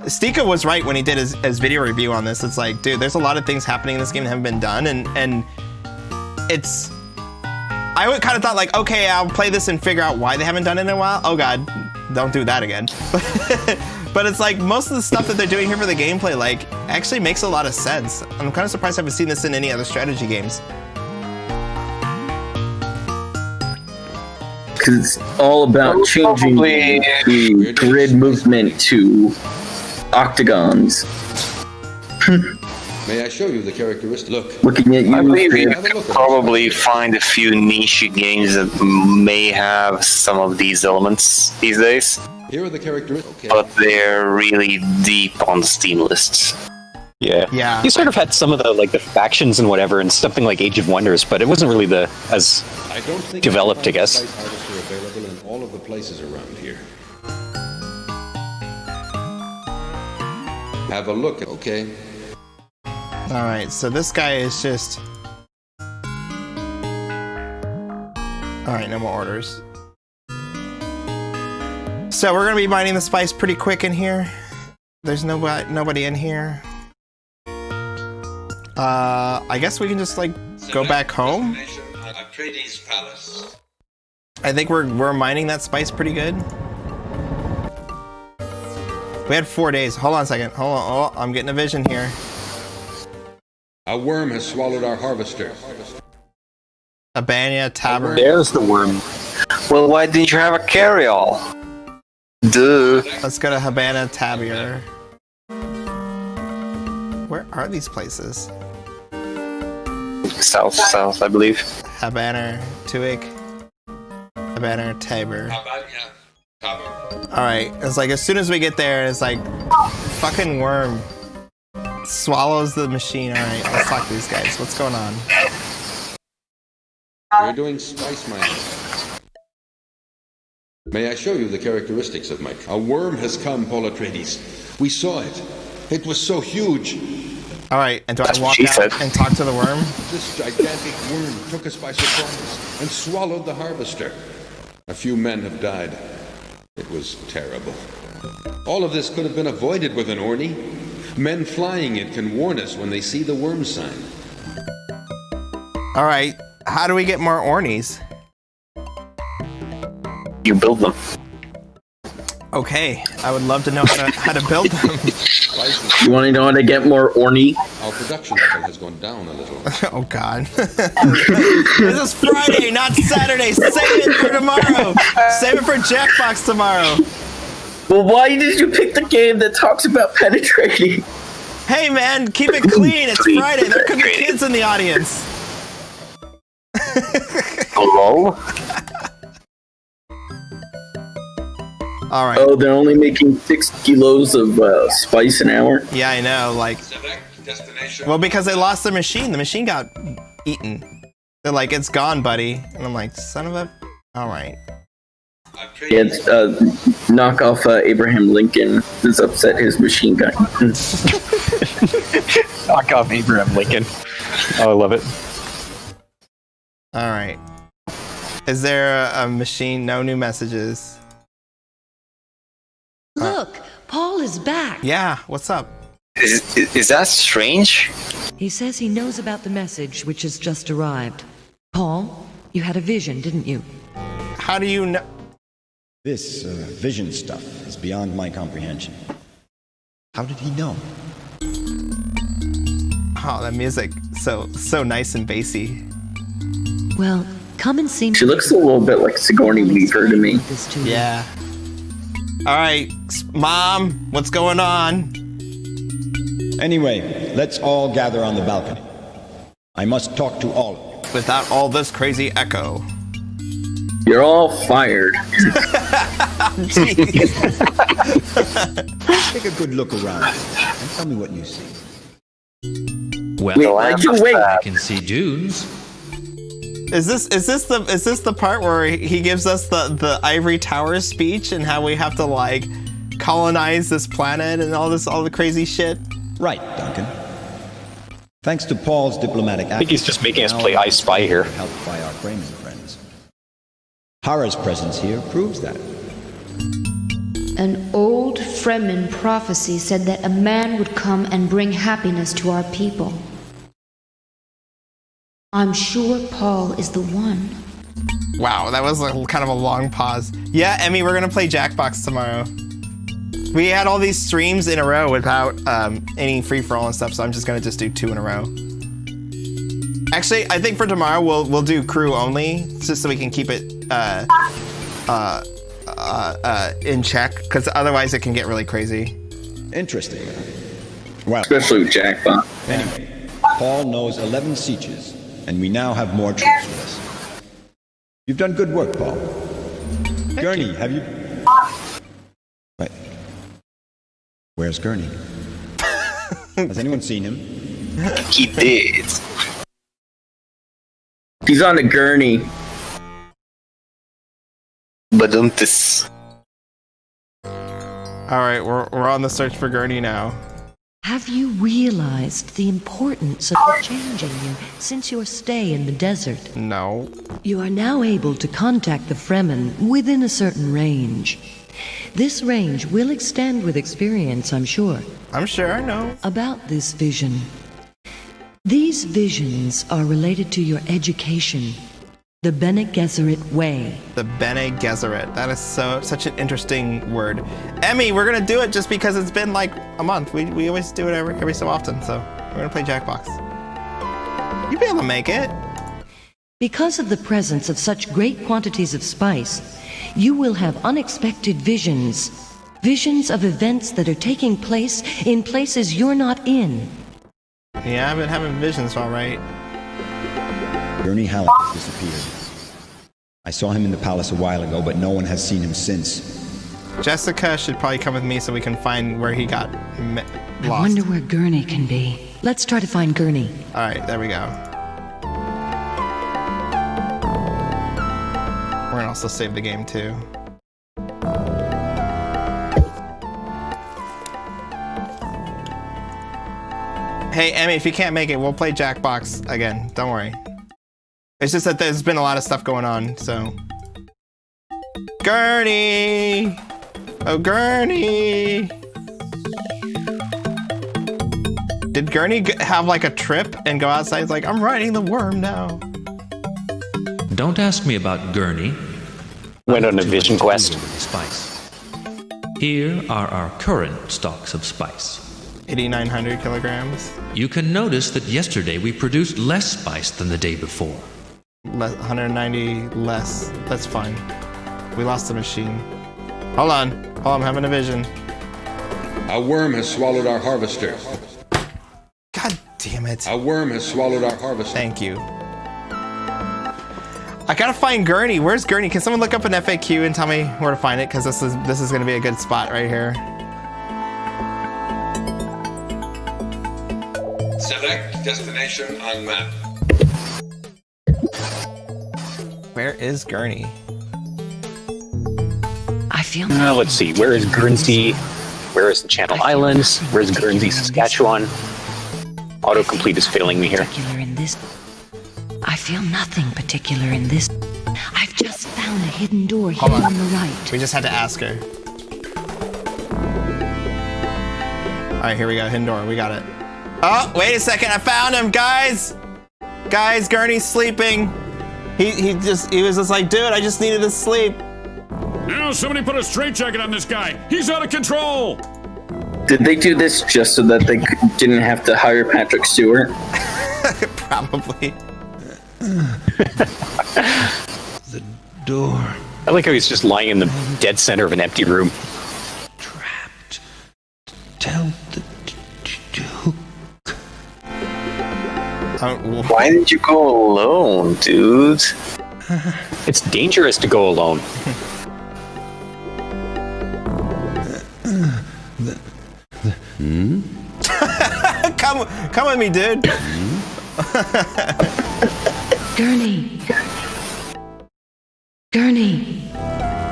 Stika was right when he did his video review on this. It's like, dude, there's a lot of things happening in this game that haven't been done, and it's. I would kind of thought like, okay, I'll play this and figure out why they haven't done it in a while. Oh god, don't do that again. But it's like most of the stuff that they're doing here for the gameplay like actually makes a lot of sense. I'm kind of surprised I haven't seen this in any other strategy games. Because it's all about changing the grid movement to octagons. May I show you the characteristic? Look. Looking at you, I believe you Have a could look at probably find a few niche games that may have some of these elements these days, Here are the characteristics. Okay. but they're really deep on the Steam lists. Yeah. Yeah. You sort of had some of the factions and whatever, and something like Age of Wonders, but it wasn't really as I don't think developed, I guess. Spice Harvester available in all of the places around here. Have a look. Okay. All right, so this guy is just. All right, no more orders. So we're gonna be mining the spice pretty quick in here. There's nobody in here. I guess we can just go back home. I think we're mining that spice pretty good. We had 4 days. Hold on a second. Hold on. Oh, I'm getting a vision here. A worm has swallowed our harvester. Abania Tabard. There's the worm. Well, why didn't you have a carry-all? Duh. Let's go to Habana Tabir. Where are these places? South, I believe. Habana Tuig. Habana Tabor. Alright, it's like as soon as we get there, it's like fucking worm swallows the machine. Alright, let's talk to these guys. What's going on? We're doing spice mining. May I show you the characteristics of my... A worm has come, Paul Atreides. We saw it. It was so huge. Alright, and do I That's what walk she out said. and talk to the worm? This gigantic worm took us by surprise and swallowed the harvester. A few men have died. It was terrible. All of this could have been avoided with an Orny. Men flying it can warn us when they see the worm sign. Alright, how do we get more Ornies? You build them. Okay, I would love to know how to build them. You want to know how to get more Orny? Our production level has gone down a little. Oh god. This is Friday, not Saturday. Save it for tomorrow. Save it for Jackbox tomorrow. Well, why did you pick the game that talks about penetrating? Hey man, keep it clean. It's Friday. There could be kids in the audience. Hello? Alright. Oh, they're only making 6 kilos of spice an hour? Yeah, I know. Well, because they lost the machine. The machine got eaten. They're like, it's gone, buddy. And I'm like, son of a... Alright. Yeah, it's knockoff Abraham Lincoln has upset his machine gun. Knock off Abraham Lincoln. Oh, I love it. Alright. Is there a machine? No new messages. Look, Paul is back. Yeah, what's up? Is that strange? He says he knows about the message which has just arrived. Paul, you had a vision, didn't you? How do you know? This vision stuff is beyond my comprehension. How did he know? Oh, that music, so nice and bassy. Well, come and see me. She looks a little bit like Sigourney Weaver to me. Yeah. Alright, Mom, what's going on? Anyway, let's all gather on the balcony. I must talk to all of you. Without all this crazy echo. You're all fired. Take a good look around and tell me what you see. Well, Wait, why'd you wait? I can see dunes. Is this the part where he gives us the Ivory Tower speech and how we have to like colonize this planet and all the crazy shit? Right, Duncan. Thanks to Paul's diplomatic I think he's just making us play I Spy here. Helped by our Fremen friends. Hara's presence here proves that. An old Fremen prophecy said that a man would come and bring happiness to our people. I'm sure Paul is the one. Wow, that was kind of a long pause. Yeah, Emmy, we're gonna play Jackbox tomorrow. We had all these streams in a row without any free-for-all and stuff, so I'm just gonna do 2 in a row. Actually, I think for tomorrow we'll do crew only, just so we can keep it in check, because otherwise it can get really crazy. Interesting. Well, Especially with Jackbox. Anyway, Paul knows 11 Seaches, and we now have more troops with us. You've done good work, Paul. Gurney, have you... Wait. Where's Gurney? Has anyone seen him? He did. He's on the gurney. Badumtis. Alright, we're on the search for Gurney now. Have you realized the importance of the change in you since your stay in the desert? No. You are now able to contact the Fremen within a certain range. This range will extend with experience, I'm sure. I'm sure, I know. About this vision. These visions are related to your education. The Bene Gesserit way. The Bene Gesserit. That is such an interesting word. Emmy, we're gonna do it just because it's been like a month. We always do it every so often, so we're gonna play Jackbox. You'll be able to make it. Because of the presence of such great quantities of spice, you will have unexpected visions. Visions of events that are taking place in places you're not in. Yeah, I've been having visions, all right. Gurney Halleck has disappeared. I saw him in the palace a while ago, but no one has seen him since. Jessica should probably come with me so we can find where he got lost. I wonder where Gurney can be. Let's try to find Gurney. All right, there we go. We're gonna also save the game too. Hey, Emmy, if you can't make it, we'll play Jackbox again. Don't worry. It's just that there's been a lot of stuff going on, so... Gurney! Oh, Gurney! Did Gurney have like a trip and go outside? He's like, I'm riding the worm now. Don't ask me about Gurney. Went on a vision quest. Spice. Here are our current stocks of spice. 8,900 kilograms. You can notice that yesterday we produced less spice than the day before. 190 less. That's fine. We lost the machine. Hold on, I'm having a vision. A worm has swallowed our harvester. God damn it. A worm has swallowed our harvester. Thank you. I gotta find Gurney. Where's Gurney? Can someone look up an FAQ and tell me where to find it? Because this is gonna be a good spot right here. Select destination on map. Where is Gurney? I feel... let's see. Where is Guernsey? Where is the Channel Islands? Where is Guernsey, Saskatchewan? Autocomplete is failing me here. Particular in this. I feel nothing particular in this. I've just found a hidden door here on the right. We just had to ask her. Alright, here we go. Hidden door. We got it. Oh, wait a second. I found him, guys! Guys, Gurney's sleeping. He was just like, dude, I just needed to sleep. Now somebody put a straitjacket on this guy. He's out of control. Did they do this just so that they didn't have to hire Patrick Stewart? Probably. The door. I like how he's just lying in the dead center of an empty room. Trapped. Tell the Duke. Why did you go alone, dude? It's dangerous to go alone. Come with me, dude. Gurney. Gurney.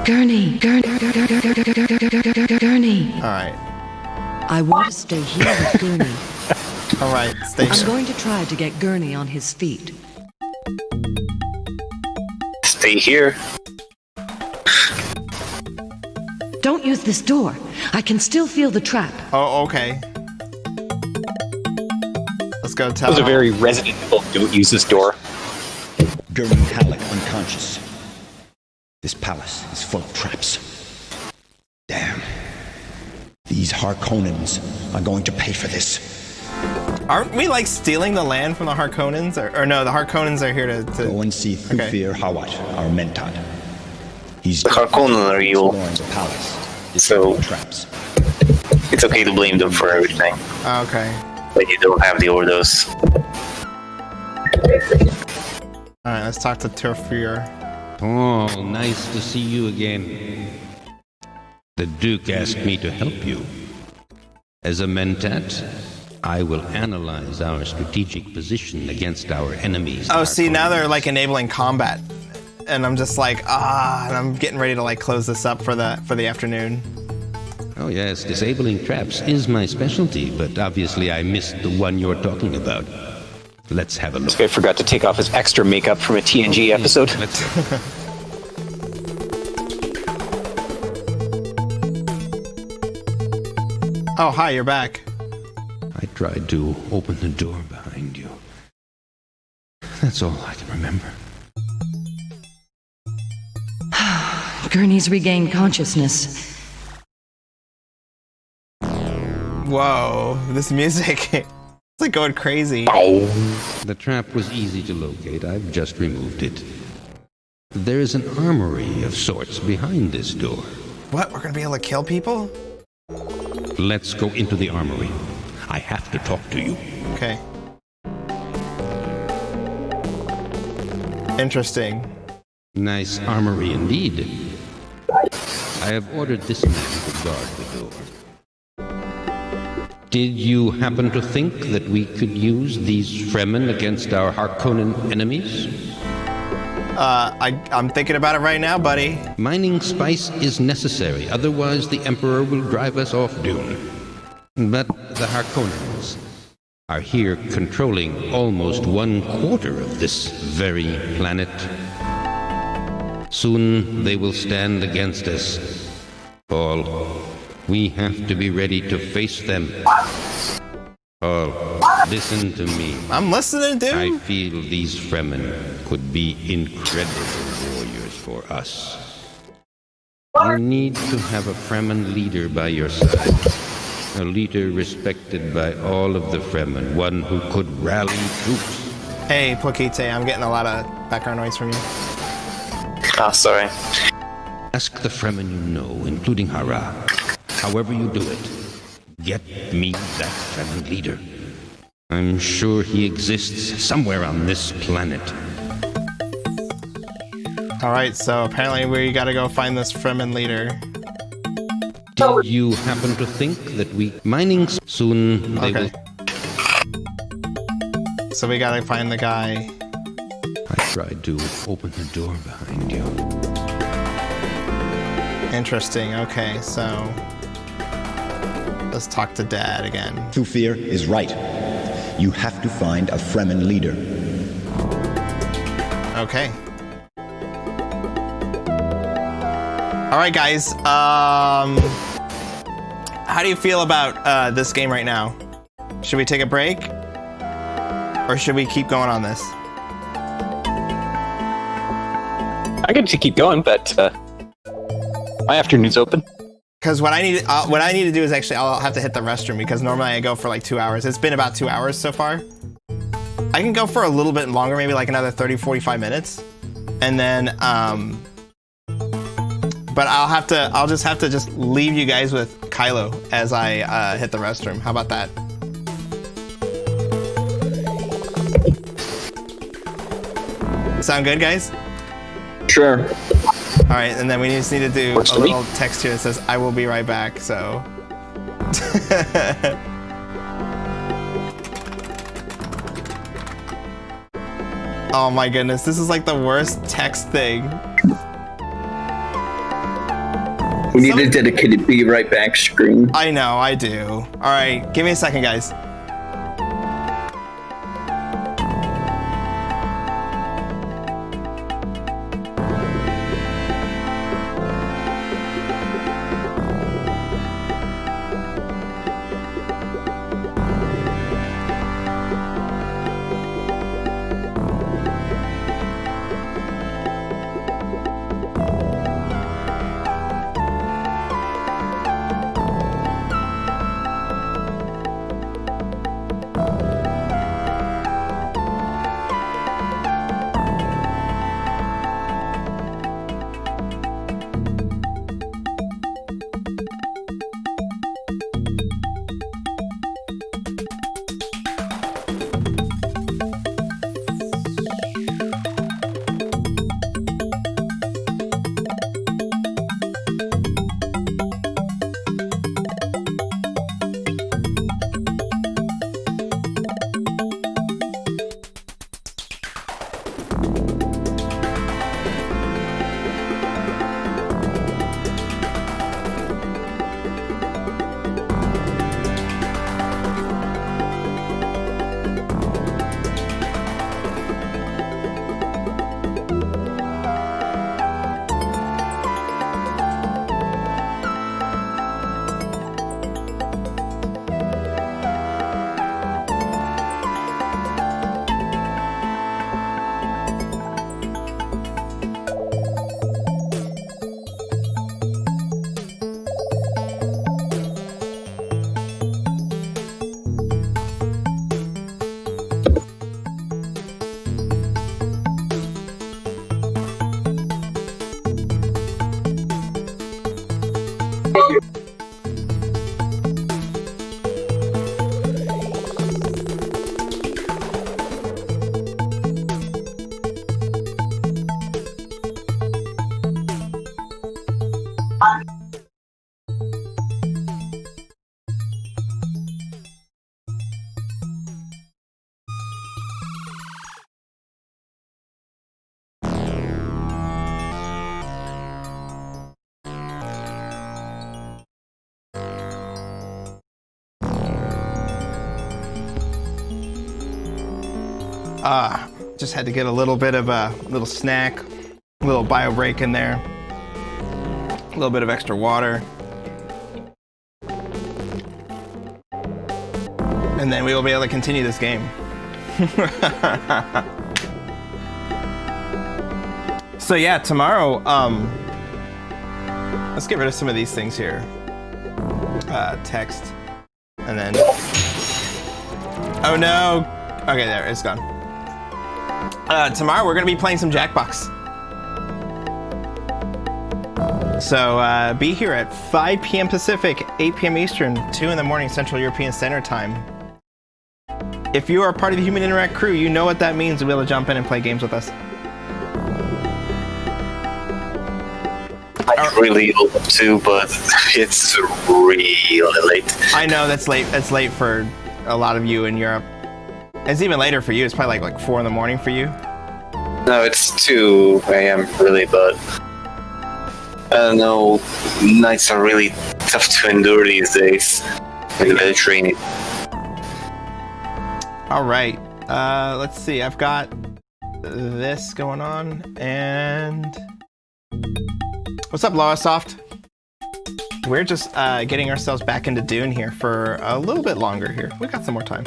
Gurney. Gurney. All right. I want to stay here with Gurney. All right, stay I'm here. going to try to get Gurney on his feet. Stay here. Don't use this door. I can still feel the trap. Oh, okay. Let's go tell That was a very Resident Evil, don't use this door. Gurney Halleck unconscious. This palace is full of traps. Damn. These Harkonnens are going to pay for this. Aren't we like stealing the land from the Harkonnens? Or no, the Harkonnens are here to... Go and see Thufir Hawat, our Mentat. He's The Harkonnen are evil, exploring the palace. so Traps. it's okay to blame them for everything. Okay. but you don't have the Ordos. Alright, let's talk to Turfier. Paul, nice to see you again. The Duke asked me to help you. As a mentat, I will analyze our strategic position against our enemies. Oh, see, now they're like enabling combat. And I'm just like, and I'm getting ready to like close this up for the afternoon. Oh yes, disabling traps is my specialty, but obviously I missed the one you're talking about. Let's have a look. This guy forgot to take off his extra makeup from a TNG episode. Let's go. Oh, hi, you're back. I tried to open the door behind you. That's all I can remember. Gurney's regained consciousness. Whoa, this music. It's like going crazy. The trap was easy to locate. I've just removed it. There is an armory of sorts behind this door. What? We're gonna be able to kill people? Let's go into the armory. I have to talk to you. Okay. Interesting. Nice armory indeed. I have ordered this man to guard the door. Did you happen to think that we could use these Fremen against our Harkonnen enemies? I'm thinking about it right now, buddy. Mining spice is necessary, otherwise the Emperor will drive us off Dune. But the Harkonnens are here controlling almost 1/4 of this very planet. Soon they will stand against us. Paul, we have to be ready to face them. Paul, listen to me. I'm listening, dude. I feel these Fremen could be incredible warriors for us. You need to have a Fremen leader by your side. A leader respected by all of the Fremen. One who could rally troops. Hey, Plakite, I'm getting a lot of background noise from you. Ah, sorry. Ask the Fremen you know, including Hara. However you do it, get me that Fremen leader. I'm sure he exists somewhere on this planet. Alright, so apparently we gotta go find this Fremen leader. Did you happen to think that mining soon they will... So we gotta find the guy. I tried to open the door behind you. Interesting, okay, so... Let's talk to Dad again. Thufir is right. You have to find a Fremen leader. Okay. Alright guys, how do you feel about this game right now? Should we take a break? Or should we keep going on this? I get to keep going, but my afternoon's open. Because what I need to do is actually I'll have to hit the restroom because normally I go for like 2 hours. It's been about 2 hours so far. I can go for a little bit longer, maybe like another 30-45 minutes, and then but I'll just have to leave you guys with Kylo as I hit the restroom. How about that? Sound good, guys? Sure. All right, and then we just need to do a little text here that says, I will be right back, so. Oh my goodness, this is like the worst text thing. We need a dedicated be right back screen. I know, I do. All right, give me a second, guys. Just had to get a little bit of a little snack, a little bio break in there, a little bit of extra water, and then we will be able to continue this game. So yeah, tomorrow, let's get rid of some of these things here. Text, and then, oh no, okay, there, it's gone. Tomorrow we're gonna be playing some Jackbox. So be here at 5 p.m. Pacific, 8 p.m. Eastern, 2 in the morning Central European Standard Time. If you are part of the Human Interact crew, you know what that means to be able to jump in and play games with us. I really hope to, but it's really late. I know that's late. That's late for a lot of you in Europe. It's even later for you. It's probably like 4 in the morning for you. No, it's 2 a.m. really, but I don't know. Nights are really tough to endure these days in the Mediterranean. All right. Let's see. I've got this going on, and what's up, Loasoft? We're just getting ourselves back into Dune here for a little bit longer here. We got some more time.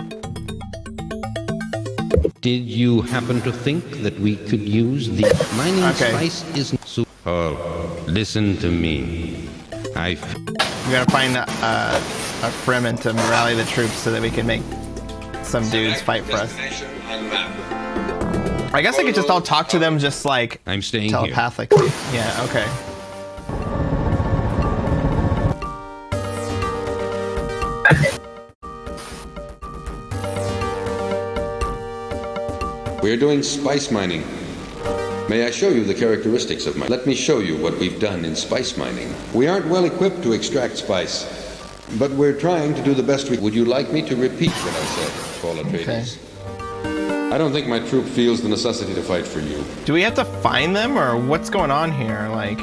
Did you happen to think that we could use the mining spice? Isn't so. Oh, listen to me. We gotta find a Fremen to rally the troops so that we can make some dudes fight for us. I guess I could just all talk to them just like I'm staying telepathically. Yeah, okay. We are doing spice mining. May I show you the characteristics of mining? Let me show you what we've done in spice mining. We aren't well equipped to extract spice, but we're trying to do the best we... Would you like me to repeat what I said, Paul Atreides? Okay. I don't think my troop feels the necessity to fight for you. Do we have to find them, or what's going on here? Like...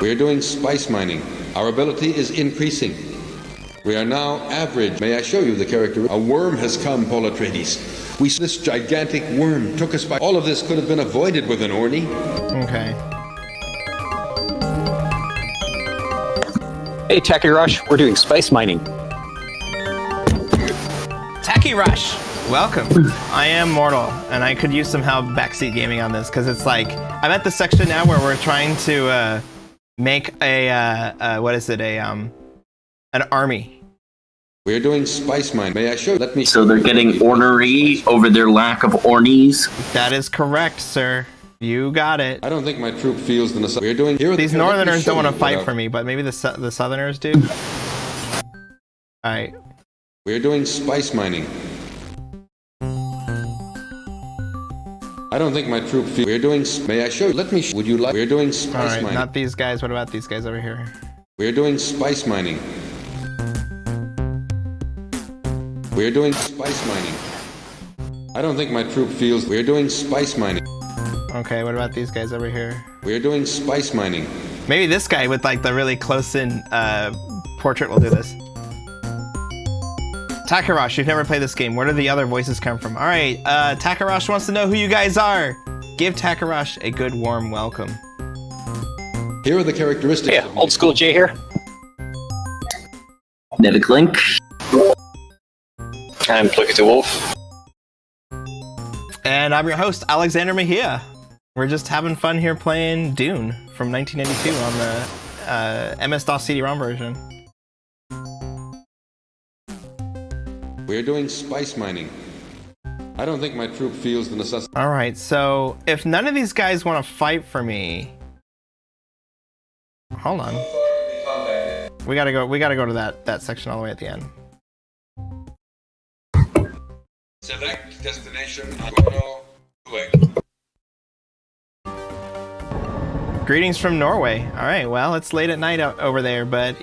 We are doing spice mining. Our ability is increasing. We are now average. May I show you the character? A worm has come, Paul Atreides. This gigantic worm took us by... All of this could have been avoided with an Orny. Okay. Hey, Tacky Rush, we're doing spice mining. Tacky Rush, welcome. I am mortal, and I could use some help backseat gaming on this, because it's like, I'm at the section now where we're trying to make a, what is it, an army. We're doing spice mine. May I show? Let me. So they're getting ornery over their lack of ornies. That is correct, sir. You got it. I don't think my troop feels the necessity. We're doing here. These Northerners don't want to fight for me, but maybe the Southerners do. All right. We're doing spice mining. I don't think my troop feels. We're doing. May I show you? Let me. Would you like? We're doing spice mining. Not these guys. What about these guys over here? We're doing spice mining. We're doing spice mining. I don't think my troop feels. We're doing spice mining. Okay, what about these guys over here? We're doing spice mining. Maybe this guy with like the really close-in portrait will do this. Takarash, you've never played this game. Where do the other voices come from? All right, Takarash wants to know who you guys are. Give Takarash a good warm welcome. Here are the characteristics. Yeah, old school Jay here. Nevic Link. I'm Plucky the Wolf. And I'm your host, Alexander Mejia. We're just having fun here playing Dune from 1992 on the MS-DOS CD-ROM version. We're doing spice mining. I don't think my troop feels the necessity. All right, so if none of these guys want to fight for me, hold on. We gotta go to that section all the way at the end. Select destination. Greetings from Norway. All right, well, it's late at night over there, but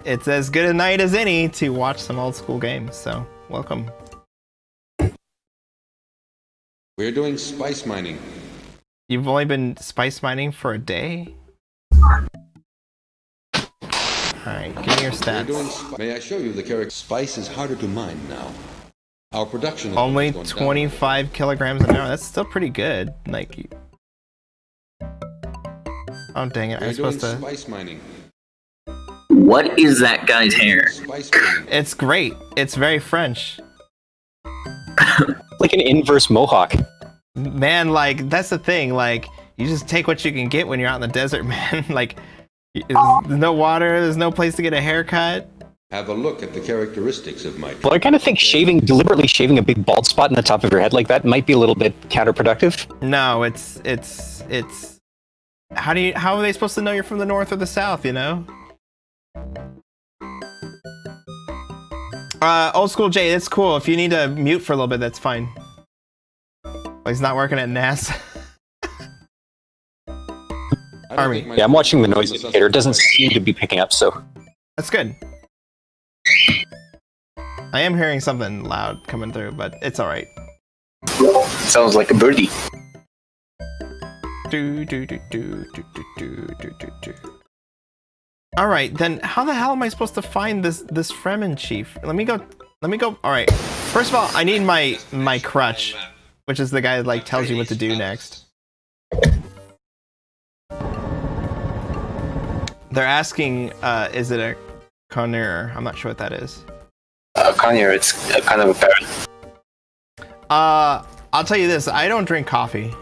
it's as good a night as any to watch some old school games. So, welcome. We're doing spice mining. You've only been spice mining for a day? Alright, give me your stats. May I show you the character? Spice is harder to mine now. Our production only 25 kilograms an hour. That's still pretty good. Like, oh dang it! I'm supposed to. Spice mining. What is that guy's hair? It's great. It's very French. Like an inverse mohawk. Man, like that's the thing. Like you just take what you can get when you're out in the desert, man. Like there's no water. There's no place to get a haircut. Have a look at the characteristics of my. Well, I kind of think deliberately shaving a big bald spot in the top of your head like that might be a little bit counterproductive. No, it's. How are they supposed to know you're from the north or the south? You know. Old school Jay, that's cool. If you need to mute for a little bit, that's fine. Well, he's not working at NASA. Army. Yeah, I'm watching the noise indicator. It doesn't seem to be picking up, so. That's good. I am hearing something loud coming through, but it's alright. Sounds like a birdie. Alright, then how the hell am I supposed to find this Fremen chief? Let me go. Alright. First of all, I need my crutch, which is the guy that like tells you what to do next. They're asking, is it a conure? I'm not sure what that is. Conure, it's kind of a parrot. I'll tell you this, I don't drink coffee.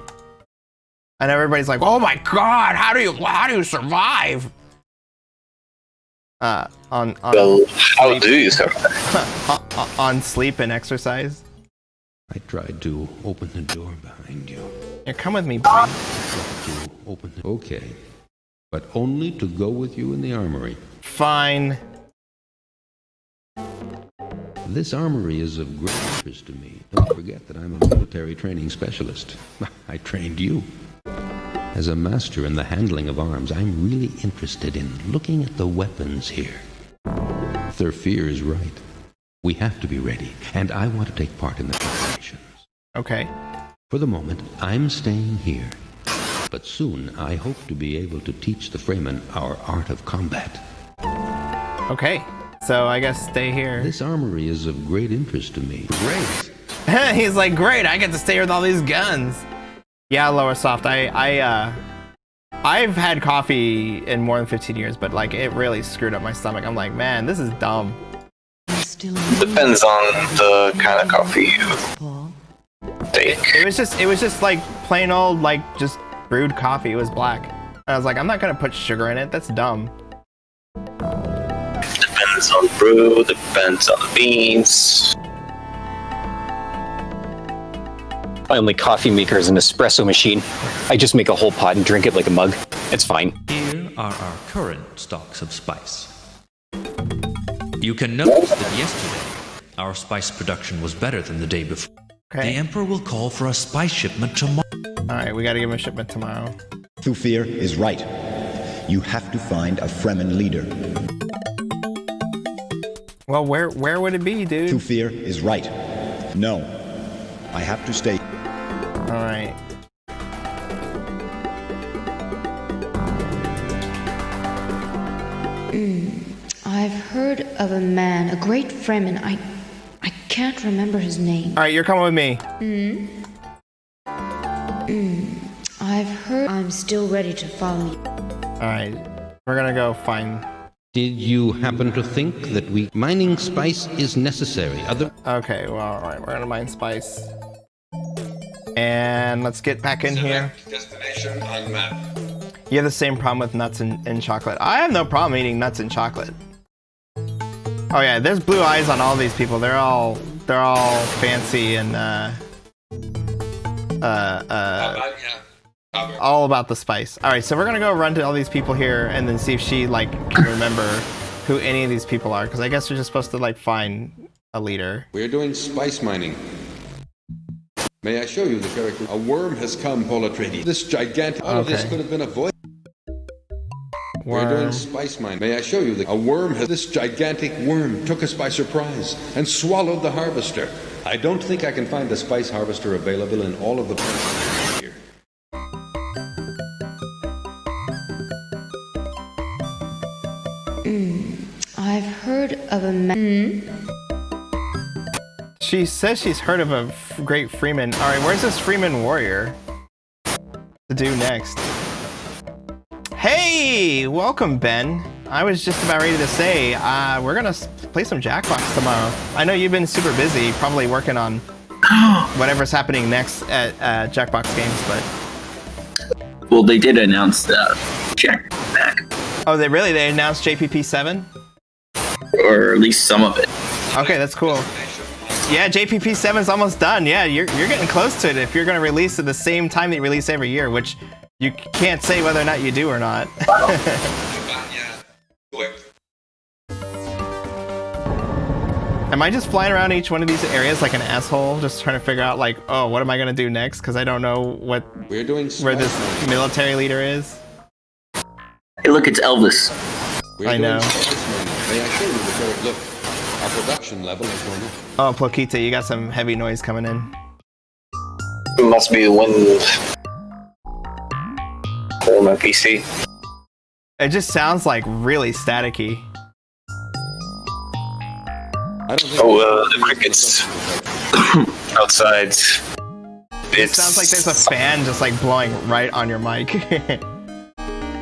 And everybody's like, oh my god, how do you survive? Well, how do you survive? On sleep and exercise. I tried to open the door behind you. Here, come with me, buddy. Okay. But only to go with you in the armory. Fine. This armory is of great interest to me. Don't forget that I'm a military training specialist. I trained you. As a master in the handling of arms, I'm really interested in looking at the weapons here. Thurfir is right. We have to be ready, and I want to take part in the preparations. Okay. For the moment, I'm staying here. But soon, I hope to be able to teach the Fremen our art of combat. Okay. So I guess stay here. This armory is of great interest to me. Great. He's like, great, I get to stay here with all these guns. Yeah, Lower Soft, I've had coffee in more than 15 years, but like it really screwed up my stomach. I'm like, man, this is dumb. Depends on the kind of coffee you take. It was just like plain old, like just brewed coffee. It was black. And I was like, I'm not gonna put sugar in it. That's dumb. Depends on the brew, depends on the beans. My only coffee maker is an espresso machine. I just make a whole pot and drink it like a mug. It's fine. Here are our current stocks of spice. You can notice that yesterday, our spice production was better than the day before. Okay. The Emperor will call for a spice shipment tomorrow. Alright, we gotta give him a shipment tomorrow. Thufir is right. You have to find a Fremen leader. Well, where would it be, dude? Thufir is right. No. I have to stay. Alright. I've heard of a man, a great Fremen. I can't remember his name. Alright, you're coming with me. I've heard. I'm still ready to follow you. Alright, we're gonna go find. Did you happen to think that mining spice is necessary? Okay, well, alright, we're gonna mine spice. And let's get back in here. Destination on map. You have the same problem with nuts and chocolate. I have no problem eating nuts and chocolate. Oh yeah, there's blue eyes on all these people. They're all fancy and all about the spice. All right, so we're gonna go run to all these people here and then see if she like can remember who any of these people are, because I guess we're just supposed to like find a leader. We're doing spice mining. May I show you the character? A worm has come, Paul Atreides. This gigantic... All of this could have been avoided. We're doing spice mine. May I show you? A worm, this gigantic worm took us by surprise and swallowed the harvester. I don't think I can find a spice harvester available in all of the places here. I've heard of a man. She says she's heard of a great Freeman. All right, where's this Freeman warrior to do next? Hey, welcome, Ben. I was just about ready to say, we're gonna play some Jackbox tomorrow. I know you've been super busy, probably working on whatever's happening next at Jackbox Games, but... Well, they did announce the Jack back. Oh, they announced JPP 7? Or at least some of it. Okay, that's cool. Yeah, JPP 7 is almost done. Yeah, you're getting close to it if you're gonna release at the same time that you release every year, which you can't say whether or not you do or not. Am I just flying around each one of these areas like an asshole, just trying to figure out like, oh, what am I gonna do next? Because I don't know where this military leader is. Hey, look, it's Elvis. I know. May I show you the current look? Our production level is going up. Oh, Plokita, you got some heavy noise coming in. It must be wind on my PC. It just sounds like really staticky. The crickets outside. It sounds like there's a fan just like blowing right on your mic.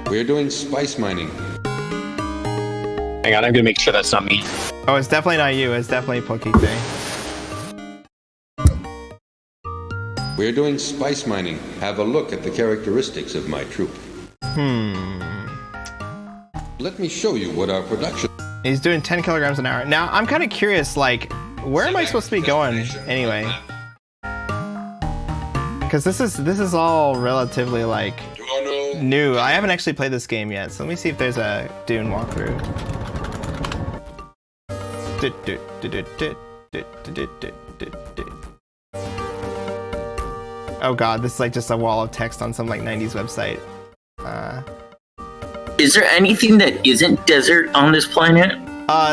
We're doing spice mining. Hang on, I'm gonna make sure that's not me. Oh, it's definitely not you. It's definitely Plokite. We're doing spice mining. Have a look at the characteristics of my troop. Let me show you what our production... He's doing 10 kilograms an hour. Now, I'm kind of curious, like, where am I supposed to be going anyway? Because this is all relatively, like, new. I haven't actually played this game yet, so let me see if there's a Dune walkthrough. Oh god, this is like just a wall of text on some like 90s website. Is there anything that isn't desert on this planet?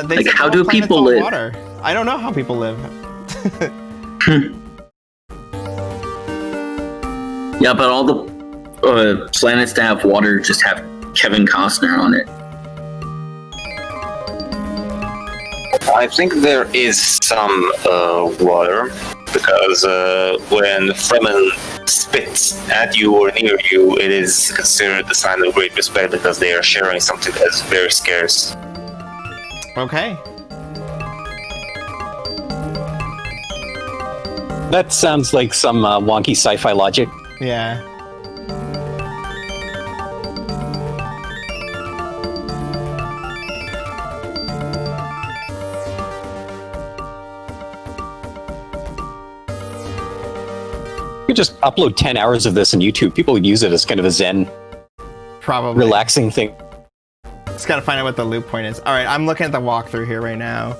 They like, said how all do planets people all live? Water. I don't know how people live. Yeah, but all the planets that have water just have Kevin Costner on it. I think there is some water, because when Fremen spits at you or near you, it is considered a sign of great respect because they are sharing something that's very scarce. Okay. That sounds like some wonky sci-fi logic. Yeah. You could just upload 10 hours of this on YouTube. People would use it as kind of a zen, probably relaxing thing. Just gotta find out what the loop point is. All right, I'm looking at the walkthrough here right now.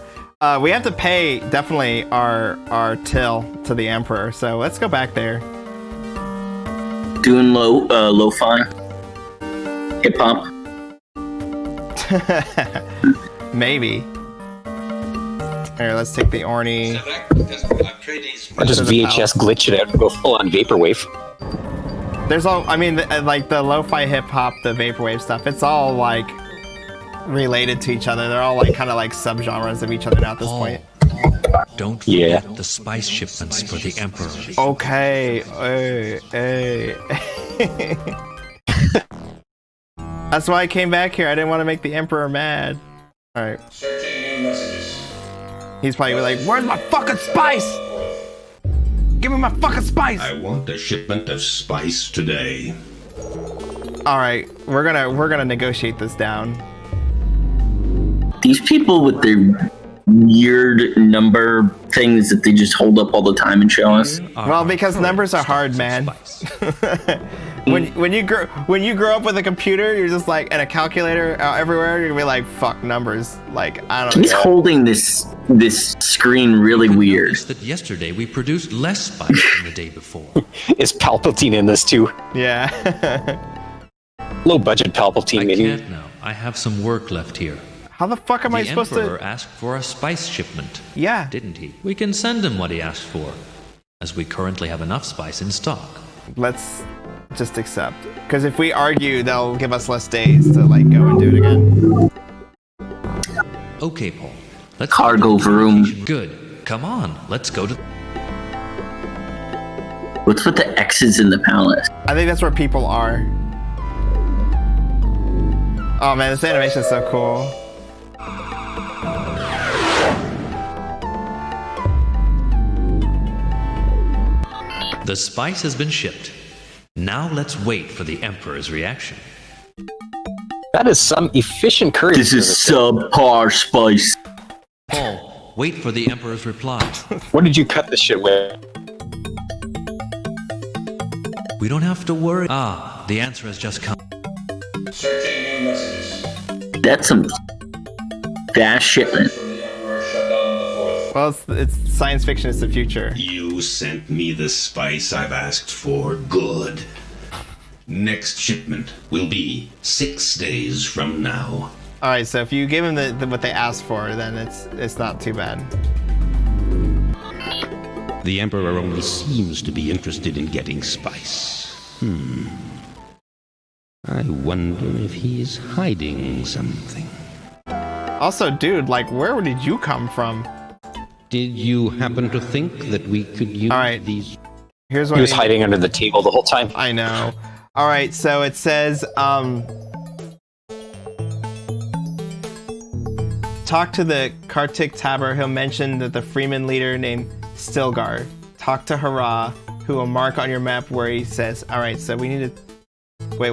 We have to pay definitely our till to the Emperor, so let's go back there. Doing lo-fi hip hop. Maybe. Here, let's take the Orny. Or just VHS glitch it out and go full on vaporwave. There's all, I mean, like the lo-fi hip hop, the vaporwave stuff. It's all like related to each other. They're all like kind of like subgenres of each other now at this point. Don't forget the spice shipments for the Emperor. Okay. Hey. That's why I came back here. I didn't want to make the Emperor mad. All right. He's probably like, "Where's my fucking spice? Give me my fucking spice!" I want a shipment of spice today. All right, we're gonna negotiate this down. These people with their weird number things that they just hold up all the time and show us. Well, because numbers are hard, man. when you grow up with a computer, you're just like, and a calculator everywhere, you're gonna be like, fuck numbers. Like, I don't know. He's holding this screen really weird. That yesterday we produced less spice than the day before. Is Palpatine in this too? Yeah. Low budget Palpatine, maybe. I have some work left here. How the fuck am I supposed to... The Emperor asked for a spice shipment. Yeah. Didn't he? We can send him what he asked for, as we currently have enough spice in stock. Let's just accept. Because if we argue, they'll give us less days to, like, go and do it again. Okay, Paul. Let's Cargo room. Good. Come on, let's go to... What's with the X's in the palace? I think that's where people are. Oh man, this animation is so cool. The spice has been shipped. Now let's wait for the Emperor's reaction. That is some efficient courier. This is subpar spice. Paul, wait for the Emperor's reply. What did you cut this shit with? We don't have to worry. Ah, the answer has just come. Searching new messages. That's some fast shipment. Well, it's science fiction. It's the future. You sent me the spice I've asked for. Good. Next shipment will be 6 days from now. All right, so if you give them the what they asked for, then it's not too bad. The Emperor only seems to be interested in getting spice. I wonder if he is hiding something. Also, dude, like, where did you come from? Did you happen to think that we could use these? Here's what He was hiding under the table the whole time. I know. All right, so it says, talk to the Kartik Tabor. He'll mention that the Freeman leader named Stilgar. Talk to Hurrah, who will mark on your map where he says, all right, so we need to... Wait.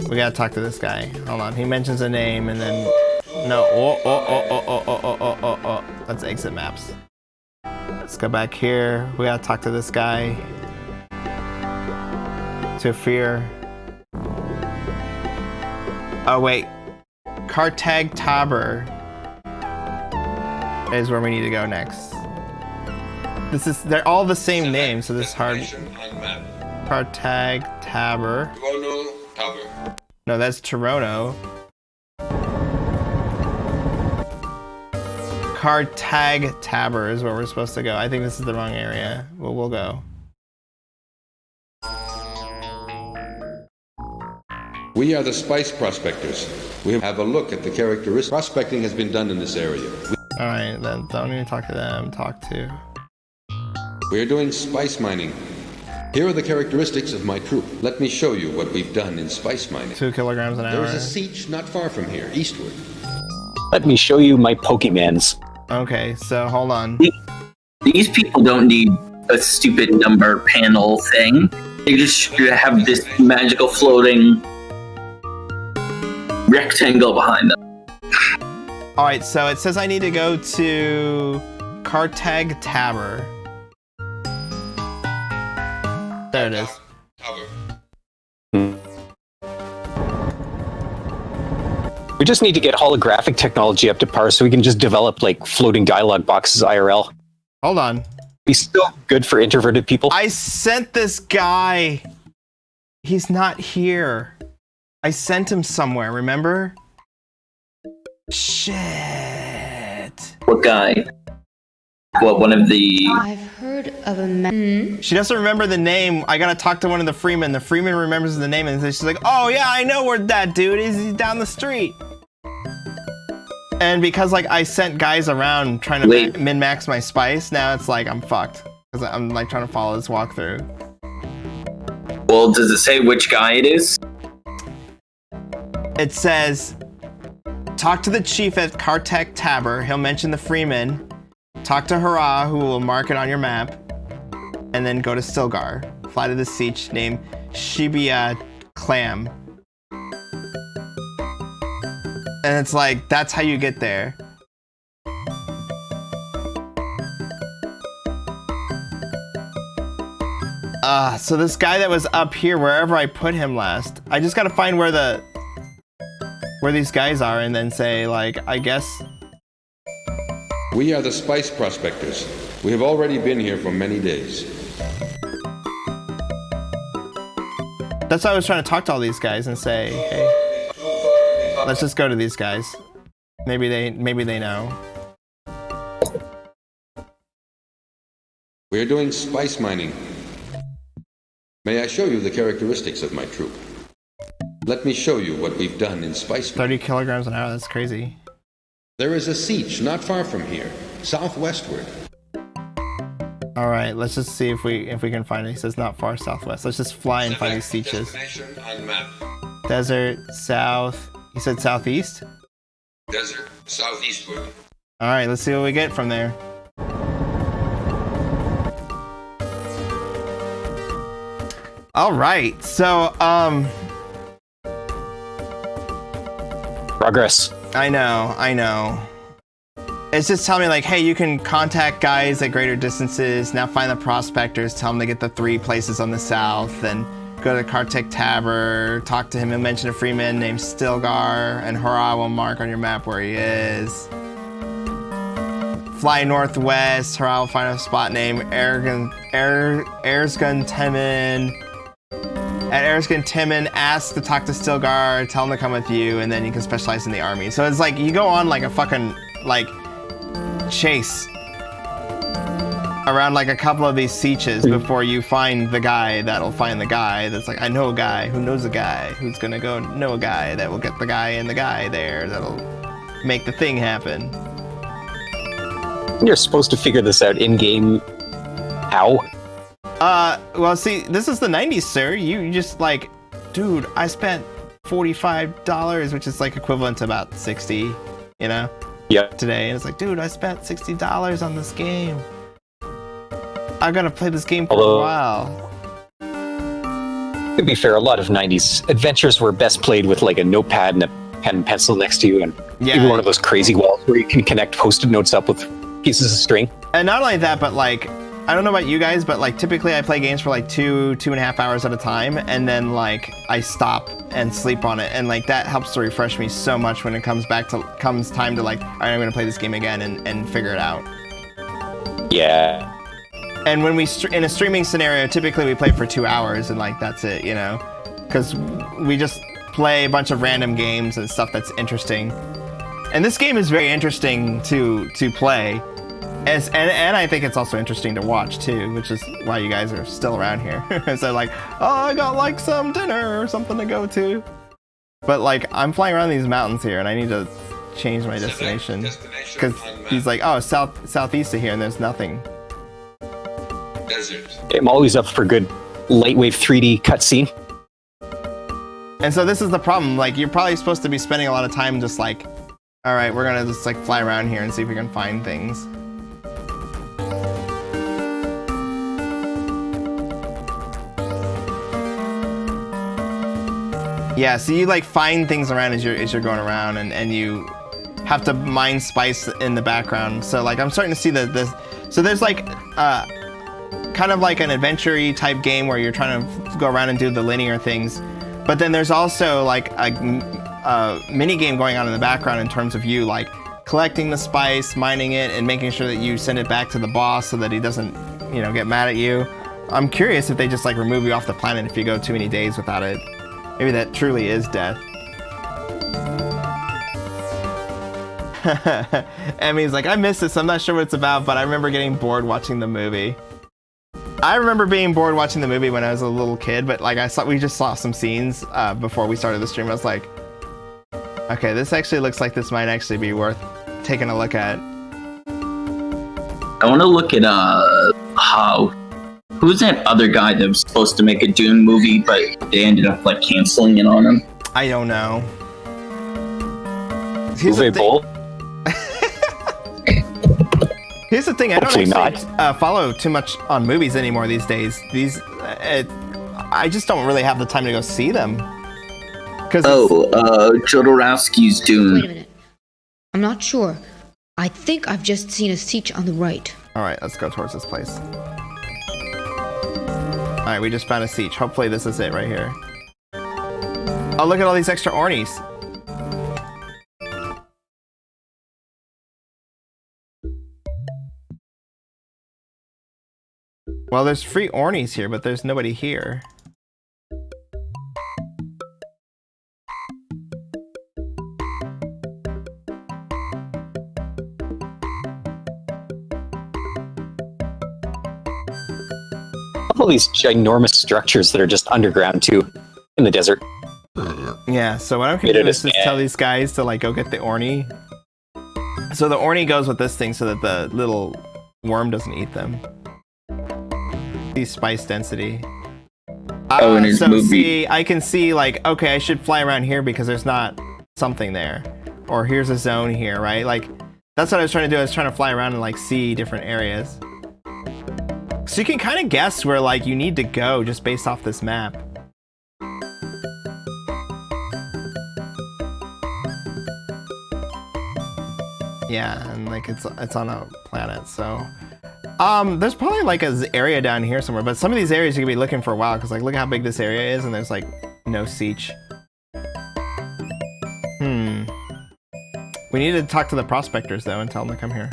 We gotta talk to this guy. Hold on, he mentions a name and then... No, let's exit maps. Let's go back here. We gotta talk to this guy. To Fear. Oh wait. Kartag Tabor is where we need to go next. They're all the same name, so this is hard. Kartag Tabor. No, that's Toronto. Kartag Tabor is where we're supposed to go. I think this is the wrong area. Well, we'll go. We are the spice prospectors. We have a look at the characteristics. Prospecting has been done in this area. Alright, then don't even talk to them. Talk to... We are doing spice mining. Here are the characteristics of my troop. Let me show you what we've done in spice mining. 2 kilograms an hour. There is a siege not far from here, eastward. Let me show you my Pokemans. Okay, so hold on. These people don't need a stupid number panel thing. They just have this magical floating rectangle behind them. Alright, so it says I need to go to Kartag Tabor. There it is. We just need to get holographic technology up to par so we can just develop like floating dialogue boxes IRL. Hold on. Be still good for introverted people. I sent this guy. He's not here. I sent him somewhere, remember? Shit. What guy? What, one of the... I've heard of a man. She doesn't remember the name. I gotta talk to one of the Freemen. The Freeman remembers the name and she's like, oh yeah, I know where that dude is. He's down the street. And because like I sent guys around trying to min-max my spice, now it's like I'm fucked. Because I'm like trying to follow this walkthrough. Well, does it say which guy it is? It says, talk to the chief at Kartak Tabor. He'll mention the Freeman. Talk to Hurrah, who will mark it on your map. And then go to Stilgar. Fly to the siege named Shibuya Clam. And it's like, that's how you get there. So this guy that was up here, wherever I put him last, I just gotta find where these guys are and then say, like, I guess... We are the spice prospectors. We have already been here for many days. That's why I was trying to talk to all these guys and say, hey, let's just go to these guys. Maybe they know. We're doing spice mining. May I show you the characteristics of my troop? Let me show you what we've done in spice mining. 30 kilograms an hour, that's crazy. There is a siege not far from here, southwestward. All right, let's just see if we can find it. He says not far southwest. Let's just fly and find these sieges. Desert, south. He said southeast? Desert, southeastward. All right, let's see what we get from there. All right, so progress. I know. It's just telling me like, hey, you can contact guys at greater distances. Now find the prospectors. Tell them to get the 3 places on the south, and go to Kartik Tabor. Talk to him and mention a free man named Stilgar, and Hurrah will mark on your map where he is. Fly northwest. Hurrah will find a spot named Erzgun Temin. At Erzgun Temin, ask to talk to Stilgar. Tell him to come with you, and then you can specialize in the army. So it's like you go on like a fucking like chase around like a couple of these sieges before you find the guy that'll find the guy that's like, I know a guy who knows a guy who's gonna go know a guy that will get the guy and the guy there that'll make the thing happen. You're supposed to figure this out in-game. How? Well, see, this is the 90s, sir. You just like, dude, I spent $45, which is like equivalent to about 60, you know? Yeah. Today, and it's like, dude, I spent $60 on this game. I gotta play this game for a while. To be fair, a lot of 90s adventures were best played with like a notepad and a pen and pencil next to you, and even one of those crazy walls where you can connect post-it notes up with pieces of string. And not only that, but like, I don't know about you guys, but like typically I play games for like 2.5 hours at a time, and then like I stop and sleep on it, and like that helps to refresh me so much when it comes time to like, all right, I'm gonna play this game again and figure it out. Yeah. And when we in a streaming scenario, typically we play for 2 hours, and like that's it, you know, because we just play a bunch of random games and stuff that's interesting. And this game is very interesting to play. And I think it's also interesting to watch too, which is why you guys are still around here. So like, oh, I got like some dinner or something to go to. But like, I'm flying around these mountains here, and I need to change my destination because he's like, oh, southeast of here, and there's nothing. Desert. I'm always up for good lightwave 3D cutscene. And so this is the problem. Like, you're probably supposed to be spending a lot of time just like, all right, we're gonna just like fly around here and see if we can find things. Yeah, so you like find things around as you're going around, and you have to mine spice in the background. So like I'm starting to see so there's like kind of like an adventure-y type game where you're trying to go around and do the linear things, but then there's also like a mini game going on in the background in terms of you like collecting the spice, mining it, and making sure that you send it back to the boss so that he doesn't, you know, get mad at you. I'm curious if they just like remove you off the planet if you go too many days without it. Maybe that truly is death. Emmy's like, I missed this. I'm not sure what it's about, but I remember getting bored watching the movie. I remember being bored watching the movie when I was a little kid, but like we just saw some scenes before we started the stream. I was like, okay, this actually looks like this might actually be worth taking a look at. I want to look at who's that other guy that was supposed to make a Dune movie, but they ended up like canceling it on him? I don't know. Here's the thing. I don't actually follow too much on movies anymore these days. I just don't really have the time to go see them. Jodorowsky's Dune. Wait a minute. I'm not sure. I think I've just seen a siege on the right. All right, let's go towards this place. All right, we just found a siege. Hopefully this is it right here. Oh, look at all these extra ornies. Well, there's free ornies here, but there's nobody here. All these ginormous structures that are just underground too, in the desert. Yeah, so what I'm gonna do is just tell these guys to like go get the Orny. So the Orny goes with this thing so that the little worm doesn't eat them. See spice density. And his so movie. see, I can see like, okay, I should fly around here because there's not something there. Or here's a zone here, right? Like, that's what I was trying to do. I was trying to fly around and like see different areas. So you can kind of guess where like you need to go just based off this map. Yeah, and like it's on a planet, so there's probably like an area down here somewhere, but some of these areas you could be looking for a while because like look how big this area is and there's like no siege. We need to talk to the prospectors though and tell them to come here.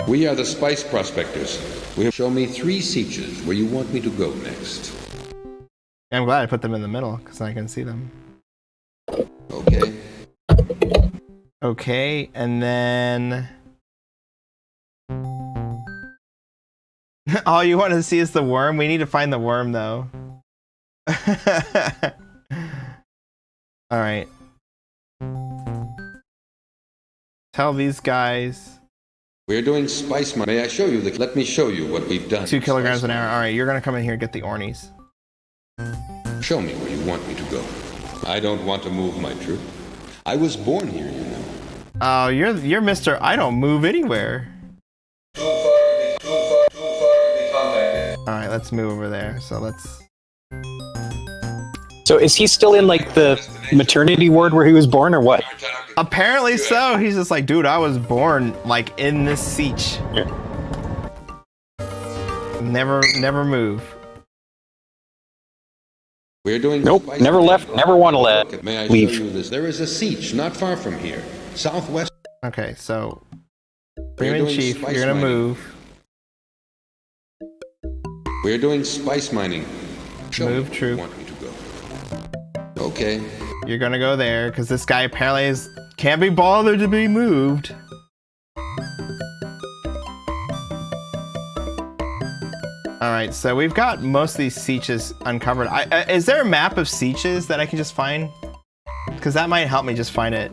We are the spice prospectors. Show me 3 sietches where you want me to go next. I'm glad I put them in the middle because I can see them. Okay. Okay, and then all you want to see is the worm? We need to find the worm though. Alright. Tell these guys. We're doing spice mining. May I show you let me show you what we've done. 2 kilograms an hour. Alright, you're gonna come in here and get the Ornies. Show me where you want me to go. I don't want to move my troop. I was born here, you know. Oh, you're Mr. I don't move anywhere. Alright, let's move over there. So let's... So is he still in like the maternity ward where he was born or what? Apparently so. He's just like, dude, I was born like in this siege. Yeah. Never move. We're doing never left, never want to let May I leave. show you this? There is a siege not far from here. Southwest. Okay, so Freeman Chief, you're gonna move. We're doing spice mining. Move troop. Want me to go? Okay. You're gonna go there because this guy apparently can't be bothered to be moved. Alright, so we've got most of these sieges uncovered. Is there a map of sieges that I can just find? Because that might help me just find it.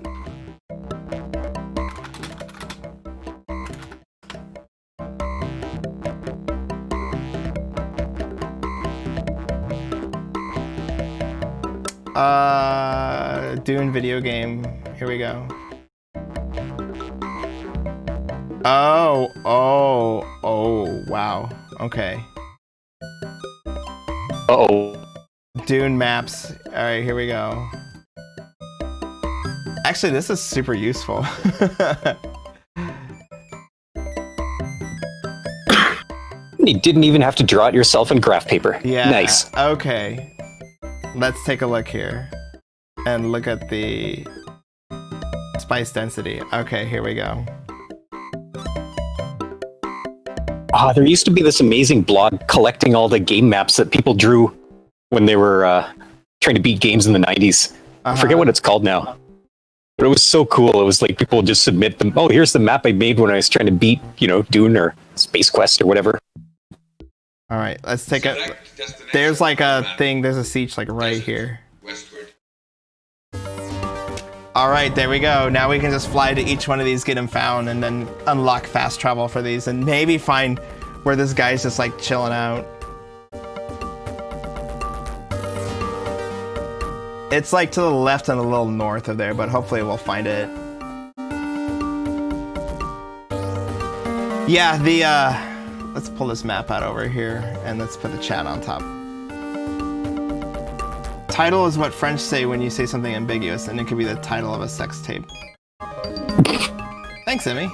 Dune video game. Here we go. Oh, wow. Okay. Uh-oh. Dune maps. Alright, here we go. Actually, this is super useful. You didn't even have to draw it yourself in graph paper. Yeah. Nice. Okay. Let's take a look here. And look at the spice density. Okay, here we go. There used to be this amazing blog collecting all the game maps that people drew when they were trying to beat games in the 90s. I forget what it's called now. But it was so cool. It was like people would just submit them. Oh, here's the map I made when I was trying to beat, Dune or Space Quest or whatever. All right, let's take a... There's like a thing, there's a siege like right here. All right, there we go. Now we can just fly to each one of these, get them found, and then unlock fast travel for these, and maybe find where this guy's just like chilling out. It's like to the left and a little north of there, but hopefully we'll find it. Yeah, let's pull this map out over here, and let's put the chat on top. Title is what French say when you say something ambiguous, and it could be the title of a sex tape. Thanks, Emmy.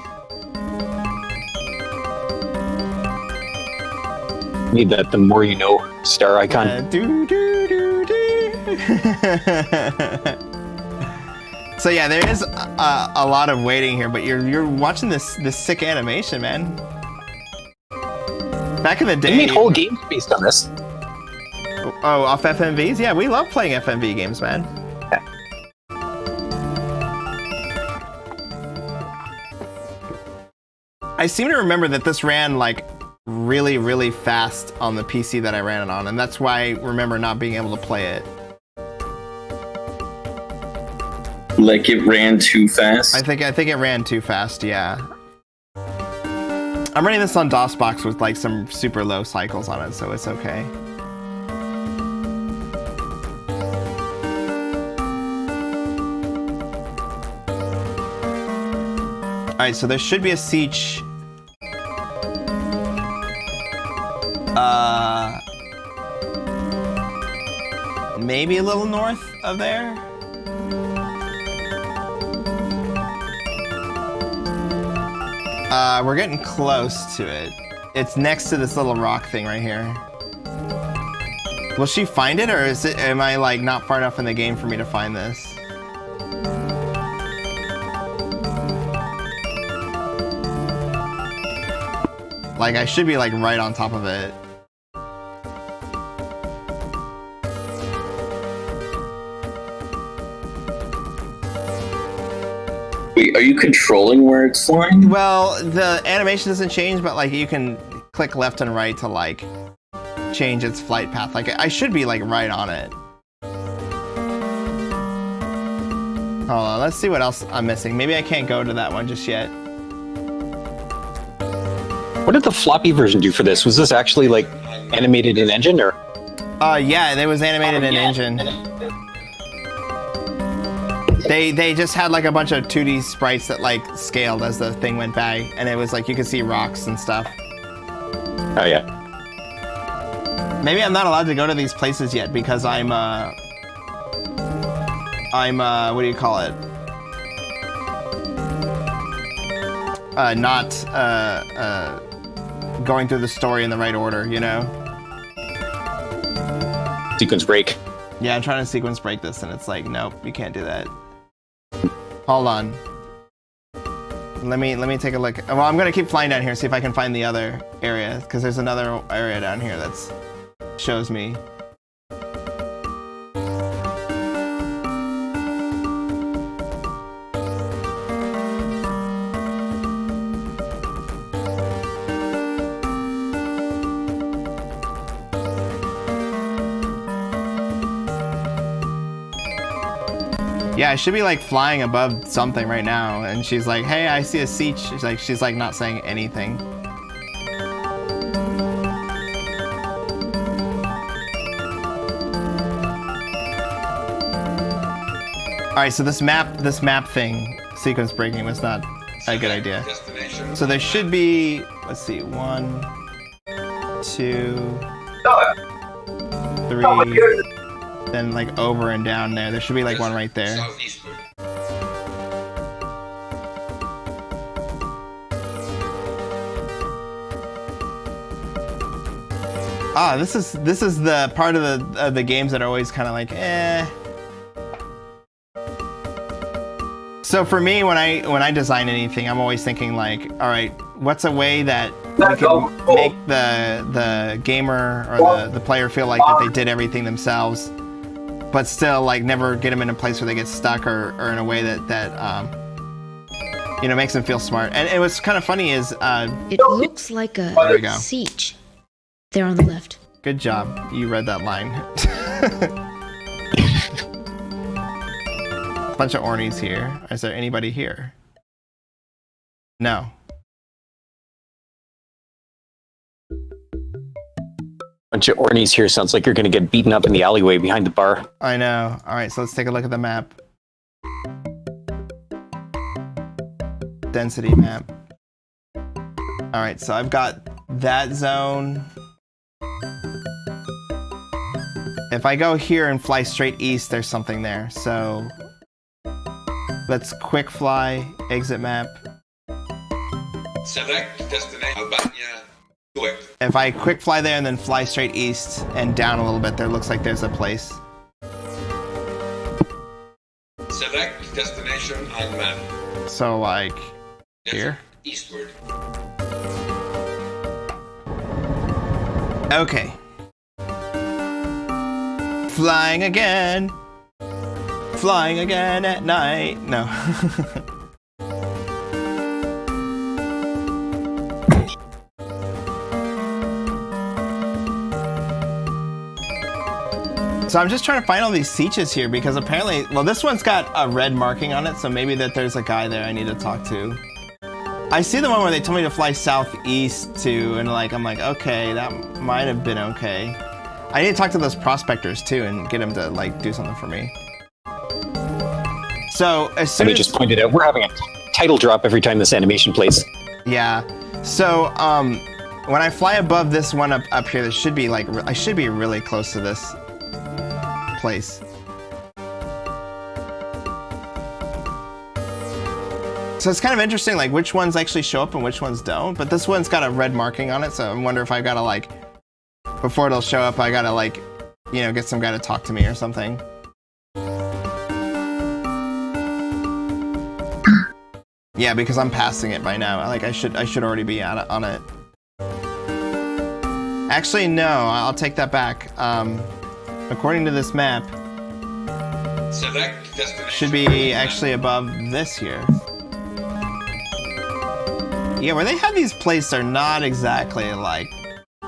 Need that the more you know star icon. So yeah, there is a lot of waiting here, but you're watching this sick animation, man. Back in the day, they made whole games based on this. Oh, off FMVs? Yeah, we love playing FMV games, man. I seem to remember that this ran like really, really fast on the PC that I ran it on, and that's why I remember not being able to play it. Like it ran too fast? I think it ran too fast, yeah. I'm running this on Dosbox with like some super low cycles on it, so it's okay. Alright, so there should be a siege. Maybe a little north of there? We're getting close to it. It's next to this little rock thing right here. Will she find it, or am I like not far enough in the game for me to find this? Like, I should be like right on top of it. Wait, are you controlling where it's flying? Well, the animation doesn't change, but like you can click left and right to like change its flight path. Like I should be like right on it. Hold on, let's see what else I'm missing. Maybe I can't go to that one just yet. What did the floppy version do for this? Was this actually like animated in engine or? Yeah, it was animated in engine. They just had like a bunch of 2D sprites that like scaled as the thing went by, and it was like you could see rocks and stuff. Oh yeah. Maybe I'm not allowed to go to these places yet because I'm what do you call it? Not going through the story in the right order, you know? Sequence break. Yeah, I'm trying to sequence break this, and it's like, nope, you can't do that. Hold on. Let me take a look. Well, I'm gonna keep flying down here, see if I can find the other area, because there's another area down here that's shows me. Yeah, I should be like flying above something right now, and she's like, "Hey, I see a siege." She's like not saying anything. All right, so this map thing, sequence breaking, was not a good idea. So there should be, let's see, 1, 2, 3. Then like over and down there. There should be like one right there. Ah, this is the part of the games that are always kind of like, eh. So for me, when I design anything, I'm always thinking like, all right, what's a way that we can make the gamer or the player feel like that they did everything themselves, but still like never get them in a place where they get stuck or in a way that you know, makes them feel smart. And what's kind of funny is it looks like a siege. There on the left. Good job. You read that line. Bunch of ornies here. Is there anybody here? No. Bunch of ornies here. Sounds like you're gonna get beaten up in the alleyway behind the bar. I know. All right, so let's take a look at the map. Density map. All right, so I've got that zone. If I go here and fly straight east, there's something there. So let's quick fly, exit map. Select destination Albania. If I quick fly there and then fly straight east and down a little bit, there looks like there's a place. Select destination on map. So like here? Eastward. Okay. Flying again. Flying again at night. No. So I'm just trying to find all these Seaches here because apparently, well, this one's got a red marking on it, so maybe that there's a guy there I need to talk to. I see the one where they told me to fly southeast to, and like I'm like, okay, that might have been okay. I need to talk to those prospectors too and get them to like do something for me. So as soon as just pointed out, we're having a title drop every time this animation plays. Yeah. So when I fly above this one up here, this should be like I should be really close to this place. So it's kind of interesting, like which ones actually show up and which ones don't. But this one's got a red marking on it, so I wonder if I gotta like, before it'll show up, I gotta like, you know, get some guy to talk to me or something. Yeah, because I'm passing it by now. Like I should already be on it. Actually, no, I'll take that back. According to this map, Select destination. Should be actually above this here. Yeah, where they have these placed are not exactly like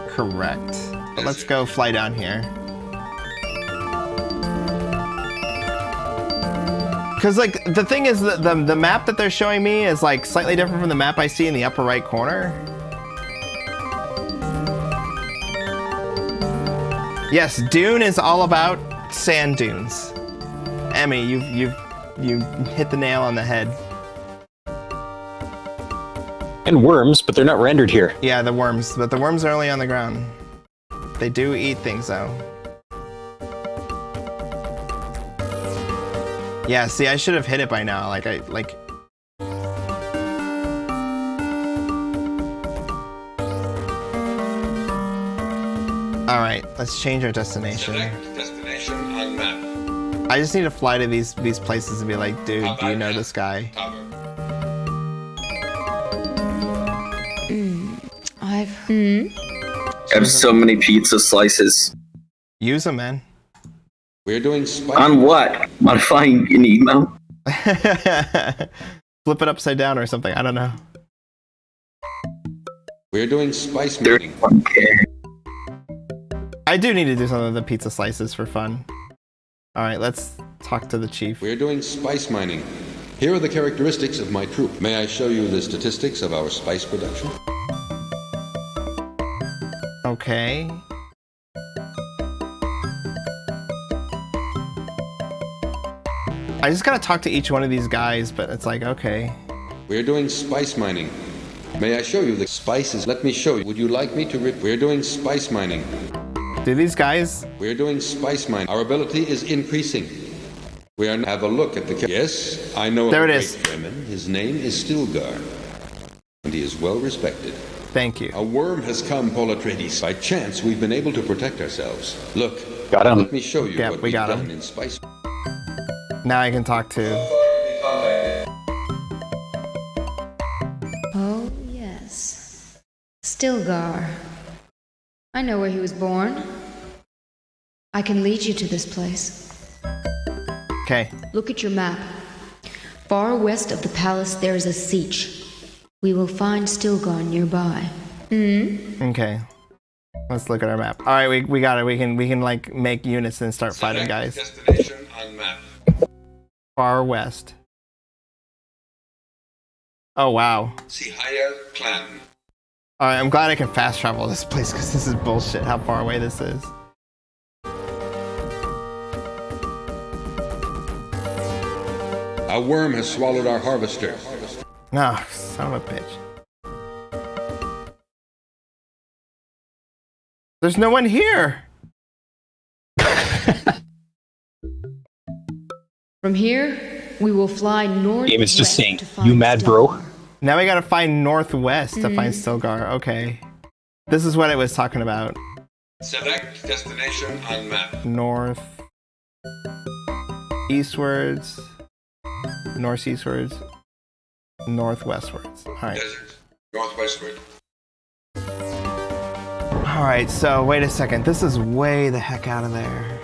correct. But let's go fly down here. Because like the thing is that the map that they're showing me is like slightly different from the map I see in the upper right corner. Yes, Dune is all about sand dunes. Emmy, you hit the nail on the head. And worms, but they're not rendered here. Yeah, the worms, but the worms are only on the ground. They do eat things though. Yeah, see, I should have hit it by now. Like all right, let's change our destination. Select destination on map. I just need to fly to these places and be like, dude, do you know this guy? I have so many pizza slices. Use them, man. We're doing spice. On what? Modifying an emo? Flip it upside down or something. I don't know. We're doing spice mining. I do need to do some of the pizza slices for fun. All right, let's talk to the chief. We're doing spice mining. Here are the characteristics of my troop. May I show you the statistics of our spice production? Okay. I just gotta talk to each one of these guys, but it's like, okay. We're doing spice mining. May I show you the spices? Let me show you. Would you like me to rip? We're doing spice mining. Do these guys? We're doing spice mining. Our ability is increasing. We are have a look at the. Yes, I know. There of it a is. great Fremen. His name is Stilgar, and he is well respected. Thank you. A worm has come, Paul Atreides. By chance, we've been able to protect ourselves. Look, got him. Let me show you Yep, what we got done him. in spice. Now I can talk to. Oh, yes. Stilgar. I know where he was born. I can lead you to this place. Okay. Look at your map. Far west of the palace, there is a siege. We will find Stilgar nearby. Okay. Let's look at our map. All right, we got it. We can like make units and start fighting guys. Destination on map. Far west. Oh wow. See higher clan. All right, I'm glad I can fast travel this place because this is bullshit. How far away this is. A worm has swallowed our harvester. No, son of a bitch. There's no one here. From here, we will fly north. Game is just saying, you mad, bro? Now we gotta find northwest to find Stilgar. Okay. This is what it was talking about. Select destination on map. North. Eastwards. Northeastwards. Northwestwards. Alright. Desert. Northwestward. Alright, so wait a second. This is way the heck out of there.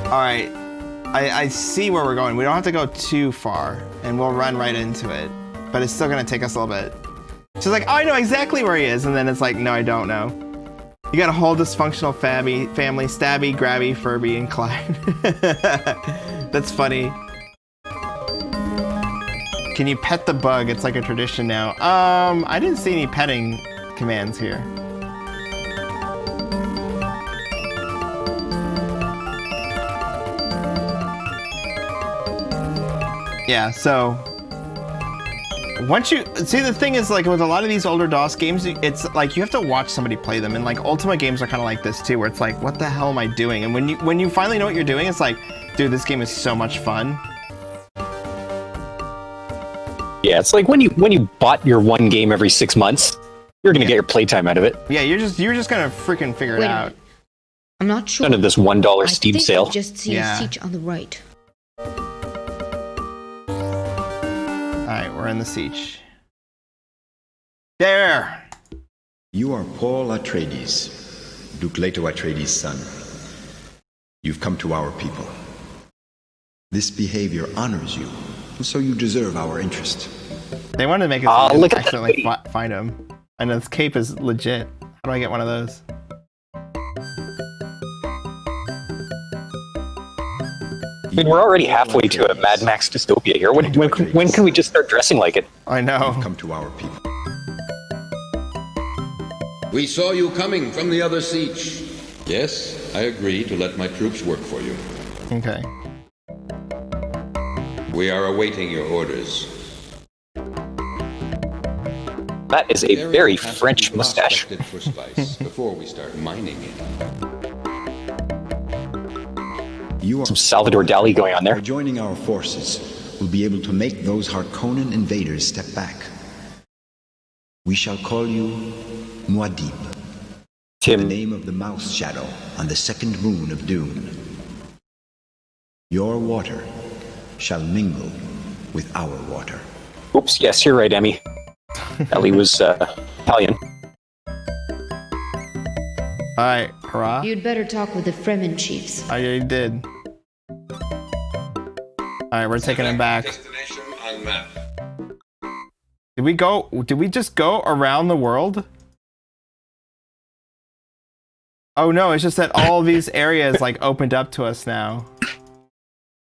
Alright. I see where we're going. We don't have to go too far, and we'll run right into it. But it's still gonna take us a little bit. She's like, oh, I know exactly where he is, and then it's like, no, I don't know. You got a whole dysfunctional family, Stabby, Grabby, Furby, and Clyde. That's funny. Can you pet the bug? It's like a tradition now. I didn't see any petting commands here. Yeah, so once you see, the thing is, like, with a lot of these older DOS games, it's like you have to watch somebody play them, and like Ultima games are kind of like this too, where it's like, what the hell am I doing? And when you finally know what you're doing, it's like, dude, this game is so much fun. Yeah, it's like when you bought your one game every 6 months, you're gonna get your playtime out of it. Yeah, you're just gonna freaking figure it out. I'm not sure. None of this $1 Steam sale. I just see a siege on the right. Alright, we're in the siege. There! You are Paul Atreides, Duke Leto Atreides' son. You've come to our people. This behavior honors you, so you deserve our interest. They wanted to make it accidentally find him. And this cape is legit. How do I get one of those? I mean, we're already halfway to a Mad Max dystopia here. When can we just start dressing like it? I know. Come to our people. We saw you coming from the other siege. Yes, I agree to let my troops work for you. Okay. We are awaiting your orders. That is a very French mustache. For spice before we start mining it. Some Salvador Dali going on there. By joining our forces, we'll be able to make those Harkonnen invaders step back. We shall call you Muad'Dib, Tim. the name of the mouse shadow on the second moon of Dune. Your water shall mingle with our water. Oops, yes, you're right, Emmy. Ellie was Italian. Alright, hurrah. You'd better talk with the Fremen chiefs. I already did. Alright, we're taking him back. Did we just go around the world? Oh no, it's just that all these areas like opened up to us now.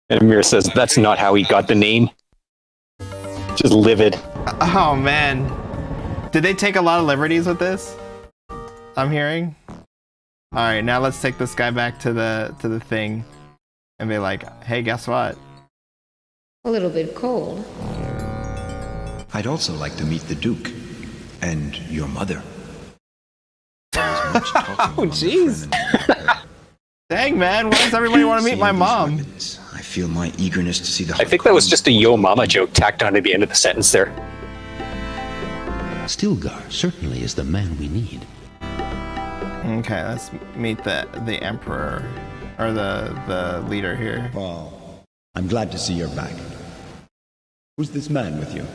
And Amir says that's not how he got the name. Just livid. Oh man. Did they take a lot of liberties with this? I'm hearing. Alright, now let's take this guy back to the thing and be like, hey, guess what? A little bit cold. I'd also like to meet the Duke and your mother. Oh jeez. Dang man, why does everybody want to meet my mom? I feel my eagerness to see the I think that was just a Yo Mama joke tacked on at the end of the sentence there. Stilgar certainly is the man we need. Okay, let's meet the Emperor, or the leader here. Well, I'm glad to see you're back. Who's this man with you?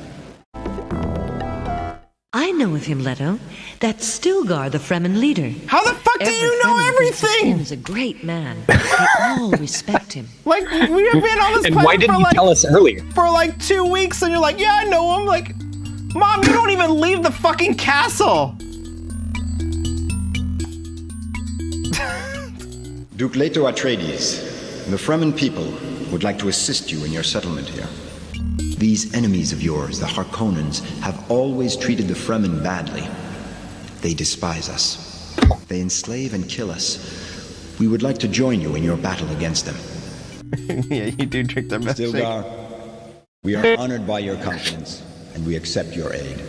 I know of him, Leto. That's Stilgar, the Fremen leader. How the fuck do you know everything? He's a great man. They all respect him. Like, we have been on this And planet why didn't you tell us earlier? For like 2 weeks, and you're like, yeah, I know him. Like, Mom, you don't even leave the fucking castle. Duke Leto Atreides, the Fremen people would like to assist you in your settlement here. These enemies of yours, the Harkonnens, have always treated the Fremen badly. They despise us. They enslave and kill us. We would like to join you in your battle against them. Yeah, you do drink their message. Stilgar, we are honored by your confidence, and we accept your aid.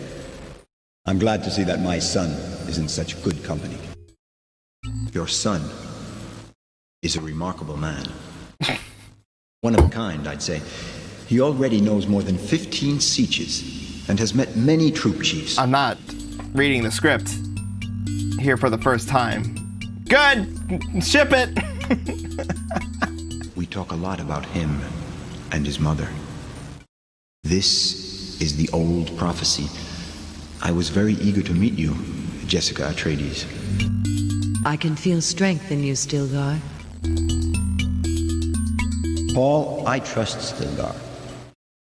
I'm glad to see that my son is in such good company. Your son is a remarkable man. One of a kind, I'd say. He already knows more than 15 sieges and has met many troop chiefs. I'm not reading the script here for the first time. Good! Ship it! We talk a lot about him and his mother. This is the old prophecy. I was very eager to meet you, Jessica Atreides. I can feel strength in you, Stilgar. Paul, I trust Stilgar.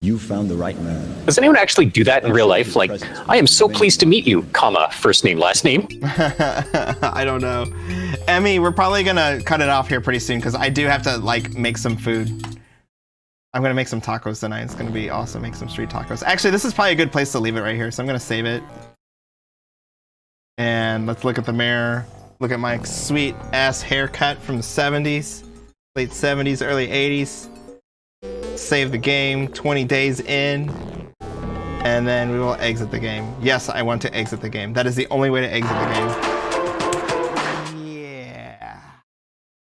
You found the right man. Does anyone actually do that in real life? Like, I am so pleased to meet you, comma, first name, last name. I don't know. Emmy, we're probably gonna cut it off here pretty soon because I do have to like make some food. I'm gonna make some tacos tonight. It's gonna be awesome. Make some street tacos. Actually, this is probably a good place to leave it right here. So I'm gonna save it. And let's look at the mirror. Look at my sweet ass haircut from the 70s, late 70s, early 80s. Save the game, 20 days in, and then we will exit the game. Yes, I want to exit the game. That is the only way to exit the game. Yeah.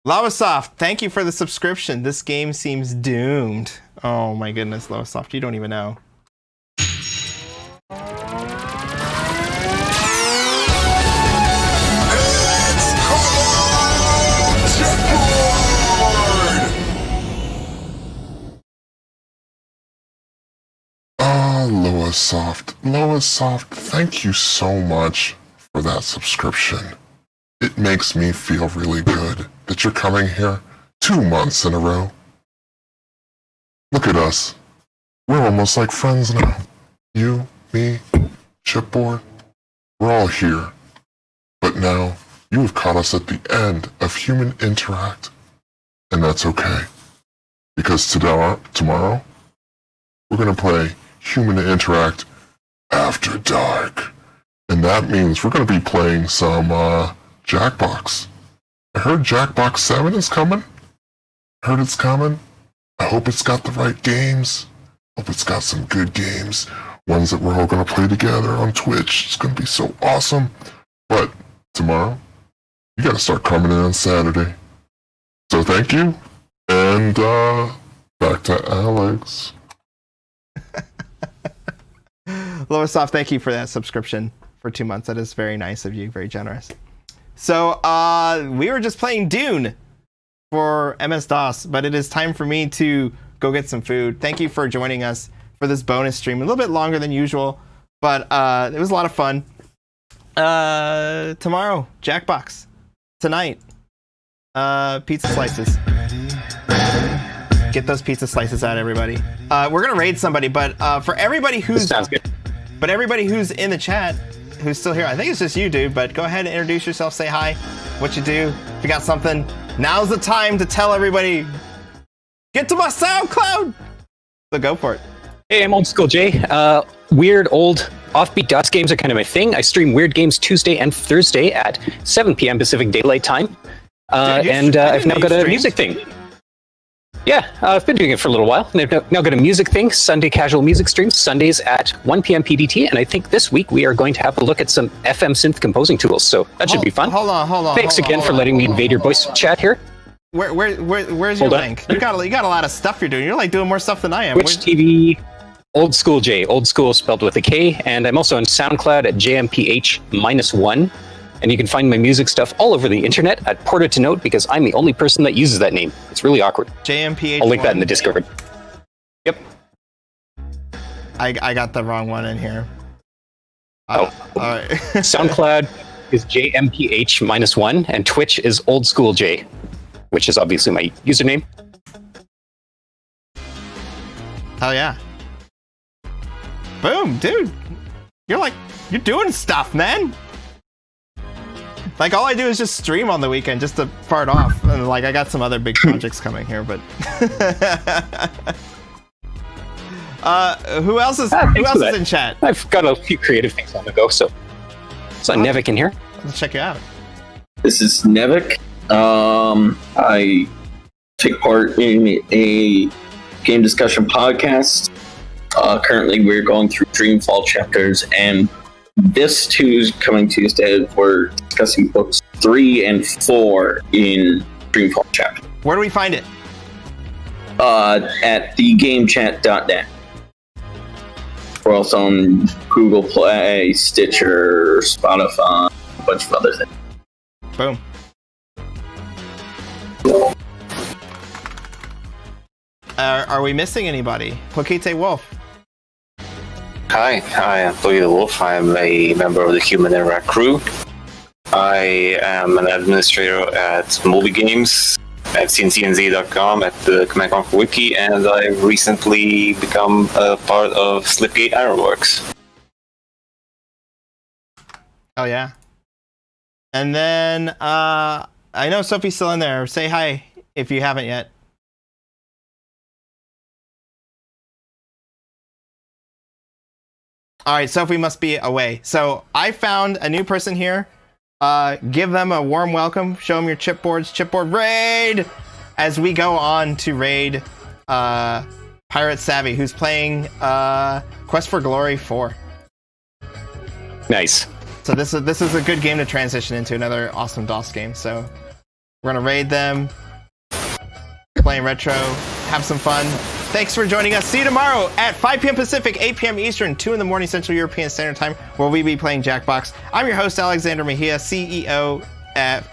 Lavasoft, thank you for the subscription. This game seems doomed. Oh my goodness, Lavasoft, you don't even know. Loasoft, thank you so much for that subscription. It makes me feel really good that you're coming here 2 months in a row. Look at us. We're almost like friends now. You, me, Chipboard, we're all here. But now, you have caught us at the end of Human Interact. And that's okay. Because tomorrow, we're going to play Human Interact After Dark. And that means we're going to be playing some Jackbox. I heard Jackbox 7 is coming. Heard it's coming. I hope it's got the right games. Hope it's got some good games. Ones that we're all going to play together on Twitch. It's going to be so awesome. But tomorrow, you got to start coming in on Saturday. So thank you. And back to Alex. Loasoft, thank you for that subscription for 2 months. That is very nice of you, very generous. So we were just playing Dune for MS-DOS, but it is time for me to go get some food. Thank you for joining us for this bonus stream. A little bit longer than usual, but it was a lot of fun. Tomorrow, Jackbox. Tonight, pizza slices. Get those pizza slices out, everybody. We're gonna raid somebody, but for everybody who's sounds good. But everybody who's in the chat, who's still here, I think it's just you, dude. But go ahead and introduce yourself. Say hi. What you do? If you got something, now's the time to tell everybody. Get to my SoundCloud. So go for it. Hey, I'm Old School Jay. Weird old offbeat DOS games are kind of my thing. I stream weird games Tuesday and Thursday at 7 p.m. Pacific Daylight Time. And I've now got a music thing. Yeah, I've been doing it for a little while. And I've now got a music thing, Sunday casual music streams, Sundays at 1 p.m. PDT. And I think this week we are going to have a look at some FM synth composing tools. So that should be fun. Hold on. Thanks again for letting me invade your voice chat here. Where's your link? You got a lot of stuff you're doing. You're like doing more stuff than I am. Twitch TV, Old School J, Old School spelled with a K. And I'm also on SoundCloud at JMPH-1. And you can find my music stuff all over the internet at Porta to Note because I'm the only person that uses that name. It's really awkward. JMPH. I'll link that in the Discord. Yep. I got the wrong one in here. All right. SoundCloud is JMPH-1 and Twitch is Old School J, which is obviously my username. Hell yeah. Boom, dude. You're doing stuff, man. Like, all I do is just stream on the weekend just to fart off. And, like, I got some other big projects coming here, but... who else is in chat? I've got a few creative things on the go, so... Nevik in here. Let's check you out. This is Nevik. I take part in a game discussion podcast. Currently, we're going through Dreamfall chapters, and this coming Tuesday, we're discussing books 3 and 4 in Dreamfall chapter. Where do we find it? At thegamechat.net. We're also on Google Play, Stitcher, Spotify, a bunch of other things. Boom. Are we missing anybody? Pokete Wolf. Hi, I am Toy the Wolf. I am a member of the Human Interact crew. I am an administrator at Movie Games, at cncnz.com, at the Command Conquer Wiki, and I've recently become a part of Slipgate Ironworks. Oh, yeah. And then, I know Sophie's still in there. Say hi if you haven't yet. All right, Sophie must be away. So I found a new person here. Give them a warm welcome. Show them your chipboards. Chipboard raid! As we go on to raid Pirate Savvy, who's playing Quest for Glory 4. Nice. So this is a good game to transition into another awesome DOS game. So we're gonna raid them, playing retro, have some fun. Thanks for joining us. See you tomorrow at 5 p.m. Pacific, 8 p.m. Eastern, 2 in the morning Central European Standard Time, where we'll be playing Jackbox. I'm your host, Alexander Mejia, CEO at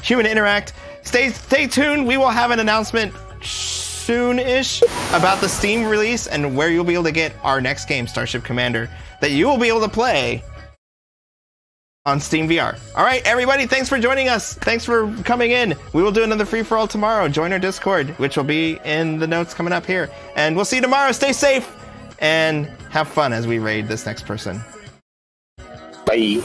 Human Interact. Stay tuned. We will have an announcement soon-ish about the Steam release and where you'll be able to get our next game, Starship Commander, that you will be able to play on Steam VR. All right, everybody, thanks for joining us. Thanks for coming in. We will do another free-for-all tomorrow. Join our Discord, which will be in the notes coming up here. And we'll see you tomorrow. Stay safe and have fun as we raid this next person. Bye.